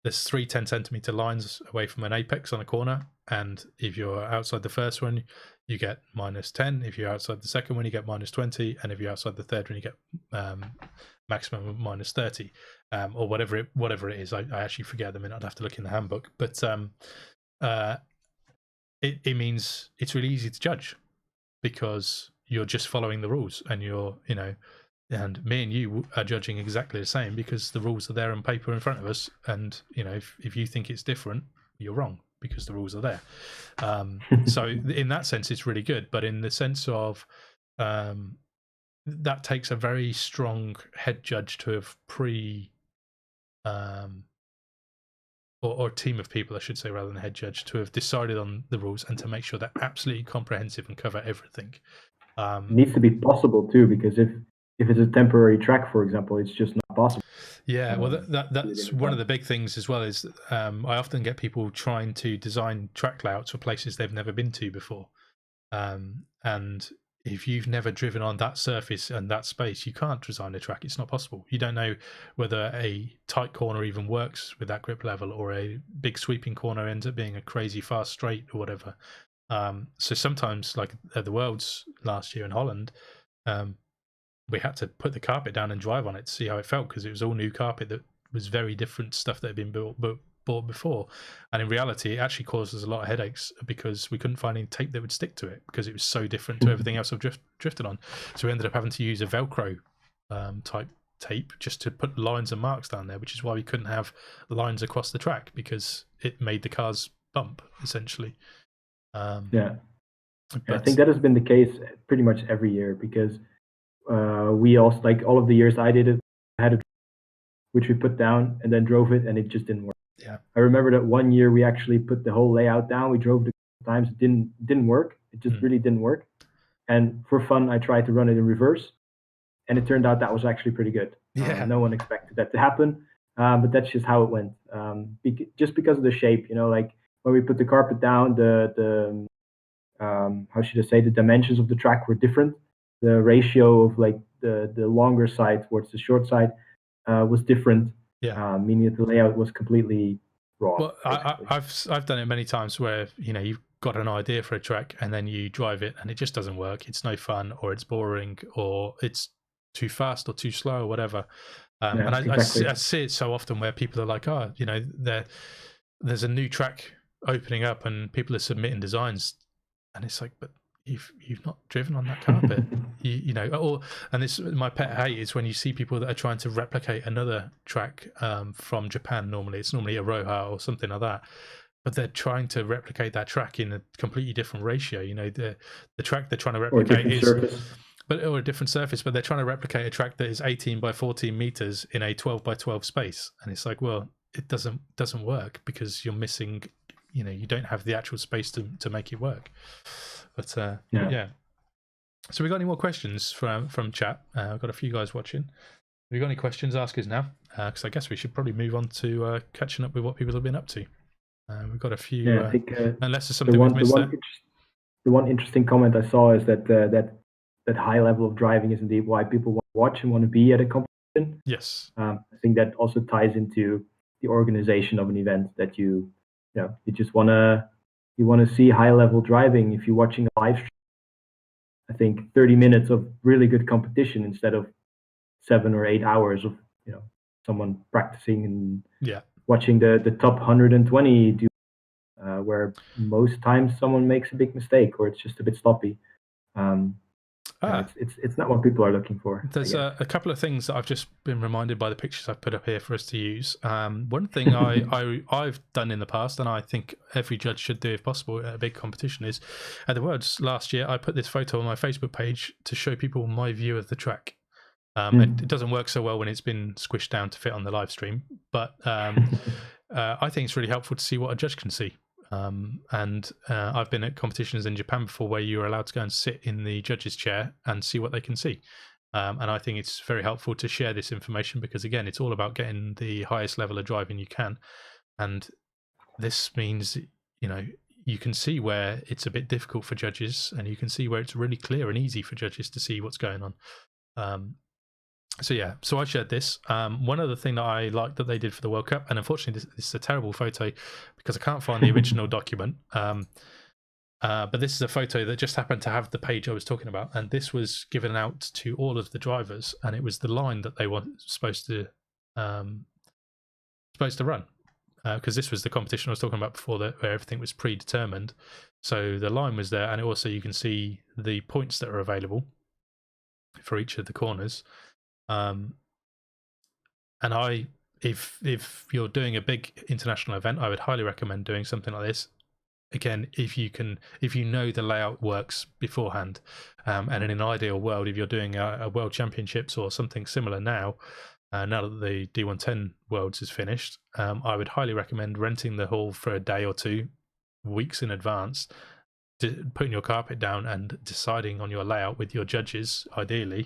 A: There's 3 10-centimeter lines away from an apex on a corner, and if you're outside the first one, you get -10. If you're outside the second one, you get -20, and if you're outside the third one, you get maximum of -30, or whatever it is. I actually forget the minute. I'd have to look in the handbook, but it means it's really easy to judge because you're just following the rules, and and me and you are judging exactly the same because the rules are there on paper in front of us. And if you think it's different, you're wrong because the rules are there. So in that sense, it's really good. But in the sense of that takes a very strong head judge to have or a team of people, I should say, rather than a head judge, to have decided on the rules and to make sure they're absolutely comprehensive and cover everything.
B: It needs to be possible too, because if it's a temporary track, for example, it's just not possible.
A: Yeah, well, that's one of the big things as well. Is I often get people trying to design track layouts for places they've never been to before, and if you've never driven on that surface and that space, you can't design a track. It's not possible. You don't know whether a tight corner even works with that grip level, or a big sweeping corner ends up being a crazy fast straight or whatever. So sometimes, like at the Worlds last year in Holland, we had to put the carpet down and drive on it to see how it felt, because it was all new carpet that was very different stuff that had been bought before. And in reality, it actually caused us a lot of headaches because we couldn't find any tape that would stick to it because it was so different to everything else I've drifted on. So we ended up having to use a Velcro type tape just to put lines and marks down there, which is why we couldn't have lines across the track, because it made the cars bump essentially.
B: But I think that has been the case pretty much every year, because we also, like all of the years I did it, I had a which we put down and then drove it, and it just didn't work. I remember that one year we actually put the whole layout down. We drove it a couple times. It didn't work. It just really didn't work. And for fun, I tried to run it in reverse, and it turned out that was actually pretty good. No one expected that to happen, but that's just how it went. Just because of the shape, like when we put the carpet down, the how should I say, the dimensions of the track were different. The ratio of like the longer side towards the short side was different, meaning that the layout was completely raw.
A: Well, I've done it many times where you've got an idea for a track and then you drive it and it just doesn't work. It's no fun, or it's boring, or it's too fast or too slow or whatever. And I see it so often where people are like, oh, there's a new track opening up and people are submitting designs, and it's like, but you've not driven on that carpet. And this, my pet hate is when you see people that are trying to replicate another track from Japan. Normally it's a Roha or something like that, but they're trying to replicate that track in a completely different ratio. The track they're trying to replicate or a different surface, but they're trying to replicate a track that is 18 by 14 meters in a 12 by 12 space, and it's like, well, it doesn't work because you're missing, you don't have the actual space to make it work. But yeah. So we got any more questions from chat? I've got a few guys watching. Have you got any questions? Ask us now, because I guess we should probably move on to catching up with what people have been up to. We've got a few.
B: Yeah, I think
A: unless there's something we've missed there.
B: The one interesting comment I saw is that that high level of driving is indeed why people want to watch and want to be at a competition.
A: Yes.
B: I think that also ties into the organization of an event, that you just want to see high level driving. If you're watching a live stream, I think 30 minutes of really good competition instead of 7 or 8 hours of someone practicing and watching the top 120 do, where most times someone makes a big mistake or it's just a bit sloppy. It's not what people are looking for.
A: There's a couple of things that I've just been reminded by the pictures I've put up here for us to use. One thing I've done in the past, and I think every judge should do if possible at a big competition, is at the Worlds last year I put this photo on my Facebook page to show people my view of the track. It doesn't work so well when it's been squished down to fit on the live stream, but I think it's really helpful to see what a judge can see. I've been at competitions in Japan before where you're allowed to go and sit in the judge's chair and see what they can see. And I think it's very helpful to share this information because, again, it's all about getting the highest level of driving you can. And this means, you can see where it's a bit difficult for judges, and you can see where it's really clear and easy for judges to see what's going on. So I shared this. One other thing that I liked that they did for the World Cup, and unfortunately this is a terrible photo because I can't find the original document, but this is a photo that just happened to have the page I was talking about, and this was given out to all of the drivers, and it was the line that they were supposed to run, because this was the competition I was talking about before, where everything was predetermined. So the line was there, and also you can see the points that are available for each of the corners. And if you're doing a big international event, I would highly recommend doing something like this. Again, if you know the layout works beforehand, and in an ideal world, if you're doing a World Championships or something similar now that the D110 Worlds is finished, I would highly recommend renting the hall for a day or 2 weeks in advance, putting your carpet down and deciding on your layout with your judges, ideally,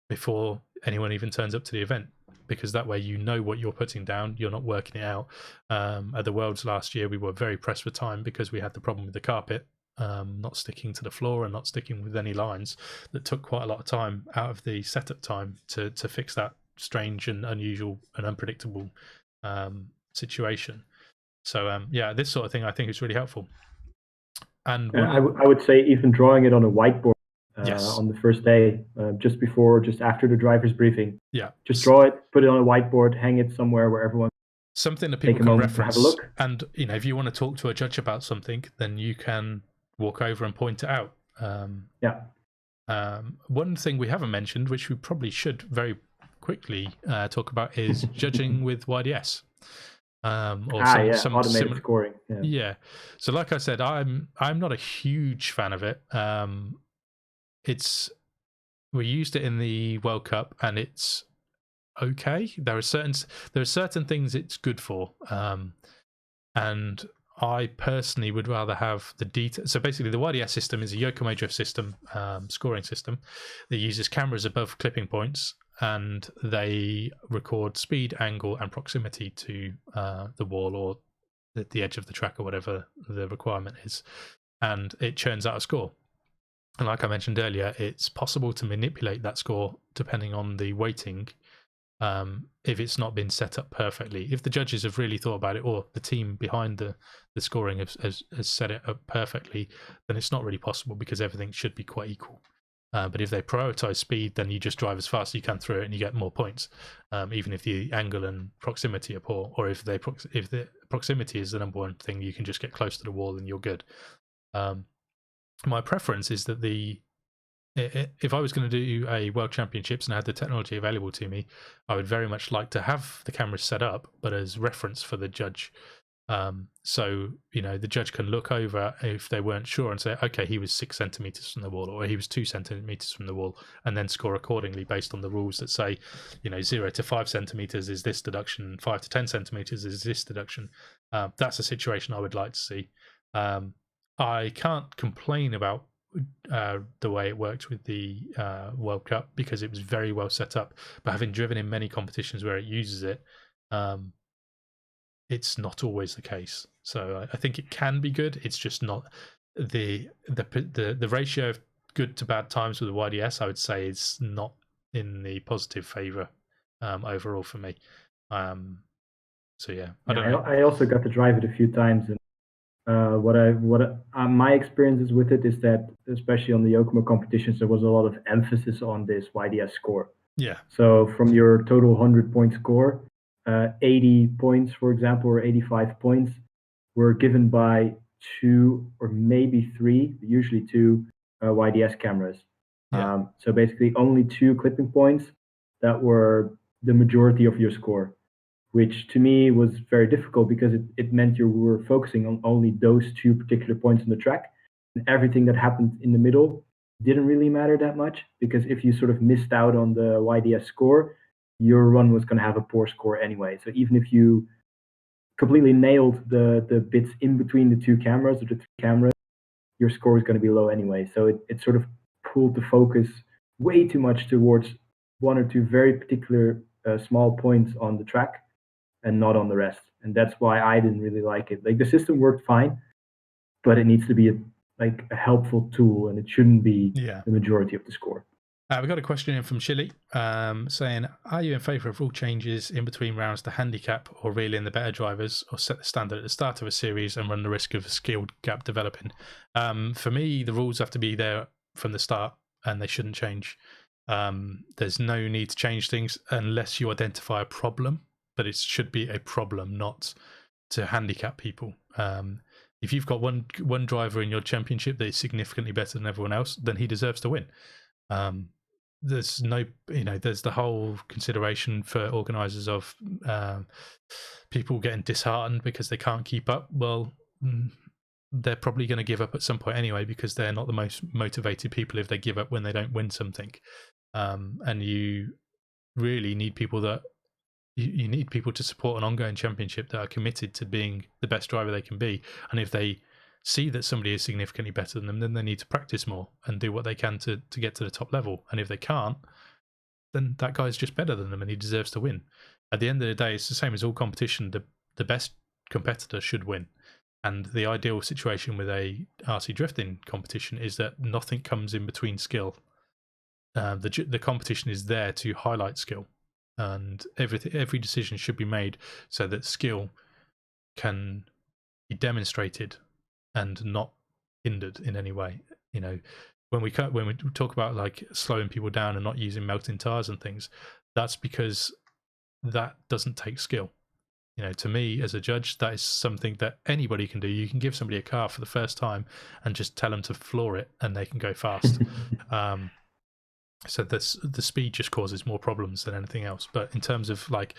A: before anyone even turns up to the event, because that way you know what you're putting down, you're not working it out. At the Worlds last year, we were very pressed for time because we had the problem with the carpet not sticking to the floor and not sticking with any lines. That took quite a lot of time out of the setup time to fix that strange and unusual and unpredictable situation. So this sort of thing I think is really helpful. And
B: I would say even drawing it on a whiteboard. On the first day, just after the driver's briefing.
A: Yeah.
B: Just draw it, put it on a whiteboard, hang it somewhere where everyone.
A: Something that people can reference. Have a look. And if you want to talk to a judge about something, then you can walk over and point it out. One thing we haven't mentioned, which we probably should very quickly talk about, is judging with YDS. Some
B: automated scoring.
A: Yeah. So, like I said, I'm not a huge fan of it. We used it in the World Cup, and it's okay. There are certain things it's good for, and I personally would rather have the detail. So basically, the YDS system is a Yokomo drift system, scoring system that uses cameras above clipping points, and they record speed, angle, and proximity to the wall or the edge of the track or whatever the requirement is, and it churns out a score. And like I mentioned earlier, it's possible to manipulate that score depending on the weighting if it's not been set up perfectly. If the judges have really thought about it, or the team behind the scoring has set it up perfectly, then it's not really possible because everything should be quite equal. But if they prioritize speed, then you just drive as fast as you can through it and you get more points, even if the angle and proximity are poor, or if the proximity is the number one thing, you can just get close to the wall and you're good. My preference is that if I was going to do a World Championships and I had the technology available to me, I would very much like to have the cameras set up, but as reference for the judge. So, the judge can look over if they weren't sure and say, okay, he was 6 centimeters from the wall, or he was 2 centimeters from the wall, and then score accordingly based on the rules that say, 0 to 5 centimeters is this deduction, 5 to 10 centimeters is this deduction. That's a situation I would like to see. I can't complain about the way it worked with the World Cup because it was very well set up, but having driven in many competitions where it uses it, it's not always the case. So I think it can be good. It's just not the ratio of good to bad times with the YDS. I would say is not in the positive favor overall for me. So yeah, I don't know.
B: I also got to drive it a few times, and my experiences with it is that, especially on the Yokomo competitions, there was a lot of emphasis on this YDS score.
A: Yeah.
B: So from your total 100-point score, 80 points, for example, or 85 points were given by 2 or maybe 3, usually 2 YDS cameras.
A: Yeah.
B: So basically only 2 clipping points that were the majority of your score, which to me was very difficult because it meant you were focusing on only those 2 particular points on the track. And everything that happened in the middle didn't really matter that much, because if you sort of missed out on the YDS score, your run was going to have a poor score anyway. So even if you completely nailed the bits in between the 2 cameras or the 3 cameras, your score is going to be low anyway. So it sort of pulled the focus way too much towards 1 or 2 very particular small points on the track and not on the rest. And that's why I didn't really like it. Like, the system worked fine, but it needs to be a helpful tool, and it shouldn't be the majority of the score.
A: We got a question in from Chile saying, are you in favour of rule changes in between rounds to handicap or reel in the better drivers, or set the standard at the start of a series and run the risk of a skilled gap developing? For me, the rules have to be there from the start and they shouldn't change. There's no need to change things unless you identify a problem, but it should be a problem, not to handicap people. If you've got one driver in your championship that is significantly better than everyone else, then he deserves to win. There's no, there's the whole consideration for organisers of people getting disheartened because they can't keep up. Well, they're probably going to give up at some point anyway, because they're not the most motivated people if they give up when they don't win something. And you really need people that you need people to support an ongoing championship that are committed to being the best driver they can be. And if they see that somebody is significantly better than them, then they need to practice more and do what they can to get to the top level. And if they can't, then that guy's just better than them and he deserves to win. At the end of the day, it's the same as all competition. The best competitor should win. And the ideal situation with a RC drifting competition is that nothing comes in between skill. The competition is there to highlight skill, and every decision should be made so that skill can be demonstrated and not hindered in any way. When we talk about like slowing people down and not using melting tires and things, that's because that doesn't take skill. To me as a judge, that is something that anybody can do. You can give somebody a car for the first time and just tell them to floor it and they can go fast. So the speed just causes more problems than anything else. But in terms of like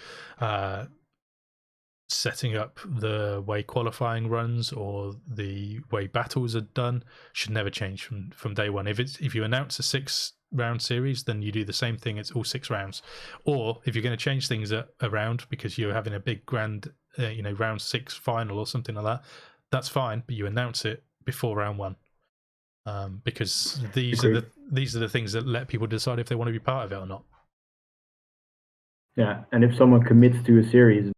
A: setting up the way qualifying runs or the way battles are done, should never change from day one. If you announce a 6-round series, then you do the same thing. It's all 6 rounds. Or if you're going to change things around because you're having a big grand, round 6 final or something like that, that's fine. But you announce it before round 1. Because these are the things that let people decide if they want to be part of it or not.
B: Yeah, and if someone commits to a series,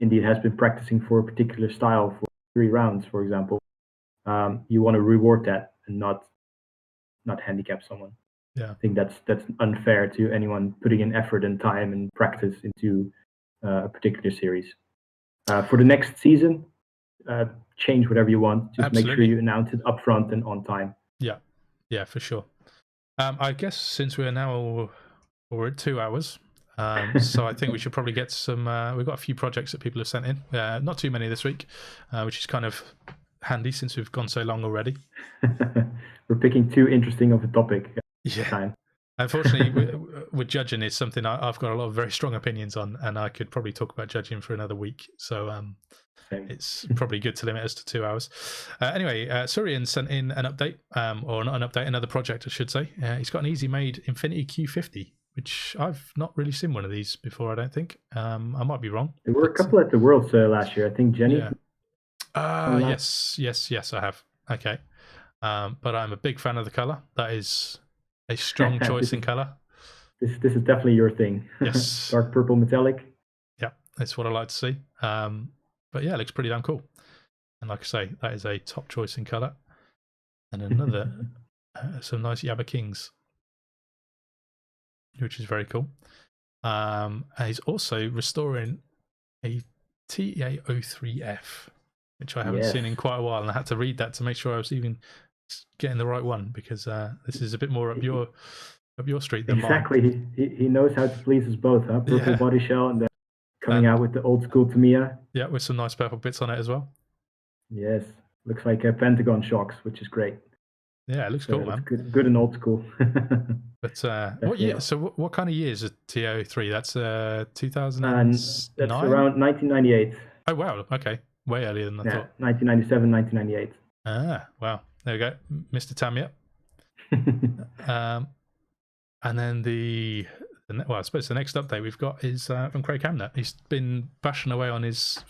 B: indeed has been practicing for a particular style for 3 rounds, for example, you want to reward that and not handicap someone.
A: Yeah.
B: I think that's unfair to anyone putting in effort and time and practice into a particular series. For the next season, change whatever you want. Just make sure you announce it upfront and on time.
A: Yeah, for sure. I guess since we're at 2 hours, so I think we should probably get some. We've got a few projects that people have sent in. Not too many this week, which is kind of handy since we've gone so long already.
B: We're picking too interesting of a topic.
A: Yeah. Unfortunately, with judging is something I've got a lot of very strong opinions on, and I could probably talk about judging for another week. So it's probably good to limit us to 2 hours. Anyway, Surian sent in an update, or not an update, another project, I should say. He's got an easy-made Infinity Q50, which I've not really seen one of these before, I don't think. I might be wrong.
B: There were a couple at the Worlds last year. I think Jenny.
A: Yeah. Yes, I have. Okay. But I'm a big fan of the color. That is a strong choice in color.
B: This is definitely your thing.
A: Yes.
B: Dark purple metallic.
A: Yeah, that's what I like to see. But yeah, it looks pretty damn cool. And like I say, that is a top choice in color. And another, some nice Yabba Kings, which is very cool. And he's also restoring a TA03F, which I haven't seen in quite a while, and I had to read that to make sure I was even getting the right one, because this is a bit more up your street than mine.
B: Exactly. He knows how to please us both, huh? Purple body shell and then coming out with the old school Tamiya.
A: Yeah, with some nice purple bits on it as well.
B: Yes. Looks like Pentagon shocks, which is great.
A: Yeah, it looks cool, man.
B: Good and old school.
A: But what year? So what kind of year is a TO3? That's 2009?
B: That's around 1998.
A: Oh, wow. Okay. Way earlier than I thought.
B: 1997, 1998.
A: Ah, wow. There we go. Mr. Tamiya. And then I suppose the next update we've got is from Craig Hamner. He's been bashing away on his,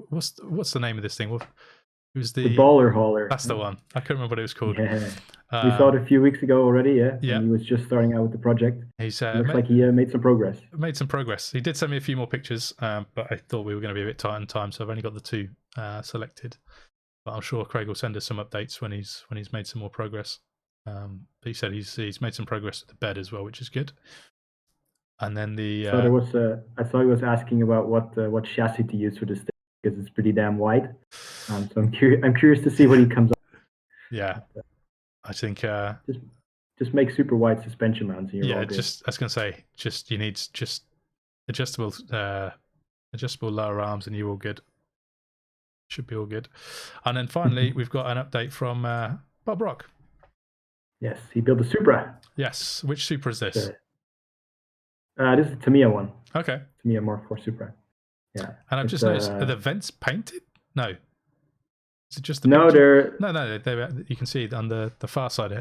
A: what's the name of this thing? It was the
B: baller hauler.
A: That's the one. I couldn't remember what it was called.
B: Yeah. We saw it a few weeks ago already, yeah.
A: Yeah.
B: He was just starting out with the project.
A: He's
B: looks like he made some progress.
A: Made some progress. He did send me a few more pictures, but I thought we were going to be a bit tight on time, so I've only got the 2 selected. But I'm sure Craig will send us some updates when he's made some more progress. But he said he's made some progress with the bed as well, which is good. And then
B: so I saw he was asking about what chassis to use for this thing, because it's pretty damn wide. So I'm curious to see what he comes up with.
A: Yeah, I think
B: just make super wide suspension mounts. And you're all good.
A: I was gonna say, you need adjustable lower arms, and you're all good. Should be all good. And then finally, we've got an update from Bob Rock.
B: Yes, he built a Supra.
A: Yes, which Supra is this?
B: This is a Tamiya one.
A: Okay.
B: Tamiya Mark IV Supra. Yeah.
A: And I've just noticed, are the vents painted? No. Is it just the
B: No, they're...
A: No, you can see on the far side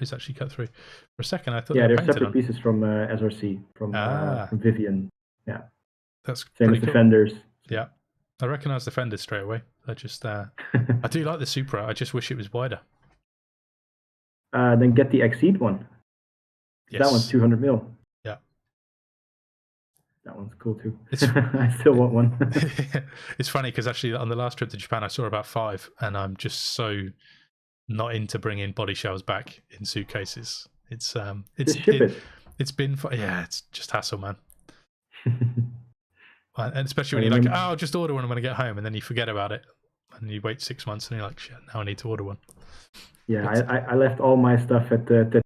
A: it's actually cut through. For a second, I thought
B: they're separate pieces from SRC, from Vivian. Yeah.
A: That's
B: same as the fenders.
A: Yeah. I recognise the fenders straight away. I do like the Supra. I just wish it was wider.
B: Then get the Exceed one.
A: Yes.
B: That one's 200 mil.
A: Yeah.
B: That one's cool too. I still want one.
A: It's funny because actually on the last trip to Japan I saw about 5, and I'm just so not into bringing body shells back in suitcases. It's been it's just hassle, man. And especially when you're like, I'll just order one when I get home, and then you forget about it, and you wait 6 months, and you're like, shit, now I need to order one.
B: Yeah, I left all my stuff at the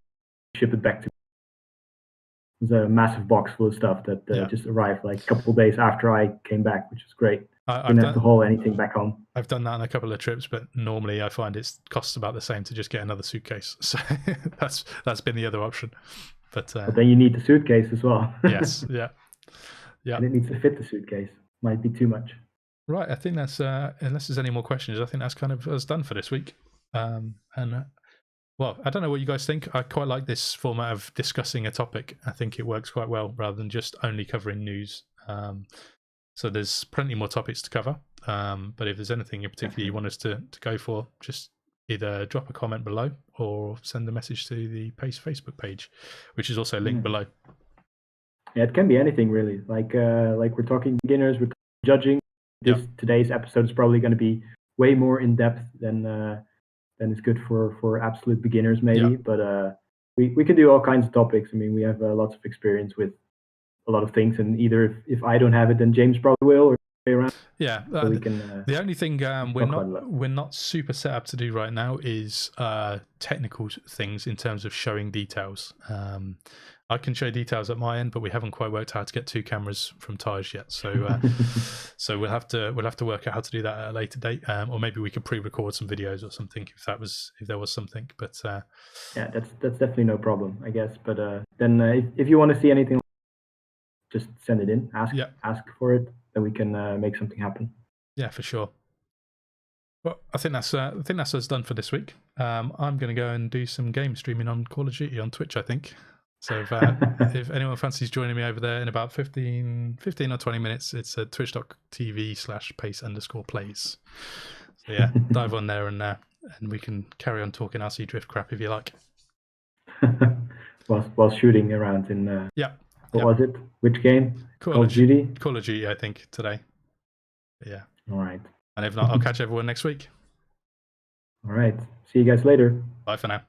B: ship it back to. It was a massive box full of stuff that just arrived like a couple of days after I came back, which was great. Didn't have to haul anything back home.
A: I've done that on a couple of trips, but normally I find it costs about the same to just get another suitcase. So that's been the other option. But
B: then you need the suitcase as well.
A: Yes, yeah.
B: And it needs to fit the suitcase. Might be too much.
A: Right, I think that's unless there's any more questions, I think that's kind of us done for this week. Well, I don't know what you guys think. I quite like this format of discussing a topic. I think it works quite well rather than just only covering news. So there's plenty more topics to cover. But if there's anything in particular you want us to go for, just either drop a comment below or send a message to the Pace Facebook page, which is also linked below.
B: Yeah, it can be anything really. Like we're talking beginners, we're judging. Today's episode is probably going to be way more in depth than is good for absolute beginners maybe. But we can do all kinds of topics. I mean, we have lots of experience with a lot of things, and either if I don't have it, then James probably will, or way around.
A: Yeah,
B: So we can.
A: the only thing we're
B: about it.
A: not super set up to do right now is technical things in terms of showing details. I can show details at my end, but we haven't quite worked out how to get 2 cameras from Tijs yet. So so we'll have to work out how to do that at a later date, or maybe we could pre-record some videos or something if there was something. But
B: yeah, that's definitely no problem, I guess. But then if you want to see anything, just send it in. Ask for it, then we can make something happen.
A: Yeah, for sure. Well, I think that's us done for this week. I'm going to go and do some game streaming on Call of Duty on Twitch, I think. So if anyone fancies joining me over there in about 15 or 20 minutes, it's twitch.tv/pace_plays. So yeah, dive on there and we can carry on talking RC drift crap if you like.
B: while shooting around in what was it? Which game? Call of Duty?
A: Call of Duty, I think, today. Yeah.
B: All right.
A: And if not, I'll catch everyone next week.
B: All right. See you guys later.
A: Bye for now.